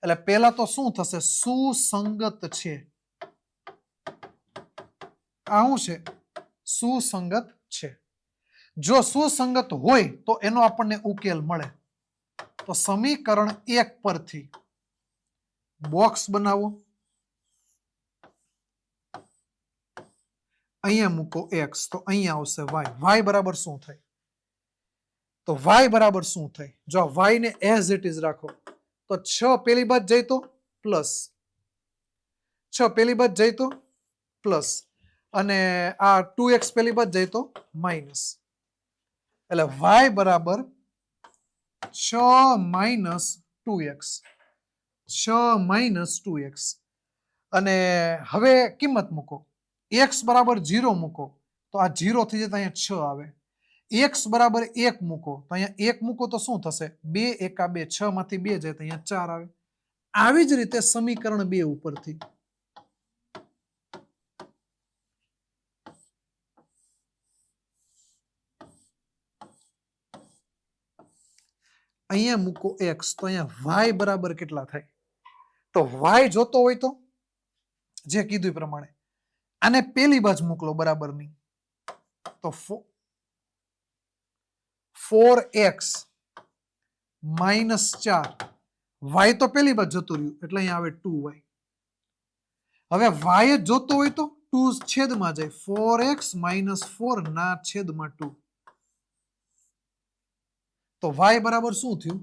એટલે પહેલા તો શું થશે? સુસંગત છે. આ શું છે? સુસંગત છે. જો સુસંગત હોય તો એનો આપણને ઉકેલ મળે. તો સમીકરણ 1 પરથી બોક્સ બનાવો, અહીંયા મૂકો x તો અહીંયા આવશે y. y બરાબર શું થાય? તો y બરાબર શું થાય? જો y ને એઝ ઇટ ઇઝ રાખો તો 6 પેલી બાદ જાય તો પ્લસ, 6 પેલી બાદ જાય તો પ્લસ, અને આ 2x પેલી બાદ જાય તો માઇનસ. એટલે y બરાબર 6 માઇનસ 2x, 6 માઇનસ 2x. અને હવે કિંમત મૂકો, x બરાબર 0 મૂકો તો આ 0 થઈ જાય તો અહીંયા 6 આવે. x બરાબર 1 મૂકો તો અહીંયા 1 મૂકો તો શું થશે? 2 એકા 2, 6 માંથી 2 જાય તો અહીંયા 4 આવે. આવી જ રીતે સમીકરણ 2 ઉપરથી અહીંયા મૂકો x તો અહીંયા y બરાબર કેટલા થાય? તો y જોતો હોય તો જે કીધું એ પ્રમાણે આને પેલી બાજુ મોકલો બરાબર નહીં, તો 4x માઇનસ 4, y તો પેલી બાજુ જતું રહ્યું એટલે અહીંયા આવે 2y. હવે y જ જોતો હોય તો 2 છેદમાં જાય, 4x માઇનસ 4 ના છેદમાં 2. તો y બરાબર શું થયું?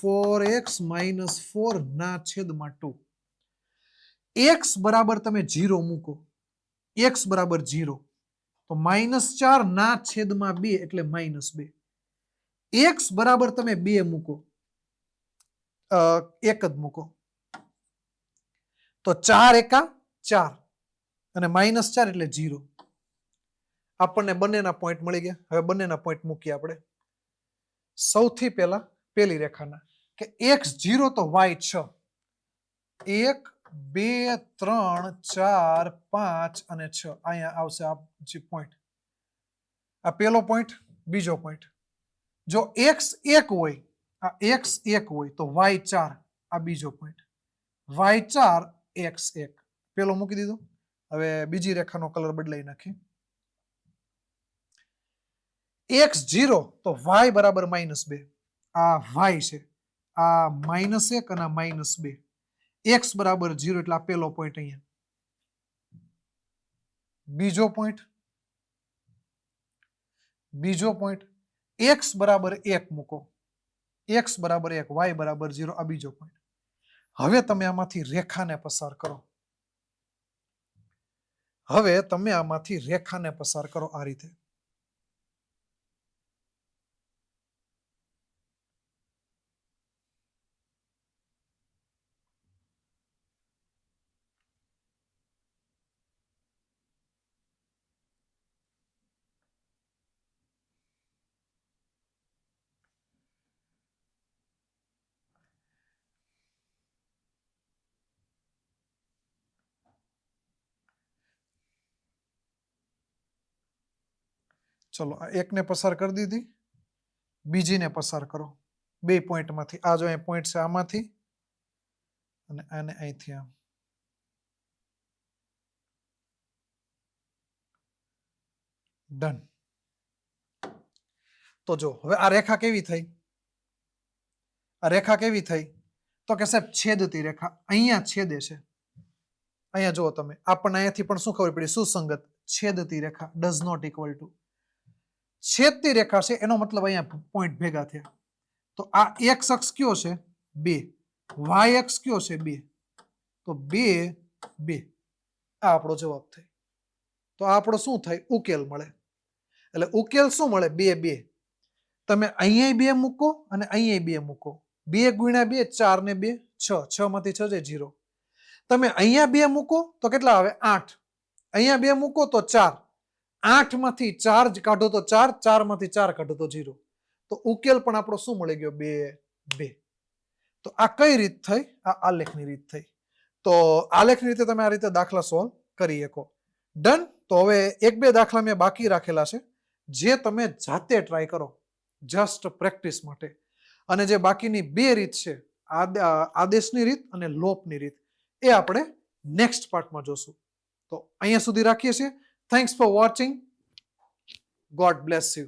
4x માઇનસ 4 ના છેદમાં 2. x બરાબર તમે 0 મૂકો, x બરાબર 0 તો માઇનસ 4 ના છેદમાં 2 એટલે માઇનસ 2. x બરાબર તમે 2 મૂકો, એક જ મૂકો તો 4 એકા 4 અને માઇનસ 4 એટલે 0. આપણને બંનેના પોઈન્ટ મળી ગયા. હવે બંનેના પોઈન્ટ મૂકીએ આપણે. સૌથી પહેલા પેલી રેખાના કે x 0 તો y 6, 1 2 3 4 5 અને 6 અહીંયા આવશે આ જે પોઈન્ટ. આ પેલો પોઈન્ટ, બીજો પોઈન્ટ. જો x 1 હોય, આ x 1 હોય તો y 4 આ બીજો પોઈન્ટ, y 4 x 1 પેલો મૂકી દીધો. હવે બીજી રેખાનો કલર બદલાઈ નાખીએ. x 0 તો y બરાબર -2, આ y છે, આ -1 અને આ -2. x બરાબર 0 એટલે આ પેલો પોઈન્ટ અહીંયા. બીજો પોઈન્ટ x બરાબર 1 મૂકો, x બરાબર 1, y બરાબર 0 આ બીજો પોઈન્ટ. હવે તમે આમાંથી રેખાને પસાર કરો, આ રીતે. ચલો આ એકને પસાર કરી દીધી, બીજીને પસાર કરો 2 પોઈન્ટમાંથી. આ જો અહીં પોઈન્ટ છે આમાંથી અને આને અહીંથી આમ. ડન. તો જો હવે આ રેખા કેવી થઈ? તો કે સાહેબ છેદતી રેખા. અહીંયા છેદે છે, અહીંયા જુઓ તમે, આપણને અહીંયાથી પણ શું ખબર પડી? સુસંગત છેદતી રેખા ડઝ નોટ ઇક્વલ ટુ. છેદતી રેખા છે એનો મતલબ અહીંયા પોઈન્ટ ભેગા થયા. તો આ x અક્ષ કયો છે? 2. y અક્ષ કયો છે? 2. તો 2 2 આ આપણો જવાબ થાય. તો આ આપણો શું થાય? ઉકેલ મળે. એટલે ઉકેલ શું મળે? 2 2. તમે અહીંયા 2 મૂકો અને અહીંયા 2 મૂકો. 2 ગુણ્યા 2 4 ને 2 6, 6 માંથી 6 જાય 0. તમે અહીંયા 2 મૂકો તો કેટલા આવે? 8. અહીંયા 2 મૂકો તો 4. 8 માંથી 4 કાઢો તો 4, 4 માંથી 4 કાઢો તો 0. તો ઉકેલ પણ આપણો શું મળી ગયો? 2 2. તો આ કઈ રીત થઈ? આ આલેખની રીત થઈ. તો આલેખની રીતે તમે આ રીતે દાખલા સોલ્વ કરી શકો. ડન. તો હવે 1-2 દાખલા મેં બાકી રાખેલા છે, જે તમે જાતે ટ્રાય કરો જસ્ટ પ્રેક્ટિસ માટે. અને જે બાકીની 2 રીત છે, આદેશની રીત અને લોપની રીત, એ આપણે નેક્સ્ટ પાર્ટમાં જોશું. તો અહીંયા સુધી રાખીએ છીએ. Thanks for watching. God bless you.